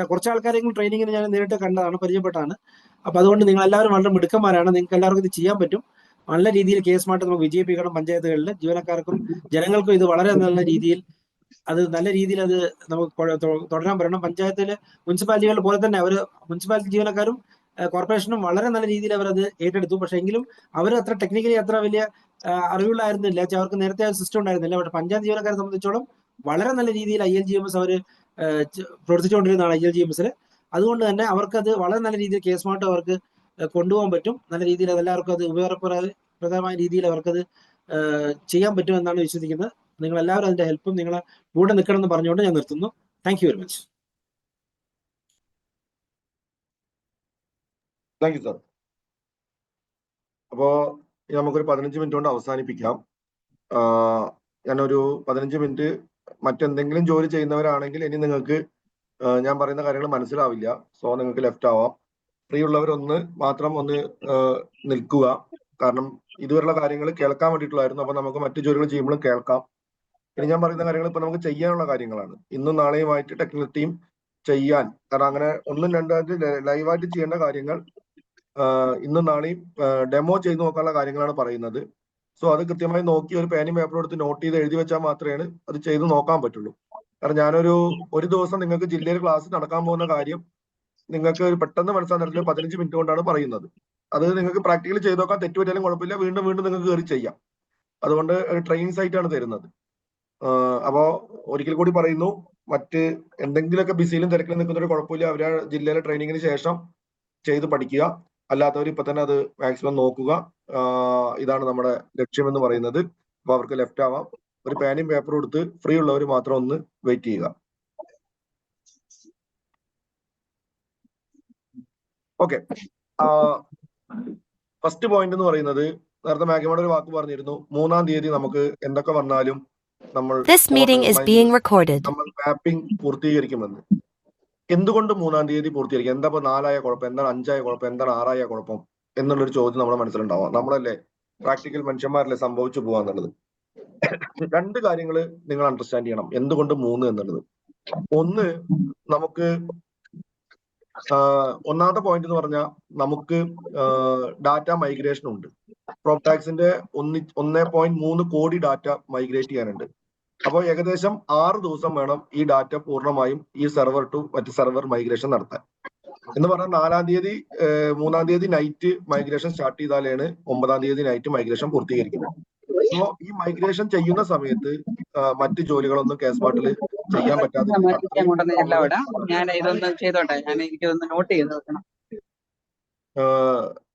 കുറച്ച് ആൾക്കാരെങ്കിലും ട്രെയിനിങ്ങിന് ഞാൻ നേരിട്ട് കണ്ടതാണ്, പരിചയപ്പെട്ടാണ്. അപ്പൊ അതുകൊണ്ട് നിങ്ങൾ എല്ലാവരും വളരെ മിടുക്കന്മാരാണ്. നിങ്ങൾക്ക് എല്ലാവർക്കും ഇത് ചെയ്യാൻ പറ്റും. നല്ല രീതിയിൽ കേസ് മാറ്റി നമുക്ക് വിജയിപ്പിക്കണം. പഞ്ചായത്തുകളിൽ ജീവനക്കാർക്കും ജനങ്ങൾക്കും ഇത് വളരെ നല്ല രീതിയിൽ അത് നമുക്ക് തുടരാൻ പറയണം. പഞ്ചായത്തില് മുനിസിപ്പാലിറ്റികൾ പോലെ തന്നെ മുനിസിപ്പാലിറ്റി ജീവനക്കാരും കോർപ്പറേഷനും വളരെ നല്ല രീതിയിൽ അവരത് ഏറ്റെടുത്തു. പക്ഷെ എങ്കിലും അവർ അത്ര ടെക്നിക്കലി അത്ര വലിയ അറിവുള്ളായിരുന്നില്ല. അവർക്ക് നേരത്തെ സിസ്റ്റം ഉണ്ടായിരുന്നില്ല. പക്ഷെ പഞ്ചായത്ത് ജീവനക്കാരെ സംബന്ധിച്ചോളം വളരെ നല്ല രീതിയിൽ ILGMS അവർ പ്രവർത്തിച്ചുകൊണ്ടിരുന്നതാണ് ILGMSൽ. അതുകൊണ്ട് തന്നെ അവർക്കത് വളരെ നല്ല രീതിയിൽ കേസ് മാറ്റം അവർക്ക് കൊണ്ടുപോകാൻ പറ്റും. നല്ല രീതിയിൽ അതെല്ലാവർക്കും അത് ഉപകാരപ്രദമായ രീതിയിൽ അവർക്കത് ചെയ്യാൻ പറ്റുമെന്നാണ് വിശ്വസിക്കുന്നത്. നിങ്ങൾ എല്ലാവരും അതിന്റെ ഹെൽപ്പും നിങ്ങളെ കൂടെ നിൽക്കണം എന്ന് പറഞ്ഞുകൊണ്ട് ഞാൻ നിർത്തുന്നു. Thank you very much. Thank you sir. അപ്പോ നമുക്കൊരു 15 മിനിറ്റ് കൊണ്ട് അവസാനിപ്പിക്കാം. ഞാനൊരു 15 മിനിറ്റ് മറ്റെന്തെങ്കിലും ജോലി ചെയ്യുന്നവരാണെങ്കിൽ ഇനി നിങ്ങൾക്ക് ഞാൻ പറയുന്ന കാര്യങ്ങൾ മനസ്സിലാവില്ല. സോ നിങ്ങൾക്ക് ലെഫ്റ്റ് ആവാം. ഫ്രീ ഉള്ളവരൊന്ന് മാത്രം ഒന്ന് നിൽക്കുക. കാരണം ഇതുവരെയുള്ള കാര്യങ്ങൾ കേൾക്കാൻ വേണ്ടിയിട്ടുള്ളായിരുന്നു. അപ്പൊ നമുക്ക് മറ്റു ജോലികൾ ചെയ്യുമ്പോഴും കേൾക്കാം. ഇനി ഞാൻ പറയുന്ന കാര്യങ്ങൾ ഇപ്പൊ നമുക്ക് ചെയ്യാനുള്ള കാര്യങ്ങളാണ്. ഇന്നും നാളെയുമായിട്ട് ടെക്നിക്കൽ ടീം ചെയ്യാൻ, കാരണം അങ്ങനെ ഒന്നും രണ്ടായിട്ട് ലൈവായിട്ട് ചെയ്യേണ്ട കാര്യങ്ങൾ ഇന്നും നാളെയും ഡെമോ ചെയ്ത് നോക്കാനുള്ള കാര്യങ്ങളാണ് പറയുന്നത്. സോ അത് കൃത്യമായി നോക്കി ഒരു പേനും പേപ്പറും എടുത്ത് നോട്ട് ചെയ്ത് എഴുതി വെച്ചാൽ മാത്രമേ അത് ചെയ്ത് നോക്കാൻ പറ്റുള്ളൂ. കാരണം ഒരു ദിവസം നിങ്ങൾക്ക് ജില്ലയിൽ ക്ലാസ് നടക്കാൻ പോകുന്ന കാര്യം നിങ്ങൾക്ക് പെട്ടെന്ന് മനസ്സിലാകുന്ന തരത്തിൽ 15 മിനിറ്റ് കൊണ്ടാണ് പറയുന്നത്. അത് നിങ്ങൾക്ക് പ്രാക്ടിക്കലി ചെയ്ത് നോക്കാൻ തെറ്റുപറ്റാലും കുഴപ്പമില്ല. വീണ്ടും നിങ്ങൾക്ക് കയറി ചെയ്യാം. അതുകൊണ്ട് ട്രെയിനിങ് സൈറ്റാണ് തരുന്നത്. അപ്പോ ഒരിക്കൽ കൂടി പറയുന്നു, മറ്റ് എന്തെങ്കിലുമൊക്കെ ബിസിയിലും തിരക്കിലും നിൽക്കുന്നൊരു കുഴപ്പമില്ല. അവരെ ജില്ലയിലെ ട്രെയിനിങ്ങിന് ശേഷം ചെയ്ത് പഠിക്കുക. അല്ലാത്തവർ ഇപ്പൊ തന്നെ അത് മാക്സിമം നോക്കുക. ഇതാണ് നമ്മുടെ ലക്ഷ്യം എന്ന് പറയുന്നത്. അപ്പൊ അവർക്ക് ലെഫ്റ്റ് ആവാം. ഒരു പേനും പേപ്പറും എടുത്ത് ഫ്രീ ഉള്ളവർ മാത്രം ഒന്ന് വെയിറ്റ് ചെയ്യുക. ഓക്കെ. ഫസ്റ്റ് പോയിന്റ് എന്ന് പറയുന്നത്, നേരത്തെ മാഗിമോട് ഒരു വാക്ക് പറഞ്ഞിരുന്നു, 3-ാം തീയതി നമുക്ക് എന്തൊക്കെ വന്നാലും നമ്മൾ മാപ്പിംഗ് പൂർത്തീകരിക്കുമെന്ന്. എന്തുകൊണ്ട് 3-ാം തീയതി പൂർത്തീകരിക്കും? എന്താ 4-ആയ കുഴപ്പം, എന്താണ് 5-ആയ കുഴപ്പം, എന്താണ് 6-ആയ കുഴപ്പം എന്നുള്ളൊരു ചോദ്യം നമ്മുടെ മനസ്സിലുണ്ടാവാം. നമ്മളല്ലേ പ്രാക്ടിക്കൽ മനുഷ്യന്മാരല്ലേ സംഭവിച്ചു പോവാന്നുള്ളത്. 2 കാര്യങ്ങൾ നിങ്ങൾ അണ്ടർസ്റ്റാൻഡ് ചെയ്യണം എന്തുകൊണ്ട് 3 എന്നുള്ളത്. ഒന്ന്, നമുക്ക് ഒന്നാമത്തെ പോയിന്റ് എന്ന് പറഞ്ഞാൽ നമുക്ക് ഡാറ്റ മൈഗ്രേഷൻ ഉണ്ട്. പ്രോപ്ടാക്സിന്റെ 1.3 കോടി ഡാറ്റ മൈഗ്രേറ്റ് ചെയ്യാനുണ്ട്. അപ്പോൾ ഏകദേശം 6 ദിവസം വേണം ഈ ഡാറ്റ പൂർണ്ണമായും ഈ സെർവർ ടു മറ്റ് സെർവർ മൈഗ്രേഷൻ നടത്താൻ. എന്ന് പറഞ്ഞാൽ 4-ാം തീയതി 3-ാം തീയതി നൈറ്റ് മൈഗ്രേഷൻ സ്റ്റാർട്ട് ചെയ്താലാണ് 9-ാം തീയതി നൈറ്റ് മൈഗ്രേഷൻ പൂർത്തീകരിക്കുന്നത്. സോ ഈ മൈഗ്രേഷൻ ചെയ്യുന്ന സമയത്ത് മറ്റ് ജോലികളൊന്നും കേസ്മാർട്ടിൽ ചെയ്യാൻ പറ്റാതെ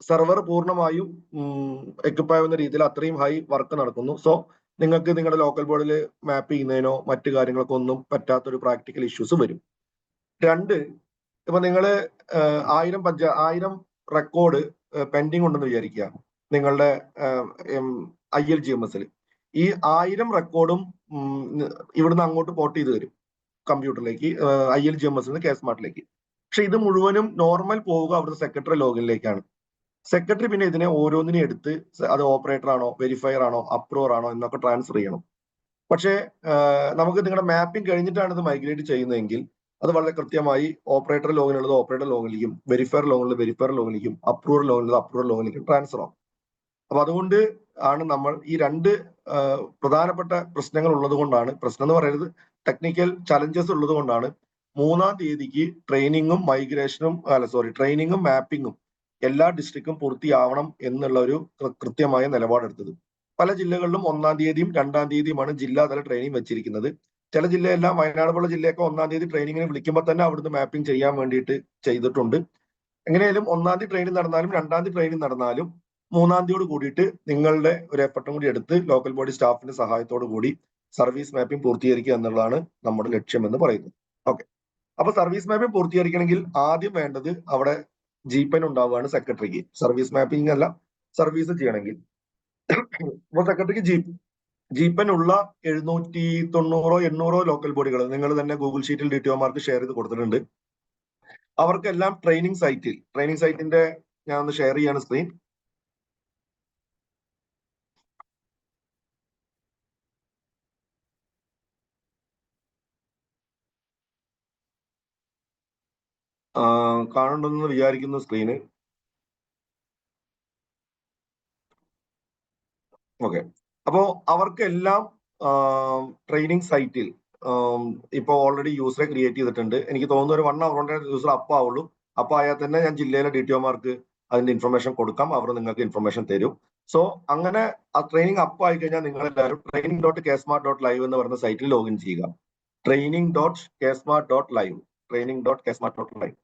സെർവർ പൂർണ്ണമായും എക്വിപ്പ് ആവുന്ന രീതിയിൽ അത്രയും ഹൈ വർക്ക് നടക്കുന്നു. സോ നിങ്ങൾക്ക് നിങ്ങളുടെ ലോക്കൽ ബോർഡിൽ മാപ്പ് ചെയ്യുന്നതിനോ മറ്റു കാര്യങ്ങൾക്കോ ഒന്നും പറ്റാത്തൊരു പ്രാക്ടിക്കൽ ഇഷ്യൂസ് വരും. 2, ഇപ്പൊ നിങ്ങള് 1000 റെക്കോർഡ് പെൻഡിങ് ഉണ്ടെന്ന് വിചാരിക്കുക നിങ്ങളുടെ ILGMSൽ. ഈ 1000 റെക്കോർഡും ഇവിടുന്ന് അങ്ങോട്ട് പോർട്ട് ചെയ്ത് തരും കമ്പ്യൂട്ടറിലേക്ക്, ILGMSൽ നിന്ന് കേസ്മാർട്ടിലേക്ക്. പക്ഷെ ഇത് മുഴുവനും നോർമൽ പോവുക അവിടുത്തെ സെക്രട്ടറി ലോഗിനിലേക്കാണ്. സെക്രട്ടറി പിന്നെ ഇതിനെ ഓരോന്നിനെ എടുത്ത് അത് ഓപ്പറേറ്റർ ആണോ, വെരിഫയർ ആണോ, അപ്രൂവർ ആണോ എന്നൊക്കെ ട്രാൻസ്ഫർ ചെയ്യണം. പക്ഷേ നമുക്ക് നിങ്ങളുടെ മാപ്പിംഗ് കഴിഞ്ഞിട്ടാണ് ഇത് മൈഗ്രേറ്റ് ചെയ്യുന്നതെങ്കിൽ അത് വളരെ കൃത്യമായി ഓപ്പറേറ്റർ ലോഗിനുള്ളത് ഓപ്പറേറ്റർ ലോഗിലേക്കും, വെരിഫയർ ലോഗിനുള്ളത് വെരിഫയർ ലോഗിലേക്കും, അപ്രൂവർ ലോഗിനുള്ളത് അപ്രൂവർ ലോഗിലേക്കും ട്രാൻസ്ഫർ ആവും. അപ്പൊ അതുകൊണ്ട് ആണ് നമ്മൾ ഈ 2 പ്രധാനപ്പെട്ട പ്രശ്നങ്ങൾ ഉള്ളത് കൊണ്ടാണ്, പ്രശ്നം എന്ന് പറയുന്നത് ടെക്നിക്കൽ ചലഞ്ചസ് ഉള്ളത് കൊണ്ടാണ് 3-ാം തീയതിക്ക് ട്രെയിനിങ്ങും ട്രെയിനിങ്ങും മാപ്പിങ്ങും എല്ലാ ഡിസ്ട്രിക്റ്റും പൂർത്തിയാവണം എന്നുള്ള ഒരു കൃത്യമായ നിലപാടെടുത്തത്. പല ജില്ലകളിലും 1-ാം തീയതിയും 2-ാം തീയതിയുമാണ് ജില്ലാതല ട്രെയിനിങ് വെച്ചിരിക്കുന്നത്. ചില ജില്ലയെല്ലാം, വയനാട് പോലുള്ള ജില്ലയൊക്കെ 1-ാം തീയതി ട്രെയിനിങ്ങിന് വിളിക്കുമ്പോൾ തന്നെ അവിടുന്ന് മാപ്പിംഗ് ചെയ്യാൻ വേണ്ടിയിട്ട് ചെയ്തിട്ടുണ്ട്. എങ്ങനെയായാലും 1-ാം തീയതി ട്രെയിനിങ് നടന്നാലും 2-ാം തീയതി ട്രെയിനിങ് നടന്നാലും 3-ാം തീയതിയോട് കൂടിയിട്ട് നിങ്ങളുടെ ഒരു എഫർട്ടും കൂടി എടുത്ത് ലോക്കൽ ബോഡി സ്റ്റാഫിന്റെ സഹായത്തോടു കൂടി സർവീസ് മാപ്പിംഗ് പൂർത്തീകരിക്കുക എന്നുള്ളതാണ് നമ്മുടെ ലക്ഷ്യം എന്ന് പറയുന്നത്. ഓക്കെ. അപ്പൊ സർവീസ് മാപ്പിംഗ് പൂർത്തീകരിക്കണമെങ്കിൽ ആദ്യം വേണ്ടത് അവിടെ GPEN ഉണ്ടാവുകയാണ് സെക്രട്ടറിക്ക്. സർവീസ് മാപ്പിംഗ് അല്ല, സർവീസ് ചെയ്യണമെങ്കിൽ. അപ്പോൾ സെക്രട്ടറിക്ക് GPEN ഉള്ള 790-800 ലോക്കൽ ബോഡികൾ നിങ്ങൾ തന്നെ ഗൂഗിൾ ഷീറ്റിൽ DTOമാർക്ക് ഷെയർ ചെയ്ത് കൊടുത്തിട്ടുണ്ട്. അവർക്കെല്ലാം ട്രെയിനിങ് സൈറ്റിന്റെ ഞാൻ ഒന്ന് ഷെയർ ചെയ്യാണ് സ്ക്രീൻ. കാണുന്നുണ്ടെന്ന് വിചാരിക്കുന്നു സ്ക്രീന്. ഓക്കെ. അപ്പോ അവർക്കെല്ലാം ട്രെയിനിങ് സൈറ്റിൽ ഇപ്പൊ ഓൾറെഡി യൂസറെ ക്രിയേറ്റ് ചെയ്തിട്ടുണ്ട്. എനിക്ക് തോന്നുന്നു ഒരു 1 hour കൊണ്ട് യൂസർ അപ്പ് ആവുള്ളൂ. അപ്പൊ ആയാൽ തന്നെ ഞാൻ ജില്ലയിലെ DTOമാർക്ക് അതിന്റെ ഇൻഫർമേഷൻ കൊടുക്കാം. അവർ നിങ്ങൾക്ക് ഇൻഫർമേഷൻ തരും. സോ അങ്ങനെ ആ ട്രെയിനിങ് അപ്പ് ആയി കഴിഞ്ഞാൽ നിങ്ങൾ എല്ലാവരും training.ksmart.live എന്ന് പറയുന്ന സൈറ്റിൽ ലോഗിൻ ചെയ്യുക. training.ksmart.live training.ksmart.live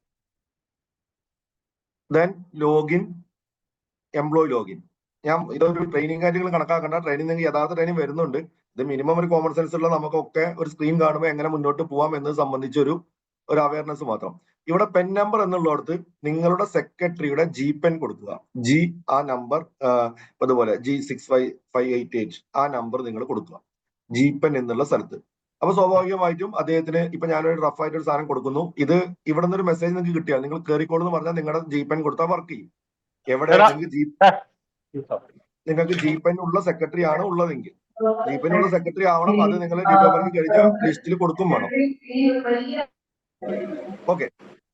then login, employee login. ഞാൻ ഇതൊരു ട്രെയിനിങ് കാര്യങ്ങൾ കണക്കാക്കണ്ട. ട്രെയിനിങ് നിങ്ങൾക്ക് യഥാർത്ഥ ട്രെയിനിങ് വരുന്നുണ്ട്. ഇത് മിനിമം ഒരു കോമൺ സെൻസ് ഉള്ള നമുക്കൊക്കെ ഒരു സ്ക്രീൻ കാണുമ്പോൾ എങ്ങനെ മുന്നോട്ട് പോവാം എന്നത് സംബന്ധിച്ചൊരു അവയർനെസ് മാത്രം. ഇവിടെ പെൻ നമ്പർ എന്നുള്ളിടത്ത് നിങ്ങളുടെ സെക്രട്ടറിയുടെ GPEN കൊടുക്കുക. ആ നമ്പർ അതുപോലെ G65588 ആ നമ്പർ നിങ്ങൾ കൊടുക്കുക GPEN എന്നുള്ള സ്ഥലത്ത്. അപ്പൊ സ്വാഭാവികമായിട്ടും അദ്ദേഹത്തിന് ഇപ്പൊ ഞാനൊരു റഫ് ആയിട്ട് ഒരു സാധനം കൊടുക്കുന്നു. ഇത് ഇവിടെ നിന്നൊരു മെസ്സേജ് നിങ്ങൾക്ക് കിട്ടിയാൽ നിങ്ങൾ കയറിക്കോളെന്ന് പറഞ്ഞാൽ നിങ്ങളുടെ GPEN കൊടുത്താൽ വർക്ക് ചെയ്യും. എവിടെ നിങ്ങൾക്ക് GPEN ഉള്ള സെക്രട്ടറി ആണ് ഉള്ളതെങ്കിൽ GPEN ഉള്ള സെക്രട്ടറി ആവണം. അത് നിങ്ങൾ DTOമാർക്ക് കഴിഞ്ഞ ലിസ്റ്റിൽ കൊടുക്കും വേണം. ഓക്കെ.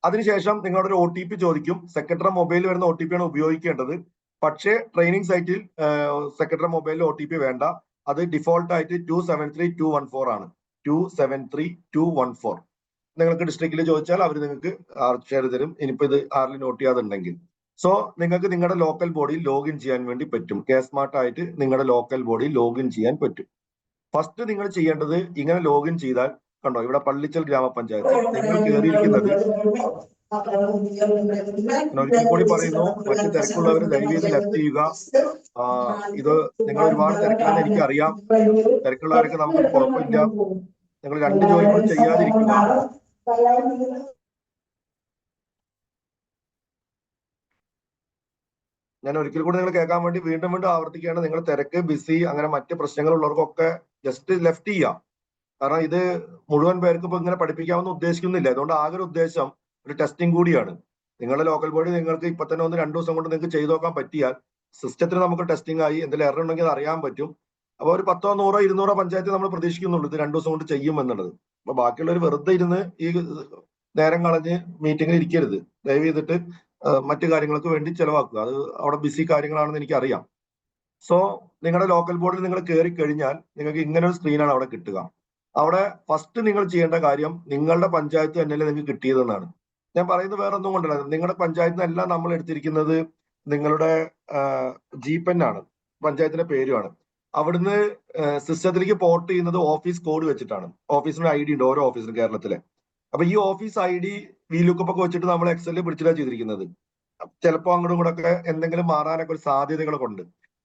അതിനുശേഷം നിങ്ങളുടെ ഒരു OTP ചോദിക്കും. സെക്രട്ടറി മൊബൈലിൽ വരുന്ന OTP ആണ് ഉപയോഗിക്കേണ്ടത്. പക്ഷേ ട്രെയിനിങ് സൈറ്റിൽ സെക്രട്ടറി മൊബൈലിൽ OTP വേണ്ട. അത് ഡിഫോൾട്ട് ആയിട്ട് 273214 ആണ്. 273214 നിങ്ങൾക്ക് ഡിസ്ട്രിക്റ്റിൽ ചോദിച്ചാൽ അവർ നിങ്ങൾക്ക് ഷെയർ തരും. ഇനിയിപ്പോ ഇത് ആരിൽ നോട്ട് ചെയ്യാതുണ്ടെങ്കിൽ. സോ നിങ്ങൾക്ക് നിങ്ങളുടെ ലോക്കൽ ബോഡിയിൽ ലോഗിൻ ചെയ്യാൻ വേണ്ടി പറ്റും. KSmart ആയിട്ട് നിങ്ങളുടെ ലോക്കൽ ബോഡിയിൽ ലോഗിൻ ചെയ്യാൻ പറ്റും. ഫസ്റ്റ് നിങ്ങൾ ചെയ്യേണ്ടത് ഇങ്ങനെ ലോഗിൻ ചെയ്താൽ കണ്ടോ ഇവിടെ പള്ളിച്ചൽ ഗ്രാമപഞ്ചായത്ത് നിങ്ങൾ കയറിയിരിക്കുന്നത്. ഒരിക്കൽ കൂടി പറയുന്നു, മറ്റു തിരക്കുള്ളവർ ദയവീത് ലെഫ്റ്റ് ചെയ്യുക. ഇത് നിങ്ങൾ ഒരുപാട് തിരക്കില്ലെന്ന് എനിക്കറിയാം. തിരക്കുള്ളവർക്ക് നമുക്ക് കുഴപ്പമില്ല. നിങ്ങൾ 2 ജോലികൾ ചെയ്യാതിരിക്കുക. ഞാൻ ഒരിക്കൽ കൂടി നിങ്ങൾ കേൾക്കാൻ വേണ്ടി വീണ്ടും ആവർത്തിക്കുകയാണ്. നിങ്ങൾ തിരക്ക്, ബിസി, അങ്ങനെ മറ്റ് പ്രശ്നങ്ങളുള്ളവർക്കൊക്കെ ജസ്റ്റ് ലെഫ്റ്റ് ചെയ്യാം. കാരണം ഇത് മുഴുവൻ പേർക്ക് ഇപ്പൊ ഇങ്ങനെ പഠിപ്പിക്കാമെന്ന് ഉദ്ദേശിക്കുന്നില്ല. അതുകൊണ്ട് ആകെ ഒരു ഉദ്ദേശം ഒരു ടെസ്റ്റിംഗ് കൂടിയാണ്. നിങ്ങളുടെ ലോക്കൽ ബോഡി നിങ്ങൾക്ക് ഇപ്പൊ തന്നെ 1-2 ദിവസം കൊണ്ട് നിങ്ങൾക്ക് ചെയ്തു നോക്കാൻ പറ്റിയാൽ സിസ്റ്റത്തിന് നമുക്ക് ടെസ്റ്റിംഗ് ആയി എന്തെങ്കിലും എറർ ഉണ്ടെങ്കിൽ അത് അറിയാൻ പറ്റും. അപ്പൊ ഒരു 10, 100, 200 പഞ്ചായത്ത് നമ്മൾ പ്രതീക്ഷിക്കുന്നുള്ളൂ ഇത് 2 ദിവസം കൊണ്ട് ചെയ്യും എന്നുള്ളത്. അപ്പൊ ബാക്കിയുള്ളവർ വെറുതെ ഇരുന്ന് ഈ നേരം കളഞ്ഞ് മീറ്റിംഗിൽ ഇരിക്കരുത്. ദയവ് ചെയ്തിട്ട് മറ്റു കാര്യങ്ങൾക്ക് വേണ്ടി ചെലവാക്കുക. അത് അവിടെ ബിസി കാര്യങ്ങളാണെന്ന് എനിക്കറിയാം. സോ നിങ്ങളുടെ ലോക്കൽ ബോർഡിൽ നിങ്ങൾ കയറി കഴിഞ്ഞാൽ നിങ്ങൾക്ക് ഇങ്ങനെ ഒരു സ്ക്രീനാണ് അവിടെ കിട്ടുക. അവിടെ ഫസ്റ്റ് നിങ്ങൾ ചെയ്യേണ്ട കാര്യം നിങ്ങളുടെ പഞ്ചായത്ത് തന്നെയല്ലേ നിങ്ങൾക്ക് കിട്ടിയതെന്നാണ്. ഞാൻ പറയുന്നത് വേറെ ഒന്നും കൊണ്ടല്ല. നിങ്ങളുടെ പഞ്ചായത്തിൽ നിന്നെല്ലാം നമ്മൾ എടുത്തിരിക്കുന്നത് നിങ്ങളുടെ GPEN ആണ്, പഞ്ചായത്തിന്റെ പേരുമാണ്. അവിടുന്ന് സിസ്റ്റത്തിലേക്ക് പോർട്ട് ചെയ്യുന്നത് ഓഫീസ് കോഡ് വെച്ചിട്ടാണ്. ഓഫീസിന് ID ഉണ്ട് ഓരോ ഓഫീസിനും കേരളത്തിലെ. അപ്പൊ ഈ ഓഫീസ് ID VLOOKUP ഒക്കെ വെച്ചിട്ട് നമ്മൾ എക്സലിൽ പിടിച്ചിട്ടാണ് ചെയ്തിരിക്കുന്നത്. ചിലപ്പോൾ അങ്ങോട്ടും കൂടെ ഒക്കെ എന്തെങ്കിലും മാറാനൊക്കെ ഒരു സാധ്യതകളൊക്കെ ഉണ്ട്.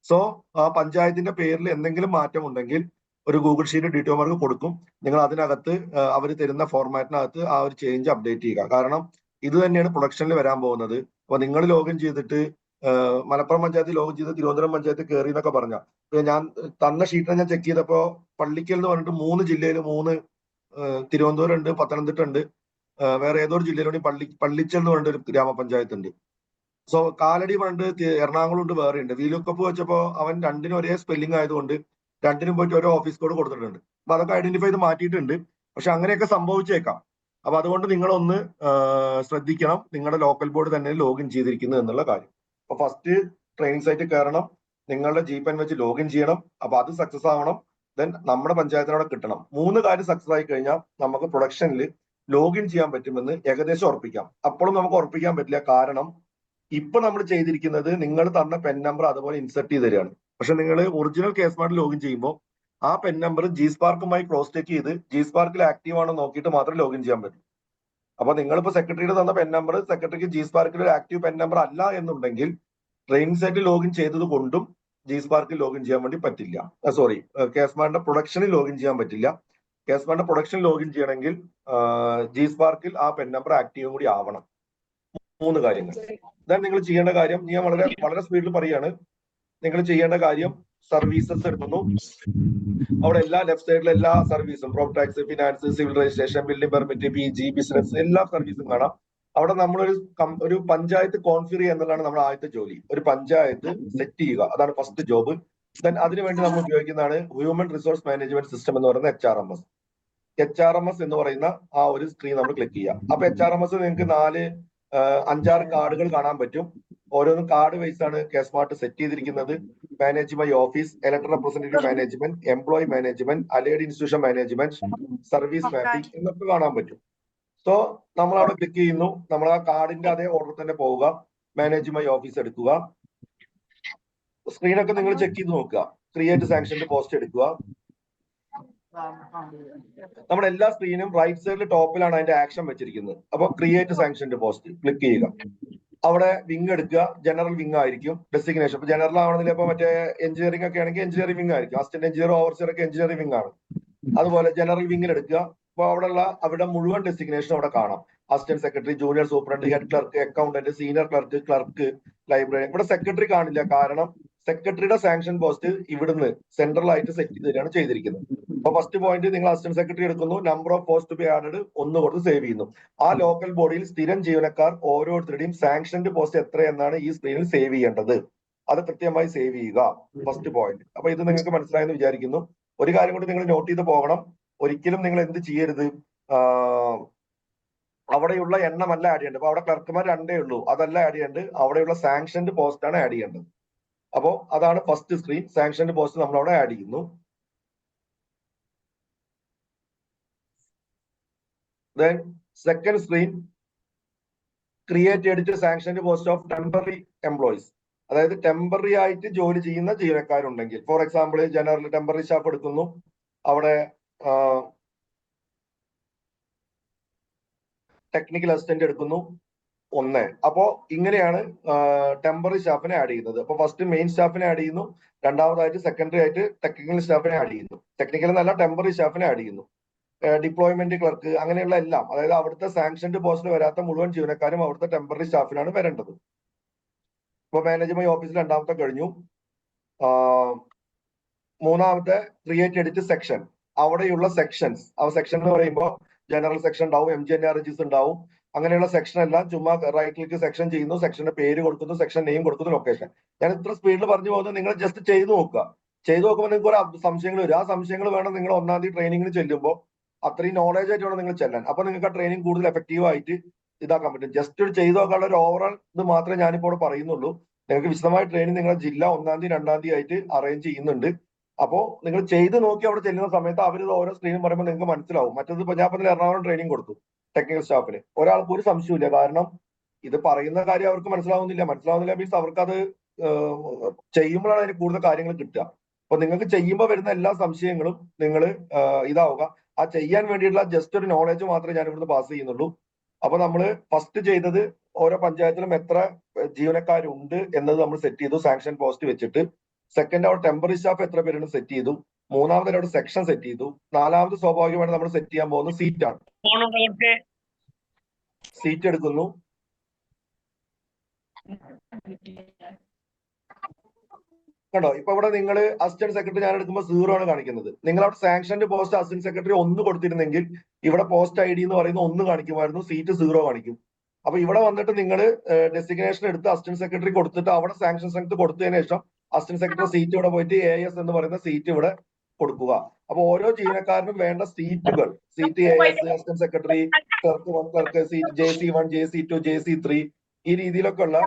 സോ ആ പഞ്ചായത്തിന്റെ പേരിൽ എന്തെങ്കിലും മാറ്റം ഉണ്ടെങ്കിൽ ഒരു ഗൂഗിൾ ഷീറ്റ് DTOമാർക്ക് കൊടുക്കും. നിങ്ങൾ അതിനകത്ത് അവർ തരുന്ന ഫോർമാറ്റിനകത്ത് ആ ഒരു ചേഞ്ച് അപ്ഡേറ്റ് ചെയ്യുക. കാരണം ഇത് തന്നെയാണ് പ്രൊഡക്ഷനിൽ വരാൻ പോകുന്നത്. അപ്പൊ നിങ്ങൾ ലോഗിൻ ചെയ്തിട്ട് മലപ്പുറം പഞ്ചായത്ത് ലോഗിൻ ചെയ്ത് തിരുവനന്തപുരം പഞ്ചായത്ത് കയറി എന്നൊക്കെ പറഞ്ഞ ഞാൻ തന്ന ഷീറ്റിനെ ഞാൻ ചെക്ക് ചെയ്തപ്പോ പള്ളിക്കൽ എന്ന് പറഞ്ഞിട്ട് 3 ജില്ലയിൽ 3 തിരുവനന്തപുരം ഉണ്ട്, പത്തനംതിട്ട ഉണ്ട്, വേറെ ഏതൊരു ജില്ലയിലൂടെ പള്ളിച്ചൽ എന്ന് പറഞ്ഞിട്ട് ഒരു ഗ്രാമപഞ്ചായത്ത് ഉണ്ട്. സോ കാലടി പറഞ്ഞിട്ട് എറണാകുളം ഉണ്ട്, വേറെ ഉണ്ട്. VLOOKUP വെച്ചപ്പോ അവൻ 2നും ഒരേ സ്പെല്ലിംഗ് ആയതുകൊണ്ട് 2നും പോയിട്ട് ഓരോ ഓഫീസ് കോഡ് കൊടുത്തിട്ടുണ്ട്. അപ്പൊ അതൊക്കെ ഐഡന്റിഫൈ ചെയ്ത് മാറ്റിയിട്ടുണ്ട്. പക്ഷെ അങ്ങനെയൊക്കെ സംഭവിച്ചേക്കാം. അപ്പൊ അതുകൊണ്ട് നിങ്ങളൊന്ന് ശ്രദ്ധിക്കണം നിങ്ങളുടെ ലോക്കൽ ബോർഡ് തന്നെ ലോഗിൻ ചെയ്തിരിക്കുന്നു എന്നുള്ള കാര്യം. അപ്പൊ ഫസ്റ്റ് ട്രെയിനിങ് സൈറ്റ് കയറണം, നിങ്ങളുടെ GPEN വെച്ച് ലോഗിൻ ചെയ്യണം. അപ്പൊ അത് സക്സസ് ആവണം. ദെൻ നമ്മുടെ പഞ്ചായത്തിനോടെ കിട്ടണം. 3 കാര്യം സക്സസ് ആയി കഴിഞ്ഞാൽ നമുക്ക് പ്രൊഡക്ഷനിൽ ലോഗിൻ ചെയ്യാൻ പറ്റുമെന്ന് ഏകദേശം ഉറപ്പിക്കാം. അപ്പോഴും നമുക്ക് ഉറപ്പിക്കാൻ പറ്റില്ല. കാരണം ഇപ്പൊ നമ്മൾ ചെയ്തിരിക്കുന്നത് നിങ്ങൾ തന്ന പെൻ നമ്പർ അതുപോലെ ഇൻസെർട്ട് ചെയ്ത് തരികയാണ്. പക്ഷെ നിങ്ങൾ ഒറിജിനൽ KSmart ലോഗിൻ ചെയ്യുമ്പോൾ ആ പെൻ നമ്പർ GSparkമായി ക്രോസ് ചെക്ക് ചെയ്ത് GSparkൽ ആക്റ്റീവ് ആണോ നോക്കിയിട്ട് മാത്രം ലോഗിൻ ചെയ്യാൻ പറ്റും. അപ്പൊ നിങ്ങളിപ്പോ സെക്രട്ടറിയുടെ തന്ന പെൻ നമ്പർ സെക്രട്ടറിക്ക് GSparkൽ ഒരു ആക്റ്റീവ് പെൻ നമ്പർ അല്ല എന്നുണ്ടെങ്കിൽ ട്രെയിനിങ് സൈറ്റിൽ ലോഗിൻ ചെയ്തത് കൊണ്ടും GSparkൽ ലോഗിൻ ചെയ്യാൻ വേണ്ടി പറ്റില്ല. സോറി, KSmartന്റെ പ്രൊഡക്ഷനിൽ ലോഗിൻ ചെയ്യാൻ പറ്റില്ല. KSmartന്റെ പ്രൊഡക്ഷൻ ലോഗിൻ ചെയ്യണമെങ്കിൽ GSparkൽ ആ പെൻ നമ്പർ ആക്റ്റീവും കൂടി ആവണം. 3 കാര്യങ്ങൾ. ദെൻ നിങ്ങൾ ചെയ്യേണ്ട കാര്യം ഞാൻ വളരെ സ്പീഡിൽ പറയാണ്. നിങ്ങൾ ചെയ്യേണ്ട കാര്യം സർവീസസ് എടുക്കുന്നു. അവിടെ എല്ലാ ലെഫ്റ്റ് സൈഡിലെ എല്ലാ സർവീസും property tax, finance, civil registration, building permit, PG, business എല്ലാ സർവീസും കാണാം. അവിടെ ഒരു പഞ്ചായത്ത് കോൺഫിഗർ ചെയ്യുക എന്നുള്ളതാണ് നമ്മുടെ ആദ്യത്തെ ജോലി. ഒരു പഞ്ചായത്ത് സെറ്റ് ചെയ്യുക, അതാണ് ഫസ്റ്റ് ജോബ്. ദെൻ അതിനുവേണ്ടി നമ്മൾ ഉപയോഗിക്കുന്നതാണ് ഹ്യൂമൻ റിസോഴ്സ് മാനേജ്മെന്റ് സിസ്റ്റം എന്ന് പറയുന്ന HRMS എന്ന് പറയുന്ന ആ ഒരു സ്ക്രീൻ നമ്മൾ ക്ലിക്ക് ചെയ്യുക. അപ്പൊ HRMS നിങ്ങൾക്ക് 5-6 കാർഡുകൾ കാണാൻ പറ്റും. ഓരോന്നും കാർഡ് വൈസ് ആണ് കെസ്മാർട്ട് സെറ്റ് ചെയ്തിരിക്കുന്നത്. Manage my office, elected representative management, employee management, allied institution management, service mapping എന്നൊക്കെ കാണാൻ പറ്റും. സോ നമ്മൾ അവിടെ ക്ലിക്ക് ചെയ്യുന്നു. നമ്മൾ ആ കാർഡിന്റെ അതേ ഓർഡർ തന്നെ പോവുക. മാനേജ് മൈ ഓഫീസ് എടുക്കുക. സ്ക്രീനൊക്കെ നിങ്ങൾ ചെക്ക് ചെയ്ത് നോക്കുക. ക്രിയേറ്റ് സാങ്ഷന്റെ പോസ്റ്റ് എടുക്കുക. നമ്മുടെ എല്ലാ സ്ക്രീനും റൈറ്റ് സൈഡിൽ ടോപ്പിലാണ് അതിന്റെ ആക്ഷൻ വെച്ചിരിക്കുന്നത്. അപ്പൊ ക്രിയേറ്റ് സാങ്ഷന്റെ പോസ്റ്റ് ക്ലിക്ക് ചെയ്യുക. അവിടെ വിങ് എടുക്കുക. ജനറൽ വിങ് ആയിരിക്കും ഡെസിഗ്നേഷൻ. ഇപ്പൊ ജനറൽ ആവണമെന്നില്ല. ഇപ്പൊ മറ്റേ എഞ്ചിനീയറിംഗ് ഒക്കെ ആണെങ്കിൽ എഞ്ചിനീയറിംഗ് വിങ് ആയിരിക്കും. അസിസ്റ്റന്റ് എഞ്ചിനീയർ, ഓവർസിയർ ഒക്കെ എഞ്ചിനീയറിംഗ് വിങ് ആണ്. അതുപോലെ ജനറൽ വിങ്ങിൽ എടുക്കുക. അപ്പൊ അവിടെ മുഴുവൻ ഡെസിഗ്നേഷൻ അവിടെ കാണാം. Assistant secretary, junior superintendent, head clerk, accountant, senior clerk, library. ഇവിടെ സെക്രട്ടറി കാണില്ല, കാരണം സെക്രട്ടറിയുടെ സാങ്ഷൻ പോസ്റ്റ് ഇവിടുന്ന് സെൻട്രൽ ആയിട്ട് സെറ്റ് ചെയ്തിട്ടാണ് ചെയ്തിരിക്കുന്നത്. അപ്പൊ ഫസ്റ്റ് പോയിന്റ്, നിങ്ങൾ അസിസ്റ്റന്റ് സെക്രട്ടറി എടുക്കുന്നു. Number of post to be added 1 കൊടുത്ത് സേവ് ചെയ്യുന്നു. ആ ലോക്കൽ ബോഡിയിൽ സ്ഥിരം ജീവനക്കാർ ഓരോരുത്തരുടെയും സാങ്ഷൻഡ് പോസ്റ്റ് എത്രയെന്നാണ് ഈ സ്ക്രീനിൽ സേവ് ചെയ്യേണ്ടത്. അത് കൃത്യമായി സേവ് ചെയ്യുക. First point. അപ്പൊ ഇത് നിങ്ങൾക്ക് മനസ്സിലായെന്ന് വിചാരിക്കുന്നു. ഒരു കാര്യം കൂടി നിങ്ങൾ നോട്ട് ചെയ്ത് പോകണം. ഒരിക്കലും നിങ്ങൾ എന്ത് ചെയ്യരുത്, അവിടെയുള്ള എണ്ണമല്ല ആഡ് ചെയ്യേണ്ടത്. അപ്പൊ അവിടെ ക്ലർക്കുമാർ 2 ഉള്ളൂ, അതല്ല ആഡ് ചെയ്യേണ്ടത്. അവിടെയുള്ള സാങ്ഷൻഡ് പോസ്റ്റ് ആണ് ആഡ് ചെയ്യേണ്ടത്. അപ്പോ അതാണ് ഫസ്റ്റ് സ്ക്രീൻ. സാങ്ഷൻഡ് പോസ്റ്റ് നമ്മൾ അവിടെ ആഡ് ചെയ്യുന്നു. Then second screen, create edit sanctioned post of temporary employees. അതായത് ടെമ്പററി ആയിട്ട് ജോലി ചെയ്യുന്ന ജീവനക്കാരുണ്ടെങ്കിൽ, for example general temporary staff എടുക്കുന്നു. അവിടെ ടെക്നിക്കൽ അസിസ്റ്റന്റ് എടുക്കുന്നു 1. അപ്പോ ഇങ്ങനെയാണ് ടെമ്പററി സ്റ്റാഫിനെ ആഡ് ചെയ്യുന്നത്. അപ്പൊ ഫസ്റ്റ് മെയിൻ സ്റ്റാഫിനെ ആഡ് ചെയ്യുന്നു. രണ്ടാമതായിട്ട് സെക്കൻഡറി ആയിട്ട് ടെക്നിക്കൽ സ്റ്റാഫിനെ ആഡ് ചെയ്യുന്നു. ടെക്നിക്കൽ എന്നല്ല, ടെമ്പററി സ്റ്റാഫിനെ ആഡ് ചെയ്യുന്നു. ഡിപ്ലോയ്മെന്റ് ക്ലർക്ക്, അങ്ങനെയുള്ള എല്ലാം, അതായത് അവിടുത്തെ സാങ്ഷൻഡ് പോസ്റ്റിൽ വരാത്ത മുഴുവൻ ജീവനക്കാരും അവിടുത്തെ ടെമ്പററി സ്റ്റാഫിനാണ് വരേണ്ടത്. ഇപ്പൊ മാനേജ്മെന്റ് ഓഫീസിൽ രണ്ടാമത്തെ കഴിഞ്ഞു. മൂന്നാമത്തെ ക്രിയേറ്റ് എഡിറ്റ് സെക്ഷൻ. അവിടെയുള്ള സെക്ഷൻസ്, ആ സെക്ഷൻ എന്ന് പറയുമ്പോൾ ജനറൽ സെക്ഷൻ ഉണ്ടാവും, MGNRGs ഉണ്ടാവും. അങ്ങനെയുള്ള സെക്ഷൻ എല്ലാം ചുമ്മാ റൈറ്റ് ക്ലിക്ക് സെക്ഷൻ ചെയ്യുന്നു, സെക്ഷന്റെ പേര് കൊടുക്കുന്നു, സെക്ഷൻ നെയിം കൊടുക്കുന്നു, ലൊക്കേഷൻ. ഞാൻ ഇത്ര സ്പീഡിൽ പറഞ്ഞു പോകുന്നത് നിങ്ങൾ ജസ്റ്റ് ചെയ്ത് നോക്കുക. ചെയ്ത് നോക്കുമ്പോൾ നിങ്ങൾക്ക് ഒരു സംശയങ്ങൾ വരും. ആ സംശയങ്ങൾ വേണം നിങ്ങൾ 1-ാം തീയതി ട്രെയിനിങ്ങിന് ചെല്ലുമ്പോൾ അത്രയും നോളേജ് ആയിട്ട് വേണം നിങ്ങൾ ചെല്ലാൻ. അപ്പൊ നിങ്ങൾക്ക് ആ ട്രെയിനിങ് കൂടുതൽ എഫക്റ്റീവ് ആയിട്ട് ഇതാക്കാൻ പറ്റും. ജസ്റ്റ് ഒരു ചെയ്ത് നോക്കാനുള്ള ഒരു ഓവറോൾ ഇത് മാത്രമേ ഞാനിപ്പോൾ ഇവിടെ പറയുന്നുള്ളൂ. നിങ്ങൾക്ക് വിശദമായ ട്രെയിനിങ് നിങ്ങളുടെ ജില്ല 1-ാം തീയതി 2-ാം തീയതി ആയിട്ട് അറേഞ്ച് ചെയ്യുന്നുണ്ട്. അപ്പോ നിങ്ങൾ ചെയ്ത് നോക്കി അവിടെ ചെല്ലുന്ന സമയത്ത് അവർ ഓരോ സ്ക്രീനും പറയുമ്പോൾ നിങ്ങൾക്ക് മനസ്സിലാവും. മറ്റത് ഇപ്പൊ ഞാൻ പറഞ്ഞ എറണാകുളം ട്രെയിനിങ് കൊടുത്തു ടെക്നിക്കൽ സ്റ്റാഫിന്. ഒരാൾക്ക് ഒരു സംശയമില്ല, കാരണം ഇത് പറയുന്ന കാര്യം അവർക്ക് മനസ്സിലാവുന്നില്ല മീൻസ് അവർക്കത് ചെയ്യുമ്പോഴാണ് അതിന് കൂടുതൽ കാര്യങ്ങൾ കിട്ടുക. അപ്പൊ നിങ്ങൾക്ക് ചെയ്യുമ്പോൾ വരുന്ന എല്ലാ സംശയങ്ങളും നിങ്ങൾ ഇതാവുക. ആ ചെയ്യാൻ വേണ്ടിയിട്ടുള്ള ജസ്റ്റ് ഒരു നോളേജ് മാത്രമേ ഞാൻ ഇവിടുന്ന് പാസ് ചെയ്യുന്നുള്ളൂ. അപ്പൊ നമ്മൾ ഫസ്റ്റ് ചെയ്തത് ഓരോ പഞ്ചായത്തിലും എത്ര ജീവനക്കാരുണ്ട് എന്നത് നമ്മൾ സെറ്റ് ചെയ്തു സാങ്ഷൻ പോസ്റ്റ് വെച്ചിട്ട്. സെക്കൻഡ് അവിടെ ടെമ്പററി സ്റ്റാഫ് എത്ര പേരുണ്ട് സെറ്റ് ചെയ്തു. മൂന്നാമത് അവിടെ സെക്ഷൻ സെറ്റ് ചെയ്തു. നാലാമത് സ്വാഭാവികമായിട്ട് നമ്മൾ സെറ്റ് ചെയ്യാൻ പോകുന്നത് സീറ്റാണ്. സീറ്റ് എടുക്കുന്നു. കണ്ടോ, ഇപ്പൊ ഇവിടെ നിങ്ങൾ അസിസ്റ്റന്റ് സെക്രട്ടറി ഞാൻ എടുക്കുമ്പോൾ 0 ആണ് കാണിക്കുന്നത്. നിങ്ങൾ അവിടെ സാങ്ഷൻഡ് പോസ്റ്റ് അസിസ്റ്റന്റ് സെക്രട്ടറി 1 കൊടുത്തിരുന്നെങ്കിൽ ഇവിടെ പോസ്റ്റ് ID എന്ന് പറയുന്ന 1 കാണിക്കുമായിരുന്നു, സീറ്റ് 0 കാണിക്കും. അപ്പൊ ഇവിടെ വന്നിട്ട് നിങ്ങൾ ഡെസിഗ്നേഷൻ എടുത്ത് അസിസ്റ്റന്റ് സെക്രട്ടറി കൊടുത്തിട്ട് അവിടെ സാങ്ഷൻ സ്ട്രെങ്ത് കൊടുത്തതിന് ശേഷം അസിസ്റ്റന്റ് സെക്രട്ടറി സീറ്റ് ഇവിടെ പോയിട്ട് AS എന്ന് പറയുന്ന സീറ്റ് ഇവിടെ കൊടുക്കുക. അപ്പൊ ഓരോ ജീവനക്കാരനും വേണ്ട സീറ്റുകൾ, seat AS, assistant secretary, clerk 1, clerk, seat JC1, JC2, JC3, ഈ രീതിയിലൊക്കെ ഉള്ള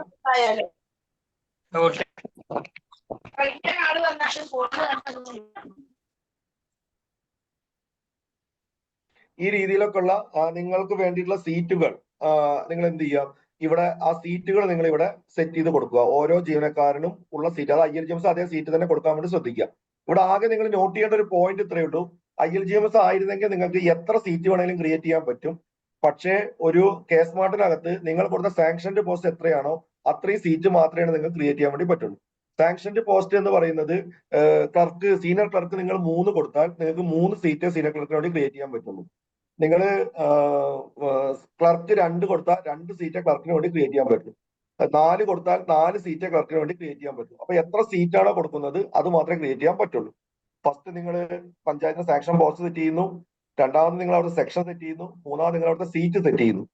നിങ്ങൾക്ക് വേണ്ടിയിട്ടുള്ള സീറ്റുകൾ നിങ്ങൾ എന്ത് ചെയ്യുക, ഇവിടെ ആ സീറ്റുകൾ നിങ്ങൾ ഇവിടെ സെറ്റ് ചെയ്ത് കൊടുക്കുക. ഓരോ ജീവനക്കാരനും ഉള്ള സീറ്റ്, അത് ILGMS അതേ സീറ്റ് തന്നെ കൊടുക്കാൻ വേണ്ടി ശ്രദ്ധിക്കുക. ഇവിടെ ആകെ നിങ്ങൾ നോട്ട് ചെയ്യേണ്ട ഒരു പോയിന്റ് ഇത്രയേ ഉള്ളൂ. ILGMS ആയിരുന്നെങ്കിൽ നിങ്ങൾക്ക് എത്ര സീറ്റ് വേണമെങ്കിലും ക്രിയേറ്റ് ചെയ്യാൻ പറ്റും. പക്ഷേ ഒരു കെസ്മാർട്ടിനകത്ത് നിങ്ങൾ കൊടുത്ത സാങ്ഷൻഡ് പോസ്റ്റ് എത്രയാണോ അത്രയും സീറ്റ് മാത്രമേ നിങ്ങൾക്ക് ക്രിയേറ്റ് ചെയ്യാൻ വേണ്ടി പറ്റുള്ളൂ. സാങ്ഷൻഡ് പോസ്റ്റ് എന്ന് പറയുന്നത് ക്ലർക്ക്, സീനിയർ ക്ലർക്ക് നിങ്ങൾ 3 കൊടുത്താൽ നിങ്ങൾക്ക് 3 സീറ്റ് സീനിയർ ക്ലർക്കിന് വേണ്ടി ക്രിയേറ്റ് ചെയ്യാൻ പറ്റുള്ളൂ. നിങ്ങൾ ക്ലർക്ക് 2 കൊടുത്താൽ 2 സീറ്റ് ക്ലർക്കിന് വേണ്ടി ക്രിയേറ്റ് ചെയ്യാൻ പറ്റും. 4 കൊടുത്താൽ 4 സീറ്റ് ക്ലർക്കിന് വേണ്ടി ക്രിയേറ്റ് ചെയ്യാൻ പറ്റും. അപ്പൊ എത്ര സീറ്റാണോ കൊടുക്കുന്നത് അത് മാത്രമേ ക്രിയേറ്റ് ചെയ്യാൻ പറ്റുള്ളൂ. ഫസ്റ്റ് നിങ്ങൾ പഞ്ചായത്തിന് സാങ്ഷൻ പോസ്റ്റ് സെറ്റ് ചെയ്യുന്നു. രണ്ടാമത് നിങ്ങൾ അവിടെ സെക്ഷൻ സെറ്റ് ചെയ്യുന്നു. മൂന്നാമത് നിങ്ങൾ അവിടുത്തെ സീറ്റ് സെറ്റ് ചെയ്യുന്നു.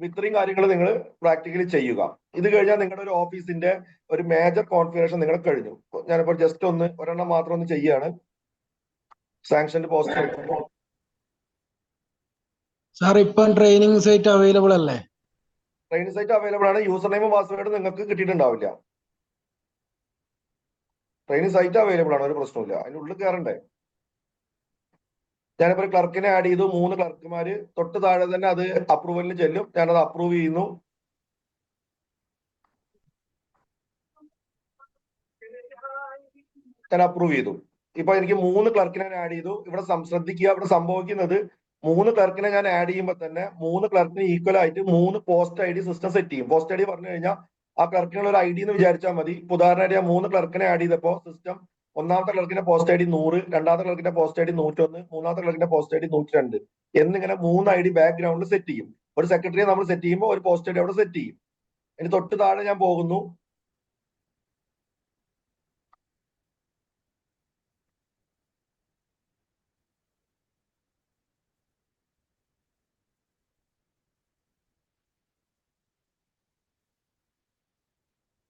ഇത്രയും കാര്യങ്ങൾ നിങ്ങൾ പ്രാക്ടിക്കലി ചെയ്യുക. ഇത് കഴിഞ്ഞാൽ നിങ്ങളുടെ ഒരു ഓഫീസിന്റെ ഒരു മേജർ കോൺഫിഗറേഷൻ നിങ്ങൾ കഴിഞ്ഞു. ഞാനിപ്പോൾ ജസ്റ്റ് ഒരെണ്ണം മാത്രം ഒന്ന് ചെയ്യാണ്. സാങ്ഷൻഡ് പോസ്റ്റ് സാർ ഇപ്പം ട്രെയിനിങ് സൈറ്റ് അവൈലബിൾ അല്ലേ? ട്രെയിനിങ് സൈറ്റ് അവൈലബിൾ ആണ്. യൂസർ നെയിമും പാസ്വേഡും നിങ്ങൾക്ക് കിട്ടിയിട്ടുണ്ടാവില്ല. ട്രെയിനിങ് സൈറ്റ് അവൈലബിൾ ആണ്, ഒരു പ്രശ്നമില്ല. അതിന്റെ ഉള്ളിൽ കയറണ്ടേ? ഞാനിപ്പോ ഒരു ക്ലർക്കിനെ ആഡ് ചെയ്തു. 3 ക്ലർക്കുമാര് തൊട്ട് താഴെ തന്നെ അത് അപ്രൂവലിന് ചെല്ലും. ഞാനത് അപ്രൂവ് ചെയ്യുന്നു. ഞാൻ അപ്രൂവ് ചെയ്തു. ഇപ്പൊ എനിക്ക് 3 ക്ലർക്കിനെ ആഡ് ചെയ്തു. ഇവിടെ ശ്രദ്ധിക്കുക, ഇവിടെ സംഭവിക്കുന്നത് 3 ക്ലർക്കിനെ ഞാൻ ആഡ് ചെയ്യുമ്പോൾ തന്നെ 3 ക്ലർക്കിന് ഈക്വൽ ആയിട്ട് 3 post I D system set ചെയ്യും. പോസ്റ്റ് ഐ ഡി പറഞ്ഞു കഴിഞ്ഞാൽ ആ ക്ലർക്കിനുള്ള ഒരു ഐ ഡി എന്ന് വിചാരിച്ചാൽ മതി. ഉദാഹരണമായിട്ട് ഞാൻ 3 ക്ലർക്കിനെ ആഡ് ചെയ്തപ്പോൾ സിസ്റ്റം ഒന്നാമത്തെ ക്ലർക്കിന്റെ പോസ്റ്റ് ഐ ഡി 100, രണ്ടാമത്തെ ക്ലർക്കിന്റെ പോസ്റ്റ് ഐ ഡി 101, മൂന്നാമത്തെ ക്ലർക്കിന്റെ പോസ്റ്റ് ഐ ഡി 102 എന്നിങ്ങനെ 3 ഐ ഡി ബാക്ക്ഗ്രൗണ്ടിൽ സെറ്റ് ചെയ്യും. ഒരു സെക്രട്ടറിയെ നമ്മൾ സെറ്റ് ചെയ്യുമ്പോൾ ഒരു പോസ്റ്റ് ഐ ഡി അവിടെ സെറ്റ് ചെയ്യും. ഇനി തൊട്ട് താഴെ ഞാൻ പോകുന്നു.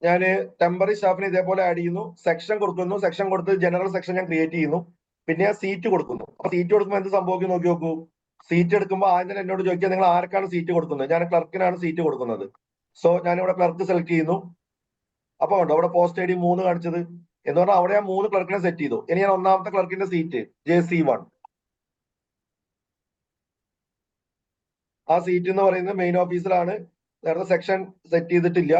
ഞാൻ ടെമ്പററി സ്റ്റാഫിനെ ഇതേപോലെ ആഡ് ചെയ്യുന്നു. സെക്ഷൻ കൊടുക്കുന്നു. സെക്ഷൻ കൊടുത്ത് ജനറൽ സെക്ഷൻ ഞാൻ ക്രിയേറ്റ് ചെയ്യുന്നു. പിന്നെ ഞാൻ സീറ്റ് കൊടുക്കുന്നു. അപ്പൊ സീറ്റ് കൊടുക്കുമ്പോൾ എന്ത് സംഭവിക്കും നോക്കി നോക്കൂ. സീറ്റ് എടുക്കുമ്പോൾ ആദ്യം തന്നെ എന്നോട് ചോദിക്കുക നിങ്ങൾ ആർക്കാണ് സീറ്റ് കൊടുക്കുന്നത്. ഞാൻ ക്ലർക്കിനാണ് സീറ്റ് കൊടുക്കുന്നത്. സോ ഞാനിവിടെ ക്ലർക്ക് സെലക്ട് ചെയ്യുന്നു. അപ്പൊ ഉണ്ടോ അവിടെ പോസ്റ്റ് ഐ ഡി 3 കാണിച്ചത് എന്ന് പറഞ്ഞാൽ അവിടെ ഞാൻ 3 ക്ലർക്കിനെ സെറ്റ് ചെയ്തു. ഇനി ഞാൻ ഒന്നാമത്തെ ക്ലർക്കിന്റെ സീറ്റ് JC1, ആ സീറ്റ് എന്ന് പറയുന്നത് മെയിൻ ഓഫീസിലാണ്. നേരത്തെ സെക്ഷൻ സെറ്റ് ചെയ്തിട്ടില്ല.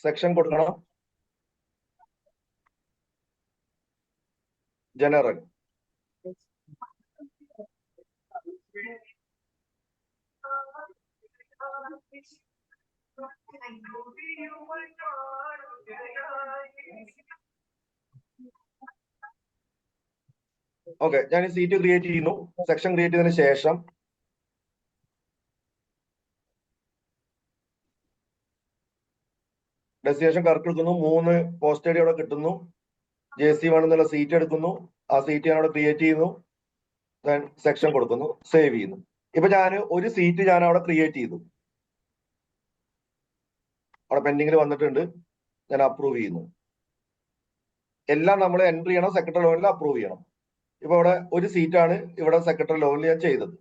സെക്ഷൻ കൊടുക്കണം. ജനറൽ. ഓക്കെ, ഞാൻ ഈ സീറ്റ് ക്രിയേറ്റ് ചെയ്യുന്നു. സെക്ഷൻ ക്രിയേറ്റ് ചെയ്തതിനു ശേഷം ഡെസ്റ്റിനേഷൻ കറക്റ്റ് എടുക്കുന്നു. 3 പോസ്റ്റ് ഐ ഡി അവിടെ കിട്ടുന്നു. JC1 എന്നുള്ള സീറ്റ് എടുക്കുന്നു. ആ സീറ്റ് ഞാൻ അവിടെ ക്രിയേറ്റ് ചെയ്യുന്നു. ദെൻ സെക്ഷൻ കൊടുക്കുന്നു, സേവ് ചെയ്യുന്നു. ഇപ്പൊ ഞാൻ ഒരു സീറ്റ് ഞാൻ അവിടെ ക്രിയേറ്റ് ചെയ്തു. അവിടെ പെൻഡിങ്ങിൽ വന്നിട്ടുണ്ട്. ഞാൻ അപ്രൂവ് ചെയ്യുന്നു. എല്ലാം നമ്മൾ എൻട്രി ചെയ്യണം. സെക്രട്ടറി ലെവലിൽ അപ്രൂവ് ചെയ്യണം. ഇപ്പൊ ഇവിടെ ഒരു സീറ്റാണ് ഇവിടെ സെക്രട്ടറി ലെവലിൽ ഞാൻ ചെയ്തത്.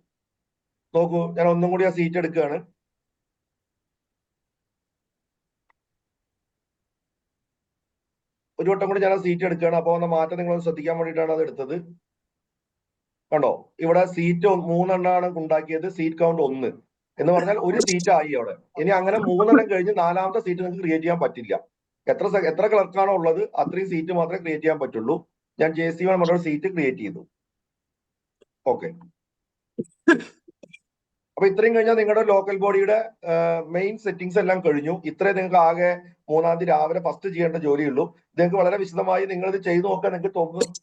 നോക്കൂ, ഞാൻ ഒന്നും കൂടി ആ സീറ്റ് എടുക്കുകയാണ്. ഒരു വട്ടം കൂടി ഞാൻ ആ സീറ്റ് എടുക്കുകയാണ്. അപ്പോൾ വന്ന മാറ്റം നിങ്ങൾ ശ്രദ്ധിക്കാൻ വേണ്ടിയിട്ടാണ് അത് എടുത്തത്. കണ്ടോ, ഇവിടെ സീറ്റ് 3 എണ്ണമാണ് ഉണ്ടാക്കിയത്. സീറ്റ് കൗണ്ട് 1 എന്ന് പറഞ്ഞാൽ ഒരു സീറ്റ് ആയി അവിടെ. ഇനി അങ്ങനെ 3 എണ്ണം കഴിഞ്ഞ് 4ാമത്തെ സീറ്റ് നിങ്ങൾക്ക് ക്രിയേറ്റ് ചെയ്യാൻ പറ്റില്ല. എത്ര ക്ലർക്കാണോ ഉള്ളത് അത്രയും സീറ്റ് മാത്രമേ ക്രിയേറ്റ് ചെയ്യാൻ പറ്റുള്ളൂ. ഞാൻ JC1 പറഞ്ഞ സീറ്റ് ക്രിയേറ്റ് ചെയ്തു. ഓക്കെ, അപ്പൊ ഇത്രയും കഴിഞ്ഞാൽ നിങ്ങളുടെ ലോക്കൽ ബോഡിയുടെ മെയിൻ സെറ്റിംഗ്സ് എല്ലാം കഴിഞ്ഞു. ഇത്രയും നിങ്ങൾക്ക് ആകെ 3-ാം തീയതി രാവിലെ ഫസ്റ്റ് ചെയ്യേണ്ട ജോലിയുള്ളൂ. നിങ്ങൾക്ക് വളരെ വിശദമായി നിങ്ങൾ ഇത് ചെയ്തു നോക്കാൻ നിങ്ങൾക്ക്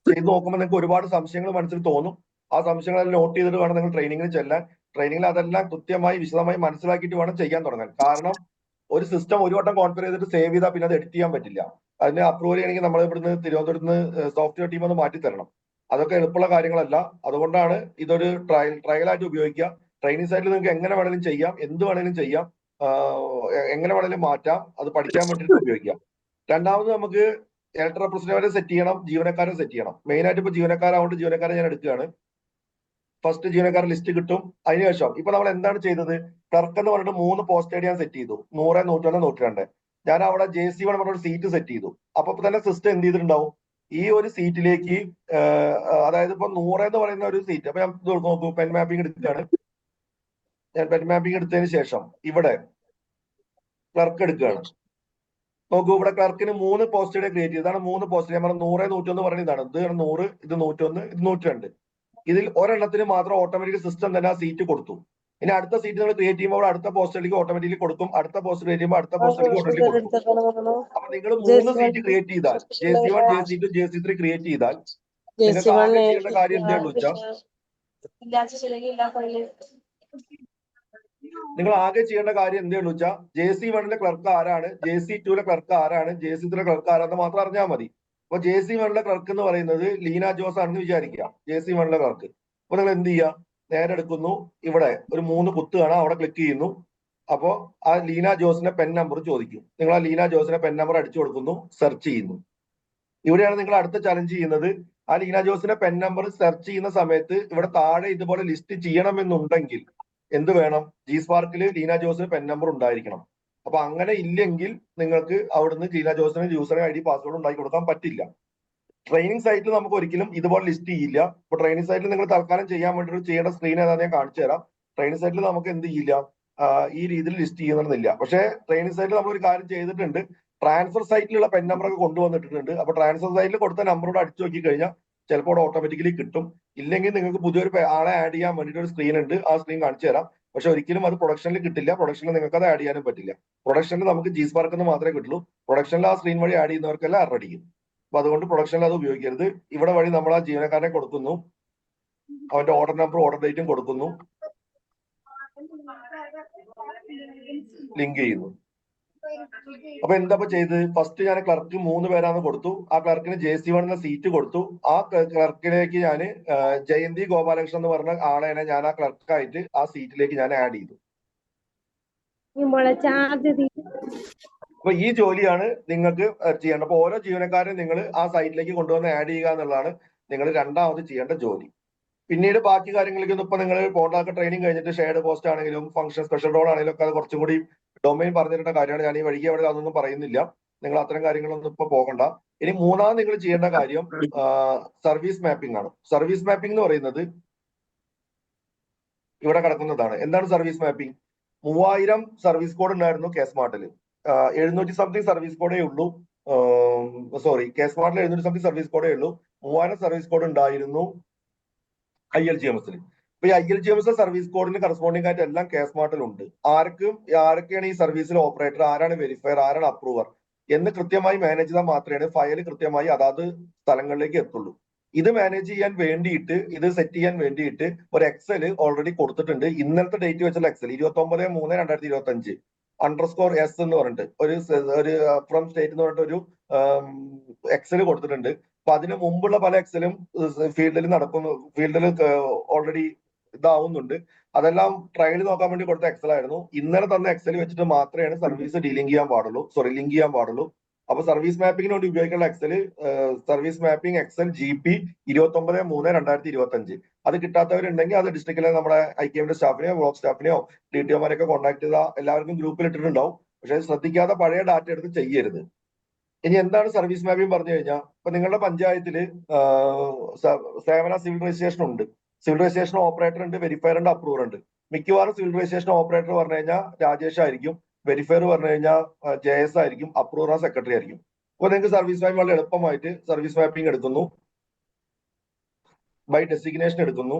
ചെയ്തു നോക്കുമ്പോൾ നിങ്ങൾക്ക് ഒരുപാട് സംശയങ്ങൾ മനസ്സിൽ തോന്നും. ആ സംശയങ്ങളെല്ലാം നോട്ട് ചെയ്തിട്ട് വേണം നിങ്ങൾ ട്രെയിനിങ്ങിന് ചെല്ലാൻ. ട്രെയിനിങ്ങിൽ അതെല്ലാം കൃത്യമായി വിശദമായി മനസ്സിലാക്കിയിട്ട് വേണം ചെയ്യാൻ തുടങ്ങാൻ. കാരണം ഒരു സിസ്റ്റം ഒരു വട്ടം കോൺഫിഗർ ചെയ്തിട്ട് സേവ് ചെയ്താൽ പിന്നെ അത് എഡിറ്റ് ചെയ്യാൻ പറ്റില്ല. അതിന് അപ്രൂവൽ ചെയ്യണമെങ്കിൽ നമ്മൾ ഇവിടുന്ന് തിരുവനന്തപുരത്ത് നിന്ന് സോഫ്റ്റ്വെയർ ടീം ഒന്ന് മാറ്റി തരണം. അതൊക്കെ എളുപ്പമുള്ള കാര്യങ്ങളല്ല. അതുകൊണ്ടാണ് ഇതൊരു ട്രയലായിട്ട് ഉപയോഗിക്കുക. ട്രെയിനിങ് സൈറ്റിൽ നിങ്ങൾക്ക് എങ്ങനെ വേണമെങ്കിലും ചെയ്യാം, എന്ത് വേണമെങ്കിലും ചെയ്യാം, എങ്ങനെ വേണമെങ്കിലും മാറ്റാം. അത് പഠിക്കാൻ വേണ്ടിയിട്ട് ഉപയോഗിക്കാം. രണ്ടാമത് നമുക്ക് ഇലക്ടർ റെപ്രസെന്റേറ്റീവ് സെറ്റ് ചെയ്യണം, ജീവനക്കാരെ സെറ്റ് ചെയ്യണം. മെയിൻ ആയിട്ട് ഇപ്പൊ ജീവനക്കാരാവുകൊണ്ട് ജീവനക്കാരെ ഞാൻ എടുക്കുകയാണ്. ഫസ്റ്റ് ജീവനക്കാരുടെ ലിസ്റ്റ് കിട്ടും. അതിനുശേഷം ഇപ്പൊ നമ്മൾ എന്താണ് ചെയ്തത്, ക്ലർക്ക് എന്ന് പറഞ്ഞിട്ട് 3 പോസ്റ്റ് ഐ ഡി ഞാൻ സെറ്റ് ചെയ്തു. 100, 101, 102. ഞാൻ അവിടെ JC1 പറഞ്ഞ സീറ്റ് സെറ്റ് ചെയ്തു. അപ്പൊ തന്നെ സിസ്റ്റം എന്ത് ചെയ്തിട്ടുണ്ടാവും, ഈ ഒരു സീറ്റിലേക്ക് അതായത് ഇപ്പൊ 100 എന്ന് പറയുന്ന ഒരു സീറ്റ്. അപ്പൊ ഞാൻ നോക്കൂ, പെൻ മാപ്പിംഗ് എടുക്കുകയാണ്. ഞാൻ പെൻ മാപ്പിംഗ് എടുത്തതിന് ശേഷം ഇവിടെ ക്ലർക്ക് എടുക്കുകയാണ്. നോക്കൂ, ഇവിടെ ക്ലർക്കിന് 3 പോസ്റ്റ് ഐ ഡി ക്രിയേറ്റ് ചെയ്തു. ഇതാണ് 3 പോസ്റ്റ്. ഞാൻ പറഞ്ഞ 100, 101 പറയുന്നത് ഇതാണ്. ഇത് 100, ഇത് 101, ഇത് 102. ഇതിൽ ഒരെണ്ണത്തിന് മാത്രം ഓട്ടോമാറ്റിക് സിസ്റ്റം തന്നെ ആ സീറ്റ് കൊടുത്തു. ഇനി അടുത്ത സീറ്റ് നിങ്ങൾ ക്രിയേറ്റ് ചെയ്യുമ്പോൾ അടുത്ത പോസ്റ്റിലേക്ക് ഓട്ടോമാറ്റിക്കലി കൊടുക്കും. അടുത്ത പോസ്റ്റ് ക്രിയേറ്റ് ചെയ്യുമ്പോൾ അടുത്ത പോസ്റ്റിലേക്ക് ഓട്ടോമാറ്റിക്കലി കൊടുക്കും. അപ്പൊ നിങ്ങൾ 3 സീറ്റ് ക്രിയേറ്റ് ചെയ്താൽ, JC1, JC2, JC3 ക്രിയേറ്റ് ചെയ്താൽ നിങ്ങൾക്ക് ആകെ ചെയ്യേണ്ട കാര്യം എന്തേ ഉള്ളൂ വെച്ചാൽ, നിങ്ങൾ ആകെ ചെയ്യേണ്ട കാര്യം എന്തേ ഉള്ളൂ വെച്ചാൽ JC1 ക്ലർക്ക് ആരാണ്, JC2 ക്ലർക്ക് ആരാണ്, JC3 ക്ലർക്ക് ആരാന്ന് മാത്രം അറിഞ്ഞാൽ മതി. അപ്പൊ JC1 ക്ലർക്ക് എന്ന് പറയുന്നത് ലീന ജോസ് ആണെന്ന് വിചാരിക്കുക. JC1 clerk. അപ്പൊ നിങ്ങൾ എന്ത് ചെയ്യുക, നേരെ എടുക്കുന്നു, ഇവിടെ ഒരു 3 കുത്ത് കാണാം, അവിടെ ക്ലിക്ക് ചെയ്യുന്നു. അപ്പോ ആ ലീന ജോസിന്റെ പെൻ നമ്പർ ചോദിക്കും. നിങ്ങൾ ആ ലീന ജോസിന്റെ പെൻ നമ്പർ അടിച്ചു കൊടുക്കുന്നു, സെർച്ച് ചെയ്യുന്നു. ഇവിടെയാണ് നിങ്ങൾ അടുത്ത ചലഞ്ച് ചെയ്യുന്നത്. ആ ലീന ജോസിന്റെ പെൻ നമ്പർ സെർച്ച് ചെയ്യുന്ന സമയത്ത് ഇവിടെ താഴെ ഇതുപോലെ ലിസ്റ്റ് ചെയ്യണമെന്നുണ്ടെങ്കിൽ എന്ത് വേണം? ജി സ്പാർക്കിൽ ലീന ജോസിന് പെൻ നമ്പർ ഉണ്ടായിരിക്കണം. അപ്പൊ അങ്ങനെ ഇല്ലെങ്കിൽ നിങ്ങൾക്ക് അവിടുന്ന് ലീന ജോസിന് യൂസർ ഐ ഡി പാസ്വേഡ് ഉണ്ടാക്കി കൊടുക്കാൻ പറ്റില്ല. ട്രെയിനിങ് സൈറ്റിൽ നമുക്ക് ഒരിക്കലും ഇതുപോലെ ലിസ്റ്റ് ചെയ്യില്ല. ഇപ്പൊ ട്രെയിനിങ് സൈറ്റിൽ നിങ്ങൾ തൽക്കാലം ചെയ്യാൻ വേണ്ടി ചെയ്യേണ്ട സ്ക്രീൻ ഏതാണെന്ന് ഞാൻ കാണിച്ചു തരാം. ട്രെയിനിങ് സൈറ്റിൽ നമുക്ക് എന്ത് ചെയ്യില്ല, ഈ രീതിയിൽ ലിസ്റ്റ് ചെയ്യുന്നില്ല. പക്ഷേ ട്രെയിനിങ് സൈറ്റിൽ നമ്മൾ ഒരു കാര്യം ചെയ്തിട്ടുണ്ട്. ട്രാൻസ്ഫർ സൈറ്റിലുള്ള പെൻ നമ്പർ ഒക്കെ കൊണ്ടുവന്നിട്ടുണ്ട്. അപ്പൊ ട്രാൻസ്ഫർ സൈറ്റിൽ കൊടുത്ത നമ്പറോട് അടിച്ചു നോക്കി കഴിഞ്ഞാൽ ചിലപ്പോൾ അവിടെ ഓട്ടോമാറ്റിക്കലി കിട്ടും. ഇല്ലെങ്കിൽ നിങ്ങൾക്ക് പുതിയൊരു ആളെ ആഡ് ചെയ്യാൻ വേണ്ടിയിട്ട് ഒരു സ്ക്രീൻ ഉണ്ട്, ആ സ്ക്രീൻ കാണിച്ചു തരാം. പക്ഷെ ഒരിക്കലും അത് പ്രൊഡക്ഷനിൽ കിട്ടില്ല. പ്രൊഡക്ഷനിൽ നിങ്ങൾക്ക് അത് ആഡ് ചെയ്യാനും പറ്റില്ല. പ്രൊഡക്ഷനിൽ നമുക്ക് ജി സ്പാർക്ക് എന്ന് മാത്രമേ കിട്ടുള്ളൂ. പ്രൊഡക്ഷനിൽ ആ സ്ക്രീൻ വഴി ആഡ് ചെയ്യുന്നവർക്കെല്ലാം എറർ അടിക്കും. അപ്പൊ അതുകൊണ്ട് പ്രൊഡക്ഷനിൽ അത് ഉപയോഗിക്കരുത്. ഇവിടെ വഴി നമ്മൾ ആ ജീവനക്കാരനെ കൊടുക്കുന്നു, അവന്റെ ഓർഡർ നമ്പർ ഓർഡർ ഡേറ്റും കൊടുക്കുന്നു, ലിങ്ക് ചെയ്യുന്നു. അപ്പൊ എന്താ ചെയ്ത്? ഫസ്റ്റ് ഞാൻ ക്ലർക്ക് 3 പേരാന്ന് കൊടുത്തു. ആ ക്ലർക്കിന് JC1 എന്ന സീറ്റ് കൊടുത്തു. ആ ക്ലർക്കിലേക്ക് ഞാൻ ജയന്തി ഗോപാലകൃഷ്ണൻ എന്ന് പറഞ്ഞ ആളെയാണ് ഞാൻ ആ ക്ലർക്കായിട്ട് ആ സീറ്റിലേക്ക് ഞാൻ ആഡ് ചെയ്തു. അപ്പൊ ഈ ജോലിയാണ് നിങ്ങൾക്ക് ചെയ്യേണ്ടത്. അപ്പൊ ഓരോ ജീവനക്കാരെയും നിങ്ങൾ ആ സൈറ്റിലേക്ക് കൊണ്ടുവന്ന് ആഡ് ചെയ്യുക എന്നുള്ളതാണ് നിങ്ങൾ രണ്ടാമത് ചെയ്യേണ്ട ജോലി. പിന്നീട് ബാക്കി കാര്യങ്ങളിലേക്കൊന്നും ഇപ്പൊ നിങ്ങൾ പോണ്ടാക്ക ട്രെയിനിങ് കഴിഞ്ഞിട്ട് ഷെയർഡ് പോസ്റ്റ് ആണെങ്കിലും ഫംഗ്ഷൻ സ്പെഷ്യൽ റോൾ ആണെങ്കിലും ഒക്കെ അത് കുറച്ചും കൂടി ഡൊമൈൻ പറഞ്ഞിരുന്ന കാര്യമാണ്. ഞാൻ ഈ വഴിക്ക് അവിടെ അതൊന്നും പറയുന്നില്ല. നിങ്ങൾ അത്തരം കാര്യങ്ങളൊന്നും ഇപ്പൊ പോകണ്ട. ഇനി മൂന്നാമത് നിങ്ങൾ ചെയ്യേണ്ട കാര്യം സർവീസ് മാപ്പിംഗ് ആണ്. സർവീസ് മാപ്പിംഗ് എന്ന് പറയുന്നത് ഇവിടെ കിടക്കുന്നതാണ്. എന്താണ് സർവീസ് മാപ്പിംഗ്? 3000 സർവീസ് കോഡ് ഉണ്ടായിരുന്നു കെ-സ്മാർട്ടിൽ. 700 സംതിങ് സർവീസ് കോഡേ ഉള്ളൂ. കെ-സ്മാർട്ടിൽ 700 സംതിങ് സർവീസ് കോഡേ ഉള്ളൂ. 3000 സർവീസ് കോഡ് ഉണ്ടായിരുന്നു ILGMS. ഇപ്പൊ ഈ ILGMS സർവീസ് കോഡിന് കറസ്പോണ്ടിങ് ആയിട്ട് എല്ലാം കെ-സ്മാർട്ടിൽ ഉണ്ട്. ആരൊക്കെയാണ് ഈ സർവീസിൽ ഓപ്പറേറ്റർ, ആരാണ് വെരിഫയർ, ആരാണ് അപ്രൂവർ എന്ന് കൃത്യമായി മാനേജ് ചെയ്താൽ മാത്രമേ ഫയൽ കൃത്യമായി അതാത് സ്ഥലങ്ങളിലേക്ക് എത്തുള്ളൂ. ഇത് മാനേജ് ചെയ്യാൻ വേണ്ടിയിട്ട്, ഇത് സെറ്റ് ചെയ്യാൻ വേണ്ടിയിട്ട് ഒരു എക്സൽ ഓൾറെഡി കൊടുത്തിട്ടുണ്ട്. ഇന്നലത്തെ ഡേറ്റ് വെച്ചുള്ള എക്സൽ 29/3/2025 _S എന്ന് പറഞ്ഞിട്ട് ഒരു ഫ്രം സ്റ്റേറ്റ് എന്ന് പറഞ്ഞിട്ട് ഒരു എക്സൽ കൊടുത്തിട്ടുണ്ട്. അപ്പൊ അതിന് മുമ്പുള്ള പല എക്സലും ഫീൽഡിൽ ഓൾറെഡി ഇതാവുന്നുണ്ട്. അതെല്ലാം ട്രയൽ നോക്കാൻ വേണ്ടി കൊടുത്ത എക്സൽ ആയിരുന്നു. ഇന്നലെ തന്ന എക്സൽ വെച്ചിട്ട് മാത്രമേ സർവീസ് ലിങ്ക് ചെയ്യാൻ പാടുള്ളൂ. അപ്പൊ സർവീസ് മാപ്പിങ്ങിന് വേണ്ടി ഉപയോഗിക്കുന്ന excel service mapping excel GP 29/3/2025. അത് കിട്ടാത്തവരുണ്ടെങ്കിൽ അത് ഡിസ്ട്രിക്റ്റിലെ നമ്മുടെ IKMന്റെ സ്റ്റാഫിനെയോ ബ്ലോക്ക് സ്റ്റാഫിനെയോ DTOമാരെയൊക്കെ കോൺടാക്ട് ചെയ്താൽ എല്ലാവർക്കും ഗ്രൂപ്പിൽ ഇട്ടിട്ടുണ്ടാവും. പക്ഷെ ശ്രദ്ധിക്കാതെ പഴയ ഡാറ്റ എടുത്ത് ചെയ്യരുത്. ഇനി എന്താണ് സർവീസ് മാപ്പിംഗ് പറഞ്ഞു കഴിഞ്ഞാൽ, ഇപ്പൊ നിങ്ങളുടെ പഞ്ചായത്തിൽ സേവന സിവിൽ രജിസ്ട്രേഷൻ ഉണ്ട്. സിവിൽ രജിസ്ട്രേഷൻ ഓപ്പറേറ്റർ ഉണ്ട്, വെരിഫയർ ഉണ്ട്, അപ്രൂവർ ഉണ്ട്. മിക്കവാറും സിവിൽ രജിസ്ട്രേഷൻ ഓപ്പറേറ്റർ പറഞ്ഞു കഴിഞ്ഞാൽ രാജേഷ് ആയിരിക്കും, വെരിഫയർ പറഞ്ഞു കഴിഞ്ഞാൽ JS ആയിരിക്കും, അപ്രൂവർ സെക്രട്ടറി ആയിരിക്കും. അപ്പൊ നിങ്ങൾക്ക് സർവീസ് മാപ്പിംഗ് വളരെ എളുപ്പമായിട്ട് സർവീസ് മാപ്പിംഗ് എടുക്കുന്നു, ബൈ ഡെസിഗ്നേഷൻ എടുക്കുന്നു.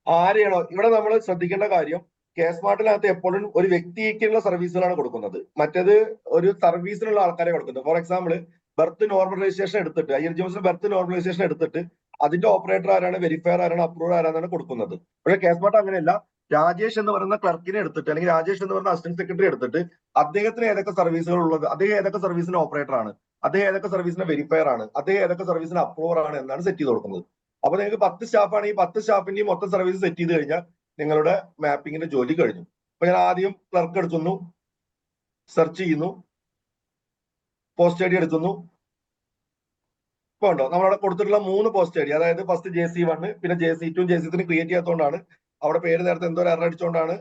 ആരെയാണോ ഇവിടെ നമ്മൾ ശ്രദ്ധിക്കേണ്ട കാര്യം, കെ-സ്മാർട്ടിനകത്ത് എപ്പോഴും ഒരു വ്യക്തിക്കുള്ള സർവീസുകളാണ് കൊടുക്കുന്നത്. മറ്റേത് ഒരു സർവീസിനുള്ള ആൾക്കാരെ കൊടുക്കുന്നത്. ഫോർ എക്സാമ്പിൾ ബർത്ത് നോർമലൈസേഷൻ എടുത്തിട്ട് ILGMS ബർത്ത് നോർമലൈസേഷൻ എടുത്തിട്ട് അതിന്റെ ഓപ്പറേറ്റർ ആരാണ്, വെരിഫയർ ആരാണ്, അപ്രൂവർ ആരാണ് കൊടുക്കുന്നത്. പക്ഷേ കെ-സ്മാർട്ട് അങ്ങനെയല്ല. രാജേഷ് എന്ന് പറയുന്ന ക്ലർക്കിനെ എടുത്തിട്ട്, അല്ലെങ്കിൽ രാജേഷ് എന്ന് പറയുന്ന അസിസ്റ്റന്റ് സെക്രട്ടറി എടുത്തിട്ട് അദ്ദേഹത്തിന് ഏതൊക്കെ സർവീസുകൾ ഉള്ളത്, അദ്ദേഹം ഏതൊക്കെ സർവീസിന്റെ ഓപ്പറേറ്റർ ആണ്, അദ്ദേഹം ഏതൊക്കെ സർവീസിന്റെ വെരിഫയർ ആണ്, അദ്ദേഹം ഏതൊക്കെ സർവീസിന്റെ അപ്രൂവർ ആണ് എന്നാണ് സെറ്റ് ചെയ്ത് കൊടുക്കുന്നത്. അപ്പൊ നിങ്ങൾക്ക് 10 സ്റ്റാഫ് ആണെങ്കിൽ 10 സ്റ്റാഫിന്റെയും മൊത്തം സർവീസ് സെറ്റ് ചെയ്ത് കഴിഞ്ഞാൽ നിങ്ങളുടെ മാപ്പിങ്ങിന്റെ ജോലി കഴിഞ്ഞു. അപ്പൊ ഞാൻ ആദ്യം ക്ലർക്ക് എടുക്കുന്നു, സെർച്ച് ചെയ്യുന്നു, പോസ്റ്റ് ഐഡി എടുക്കുന്നു. ഇപ്പൊ ഉണ്ടോ നമ്മളവിടെ കൊടുത്തിട്ടുള്ള 3 പോസ്റ്റ് ഐഡി, അതായത് ഫസ്റ്റ് JC1, പിന്നെ JC2 JC3 ക്രിയേറ്റ് ചെയ്യാത്തതുകൊണ്ടാണ് അവിടെ പേര് നേരത്തെ എന്തോ എറർ അടിച്ചുകൊണ്ടാണ്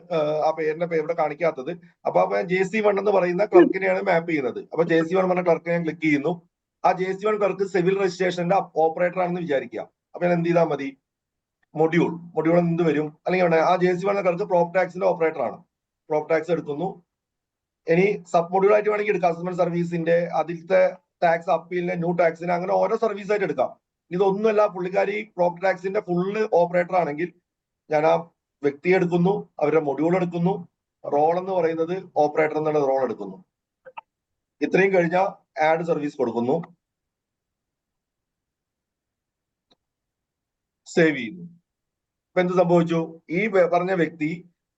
ആ പേരിന്റെ പേര് ഇവിടെ കാണിക്കാത്തത്. അപ്പൊ JC1 എന്ന് പറയുന്ന ക്ലർക്കിനെയാണ് മാപ്പ് ചെയ്യുന്നത്. അപ്പൊ JC1 പറഞ്ഞ ക്ലർക്ക് ഞാൻ ക്ലിക്ക് ചെയ്യുന്നു. ആ JC1 ക്ലർക്ക് സിവിൽ രജിസ്ട്രേഷന്റെ ഓപ്പറേറ്റർ ആണെന്ന് വിചാരിക്കുക. അപ്പൊ ഞാൻ എന്ത് ചെയ്താൽ മതി, മൊഡ്യൂൾ എന്ത് വരും, അല്ലെങ്കിൽ ആ JC1 ക്ലർക്ക് പ്രോപ്പ് ടാക്സിന്റെ ഓപ്പറേറ്റർ ആണ്, പ്രോപ്പ് ടാക്സ് എടുക്കുന്നു. ഇനി സബ് മൊഡ്യൂൾ ആയിട്ട് വേണമെങ്കിൽ എടുക്കാം, കസ്റ്റമർ സർവീസിന്റെ, അതിലത്തെ ടാക്സ് അപ്പീലിന്റെ, ന്യൂ ടാക്സിന്, അങ്ങനെ ഓരോ സർവീസ് ആയിട്ട് എടുക്കാം. ഇതൊന്നുമല്ല, പുള്ളിക്കാരി പ്രോപ്പ് ടാക്സിന്റെ ഫുള്ള് ഓപ്പറേറ്റർ ആണെങ്കിൽ ഞാൻ ആ വ്യക്തിയെ എടുക്കുന്നു, അവരുടെ മൊഡ്യൂൾ എടുക്കുന്നു, റോൾ എന്ന് പറയുന്നത് ഓപ്പറേറ്റർ എന്നുള്ള റോൾ എടുക്കുന്നു. ഇത്രയും കഴിഞ്ഞാൽ ആഡ് സർവീസ് കൊടുക്കുന്നു, സേവ് ചെയ്യുന്നു. ഇപ്പൊ എന്ത് സംഭവിച്ചു? ഈ പറഞ്ഞ വ്യക്തി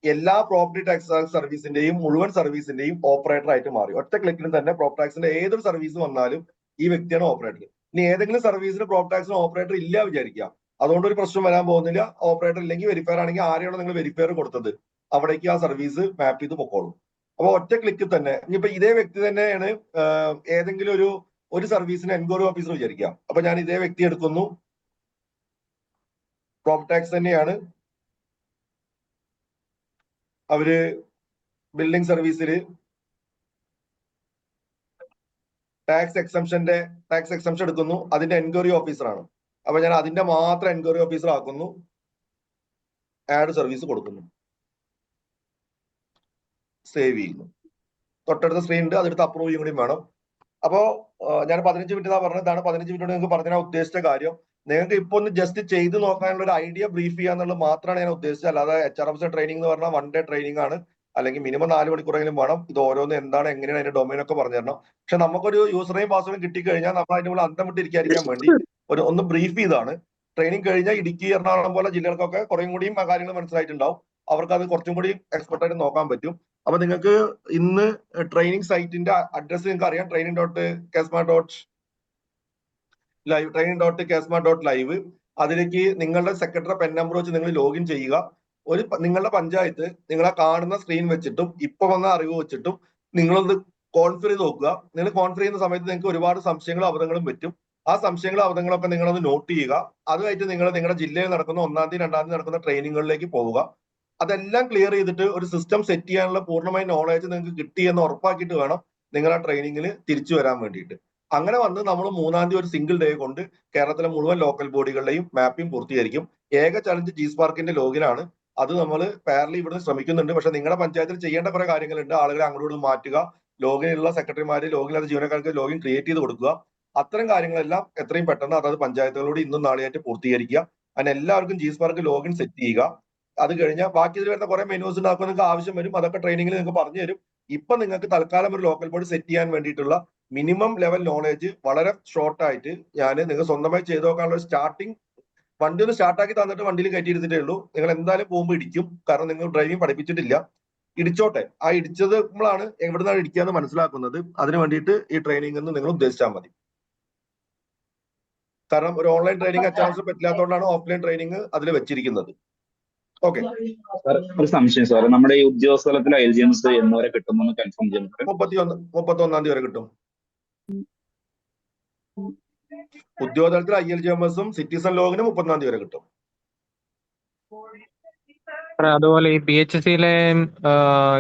എല്ലാ പ്രോപ്പർട്ടി ടാക്സ് സർവീസിന്റെയും മുഴുവൻ സർവീസിന്റെയും ഓപ്പറേറ്റർ ആയിട്ട് മാറി. ഒറ്റ ക്ലിക്കിൽ തന്നെ പ്രോപ്പർട്ടി ടാക്സിന്റെ ഏതൊരു സർവീസ് വന്നാലും ഈ വ്യക്തിയാണ് ഓപ്പറേറ്റർ. ഇനി ഏതെങ്കിലും സർവീസിന് പ്രോപ്പർട്ടി ടാക്സിന് ഓപ്പറേറ്റർ ഇല്ല വിചാരിക്കാം, അതുകൊണ്ട് ഒരു പ്രശ്നം വരാൻ പോകുന്നില്ല. ഓപ്പറേറ്റർ ഇല്ലെങ്കിൽ വെരിഫയർ ആണെങ്കിൽ ആരെയാണോ നിങ്ങൾ വെരിഫയർ കൊടുത്തത് അവിടേക്ക് ആ സർവീസ് മാപ്പ് ചെയ്ത് പൊക്കോളും. അപ്പൊ ഒറ്റ ക്ലിക്കിൽ തന്നെ ഇനിയിപ്പോ ഇതേ വ്യക്തി തന്നെയാണ് ഏതെങ്കിലും ഒരു സർവീസിന് എൻക്വയറി ഓഫീസർ വിചാരിക്കാം. അപ്പൊ ഞാൻ ഇതേ വ്യക്തി എടുക്കുന്നു, പ്രോപ്പർട്ടി ടാക്സ് തന്നെയാണ്, അവര് ബിൽഡിംഗ് സർവീസിൽ ടാക്സ് എക്സംഷൻ എടുക്കുന്നു, അതിന്റെ എൻക്വയറി ഓഫീസറാണ്. അപ്പൊ ഞാൻ അതിന്റെ മാത്രം എൻക്വയറി ഓഫീസർ ആക്കുന്നു, ആഡ് സർവീസ് കൊടുക്കുന്നു, സേവ് ചെയ്യുന്നു. തൊട്ടടുത്ത സ്ക്രീൻ ഉണ്ട്, അതെടുത്ത് അപ്രൂവ് ചെയ്യും കൂടി വേണം. അപ്പോ ഞാൻ 15 മിനിറ്റ് പറഞ്ഞത് ഇതാണ്. 15 മിനിറ്റ് നിങ്ങൾക്ക് പറഞ്ഞാൽ ഉദ്ദേശിച്ച കാര്യം നിങ്ങൾക്ക് ഇപ്പൊ ഒന്ന് ജസ്റ്റ് ചെയ്ത് നോക്കാനുള്ള ഒരു ഐഡിയ ബ്രീഫ് ചെയ്യാന്നുള്ളത് മാത്രമാണ് ഞാൻ ഉദ്ദേശിച്ചത്. അല്ലാതെ HRMS ട്രെയിനിങ് എന്ന് പറഞ്ഞാൽ 1 ഡേ ട്രെയിനിങ് ആണ്, അല്ലെങ്കിൽ മിനിമം 4 മണിക്കൂറെങ്കിലും വേണം. ഇത് ഓരോന്ന് എന്താണ് എങ്ങനെയാണ് അതിന്റെ ഡൊമൈൻ ഒക്കെ പറഞ്ഞു തരണം. പക്ഷെ നമുക്കൊരു യൂസറേയും പാസ്വേഡും കിട്ടിക്കഴിഞ്ഞാൽ നമ്മൾ അതിന്റെ മുകളിൽ അന്തം വിട്ടിരിക്കാതിരിക്കാൻ വേണ്ടി ഒന്ന് ബ്രീഫ് ചെയ്താണ്. ട്രെയിനിങ് കഴിഞ്ഞാൽ ഇടുക്കി, എറണാകുളം പോലെ ജില്ലകൾക്കൊക്കെ കുറേയും കൂടിയും ആ കാര്യങ്ങൾ മനസ്സിലായിട്ടുണ്ടാവും. അവർക്ക് അത് കുറച്ചും കൂടി എക്സ്പെർട്ട് ആയിട്ട് നോക്കാൻ പറ്റും. അപ്പൊ നിങ്ങൾക്ക് ഇന്ന് ട്രെയിനിങ് സൈറ്റിന്റെ അഡ്രസ് നിങ്ങൾക്ക് അറിയാം, training.kesma.live. അതിലേക്ക് നിങ്ങളുടെ സെക്രട്ടറി പെൻ നമ്പർ വെച്ച് നിങ്ങൾ ലോഗിൻ ചെയ്യുക. നിങ്ങളുടെ പഞ്ചായത്ത് നിങ്ങളെ കാണുന്ന സ്ക്രീൻ വെച്ചിട്ടും ഇപ്പൊ വന്ന അറിവ് വെച്ചിട്ടും നിങ്ങളൊന്ന് കോൺഫിഗർ ചെയ്ത് നോക്കുക. നിങ്ങൾ കോൺഫിഗർ ചെയ്യുന്ന സമയത്ത് നിങ്ങൾക്ക് ഒരുപാട് സംശയങ്ങളും അബദ്ധങ്ങളും പറ്റും. ആ സംശയങ്ങളും അബദ്ധങ്ങളൊക്കെ നിങ്ങളൊന്ന് നോട്ട് ചെയ്യുക. അതുമായിട്ട് നിങ്ങൾ നിങ്ങളുടെ ജില്ലയിൽ നടക്കുന്ന 1-ാം തീയതി 2-ാം തീയതി നടക്കുന്ന ട്രെയിനിങ്ങുകളിലേക്ക് പോവുക. അതെല്ലാം ക്ലിയർ ചെയ്തിട്ട് ഒരു സിസ്റ്റം സെറ്റ് ചെയ്യാനുള്ള പൂർണ്ണമായ നോളേജ് നിങ്ങൾക്ക് കിട്ടിയെന്ന് ഉറപ്പാക്കിയിട്ട് വേണം നിങ്ങൾ ആ ട്രെയിനിങ്ങിൽ തിരിച്ചു വരാൻ വേണ്ടിയിട്ട്. അങ്ങനെ വന്ന് നമ്മൾ 3-ാം തീയതി ഒരു സിംഗിൾ ഡേ കൊണ്ട് കേരളത്തിലെ മുഴുവൻ ലോക്കൽ ബോഡികളുടെയും മാപ്പിംഗ് പൂർത്തീകരിക്കും. ഏക ചലഞ്ച് G-Sparkന്റെ ലോഗിനാണ്. അത് നമ്മൾ പാരലി ഇവിടുന്ന് ശ്രമിക്കുന്നുണ്ട്. പക്ഷെ നിങ്ങളുടെ പഞ്ചായത്തിൽ ചെയ്യേണ്ട കുറെ കാര്യങ്ങളുണ്ട്. ആളുകളെ അങ്ങോട്ട് മാറ്റുക, ലോഗിനുള്ള സെക്രട്ടറിമാര്, ലോഗിനില്ലാത്ത ജീവനക്കാർക്ക് ലോഗിൻ ക്രിയേറ്റ് ചെയ്ത് കൊടുക്കുക. അത്തരം കാര്യങ്ങളെല്ലാം എത്രയും പെട്ടെന്ന് അതായത് പഞ്ചായത്തുകളോട് ഇന്നും നാളെയായിട്ട് പൂർത്തീകരിക്കുക. അതിന് എല്ലാവർക്കും G-Spark ലോഗിൻ സെറ്റ് ചെയ്യുക. അത് കഴിഞ്ഞാൽ ബാക്കി ഇതിൽ വരുന്ന കുറെ മെനൂസ് ഉണ്ടാക്കാൻ നിങ്ങൾക്ക് ആവശ്യം വരും. അതൊക്കെ ട്രെയിനിങ്ങിൽ നിങ്ങൾക്ക് പറഞ്ഞു തരും. ഇപ്പൊ നിങ്ങൾക്ക് തൽക്കാലം ഒരു ലോക്കൽ ബോഡി സെറ്റ് ചെയ്യാൻ വേണ്ടിയിട്ടുള്ള മിനിമം ലെവൽ നോളേജ് വളരെ ഷോർട്ട് ആയിട്ട് ഞാൻ നിങ്ങൾ സ്വന്തമായി ചെയ്തു നോക്കാനുള്ള സ്റ്റാർട്ടിങ് വണ്ടി ഒന്ന് സ്റ്റാർട്ടാക്കി തന്നിട്ട് വണ്ടിയിൽ കയറ്റി എടുത്തിട്ടേ ഉള്ളൂ. നിങ്ങൾ എന്തായാലും പോകുമ്പോൾ ഇടിക്കും, കാരണം നിങ്ങൾ ഡ്രൈവിംഗ് പഠിപ്പിച്ചിട്ടില്ല. ഇടിച്ചോട്ടെ, ആ ഇടിച്ചത് നമ്മളാണ് എവിടുന്നാണ് ഇടിക്കാന്ന് മനസ്സിലാക്കുന്നത്. അതിന് വേണ്ടിയിട്ട് ഈ ട്രെയിനിങ് എന്ന് നിങ്ങൾ ഉദ്ദേശിച്ചാൽ മതി. കാരണം ഒരു ഓൺലൈൻ ട്രെയിനിങ് HRMS പറ്റില്ലാത്തതുകൊണ്ടാണ് ഓഫ്ലൈൻ ട്രെയിനിങ് അതിൽ വെച്ചിരിക്കുന്നത്. ഓക്കെ, ഒരു സംശയം സാർ, നമ്മുടെ ഈ ഉദ്യോഗസ്ഥലത്തിൽ LGMS എന്നവരെ കിട്ടുമെന്ന് കൺഫേം ചെയ്യുന്നത് 31-ാം തീയതി വരെ കിട്ടും. ഉദ്യോഗതലത്തിൽ ILGMS-ഉം സിറ്റിസൺ ലോഗിനും 30-ാം തീയതി വരെ കിട്ടും. അതുപോലെ ഈ PHC-യിലെ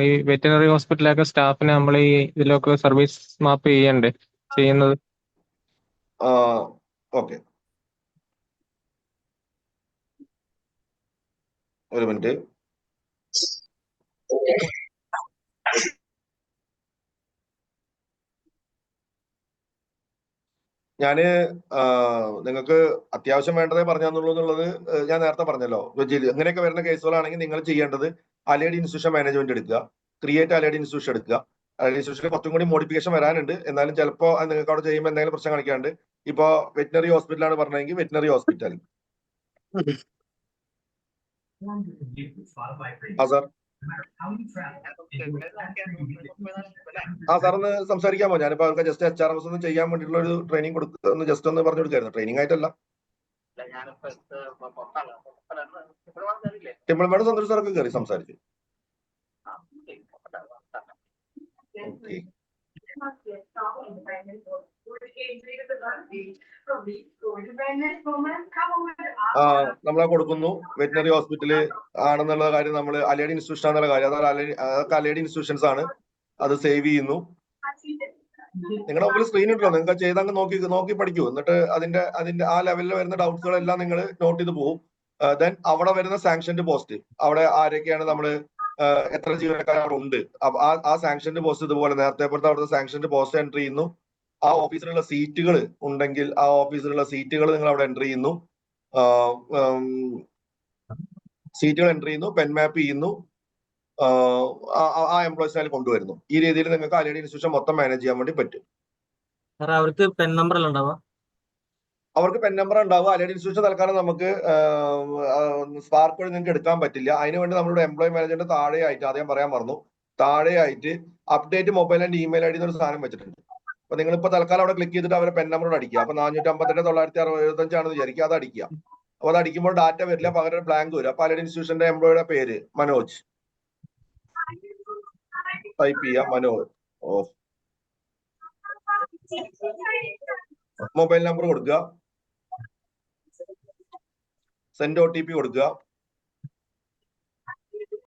ഈ വെറ്റിനറി ഹോസ്പിറ്റലൊക്കെ സ്റ്റാഫിനെ നമ്മൾ ഈ ഇതിലൊക്കെ സർവീസ് മാപ്പ് ചെയ്യുന്നത്. ഓക്കെ, ഒരു മിനിറ്റ്. ഞാന് നിങ്ങൾക്ക് അത്യാവശ്യം വേണ്ടതേ പറഞ്ഞാന്നുള്ളൂ എന്നുള്ളത് ഞാൻ നേരത്തെ പറഞ്ഞല്ലോ. ഇങ്ങനെയൊക്കെ വരുന്ന കേസുകളാണെങ്കിൽ നിങ്ങൾ ചെയ്യേണ്ടത് അലൈഡ് ഇൻസ്റ്റിറ്റ്യൂഷൻ മാനേജ്മെന്റ് എടുക്കുക, ക്രിയേറ്റ് അലൈഡ് ഇൻസ്റ്റിറ്റ്യൂഷൻ എടുക്കുക. അലൈഡ് ഇൻസ്റ്റിറ്റ്യൂഷനിൽ കുറച്ചും കൂടി മോഡിഫിക്കേഷൻ വരാനുണ്ട്. എന്നാലും ചിലപ്പോൾ നിങ്ങൾക്ക് അവിടെ ചെയ്യുമ്പോൾ എന്തെങ്കിലും പ്രശ്നം കാണിക്കാണ്ട്. ഇപ്പൊ വെറ്റിനറി ഹോസ്പിറ്റലാണ് പറഞ്ഞതെങ്കിൽ വെറ്റിനറി ഹോസ്പിറ്റൽ. സാർ സാറൊന്ന് സംസാരിക്കാമോ? ഞാനിപ്പോ അവർക്ക് ജസ്റ്റ് HRMS ഒന്ന് ചെയ്യാൻ വേണ്ടിയിട്ടുള്ള ഒരു ട്രെയിനിങ് കൊടുക്കുക, ജസ്റ്റ് ഒന്ന് പറഞ്ഞു കൊടുക്കായിരുന്നു. ട്രെയിനിങ് ആയിട്ടല്ല. ടിമ്പിൾ സന്തോഷ് സാറൊക്കെ കയറി സംസാരിച്ചു. നമ്മളെ കൊടുക്കുന്നു. വെറ്റിനറി ഹോസ്പിറ്റല് ആണെന്നുള്ള കാര്യം നമ്മൾ അലൈഡ് ഇൻസ്റ്റിറ്റ്യൂഷൻ എന്നുള്ള കാര്യം, അതൊക്കെ അലൈഡ് ഇൻസ്റ്റിറ്റ്യൂഷൻസ് ആണ്. അത് സേവ് ചെയ്യുന്നു. നിങ്ങളുടെ മുമ്പിൽ സ്ക്രീൻ ഉണ്ടല്ലോ, നിങ്ങൾക്ക് ചെയ്തങ്ങ് നോക്കി പഠിക്കൂ. എന്നിട്ട് അതിന്റെ ആ ലെവലിൽ വരുന്ന ഡൗട്ട്സുകളെല്ലാം നിങ്ങൾ നോട്ട് ചെയ്ത് പോകും. ദെൻ അവിടെ വരുന്ന സാങ്ഷൻഡ് പോസ്റ്റ്, അവിടെ ആരൊക്കെയാണ് നമ്മള് എത്ര ജീവനക്കാർ അവിടെ ഉണ്ട്, ആ സാങ്ഷൻഡ് പോസ്റ്റ് ഇതുപോലെ നേരത്തെ പോലത്തെ അവിടുത്തെ സാങ്ഷൻഡ് പോസ്റ്റ് എൻട്രി ചെയ്യുന്നു. ആ ഓഫീസിലുള്ള സീറ്റുകൾ ഉണ്ടെങ്കിൽ ആ ഓഫീസിലുള്ള സീറ്റുകൾ നിങ്ങൾ അവിടെ എൻട്രി ചെയ്യുന്നു. സീറ്റുകൾ എൻട്രി ചെയ്യുന്നു, പെൻ മാപ്പ് ചെയ്യുന്നു, ആ എംപ്ലോയീസിനെ കൊണ്ടുവരുന്നു. ഈ രീതിയിൽ നിങ്ങൾക്ക് അലൈഡ് ഇൻസ്റ്റിറ്റ്യൂഷൻ മൊത്തം മാനേജ് ചെയ്യാൻ വേണ്ടി പറ്റും. അവർക്ക് പെൻ നമ്പർ ഉണ്ടാവുക, അവർക്ക് പെൻ നമ്പർ ഉണ്ടാവുക. അലൈഡ് ഇൻസ്റ്റിറ്റ്യൂഷൻ തൽക്കാലം നമുക്ക് സ്പാർക്ക് വഴി നിങ്ങൾക്ക് എടുക്കാൻ പറ്റില്ല. അതിനുവേണ്ടി നമ്മളുടെ എംപ്ലോയി മാനേജറിന്റെ താഴെയായിട്ട്, ആദ്യം പറയാൻ മറന്നു, താഴെയായിട്ട് update mobile and email ID എന്നൊരു സാധനം വെച്ചിട്ടുണ്ട്. അപ്പൊ നിങ്ങൾ ഇപ്പൊ തൽക്കാലം അവിടെ ക്ലിക്ക് ചെയ്തിട്ട് അവരെ പെൻ നമ്പറോട് അടിക്കുക. അപ്പൊ 458-965 ആണെന്ന് വിചാരിക്കുക, അത് അടിക്കുക. അപ്പൊ അത് അടിക്കുമ്പോൾ ഡാറ്റ വരില്ല, പകരം ബ്ലാങ്ക് വരും. അപ്പൊ അലൈഡ് ഇൻസ്റ്റിറ്റ്യൂഷന്റെ എംപ്ലോയിയുടെ പേര് മനോജ് ടൈപ്പ് ചെയ്യാം, മനോജ്. ഓഫ്. മൊബൈൽ നമ്പർ കൊടുക്കുക, സെൻഡ് OTP കൊടുക്കുക.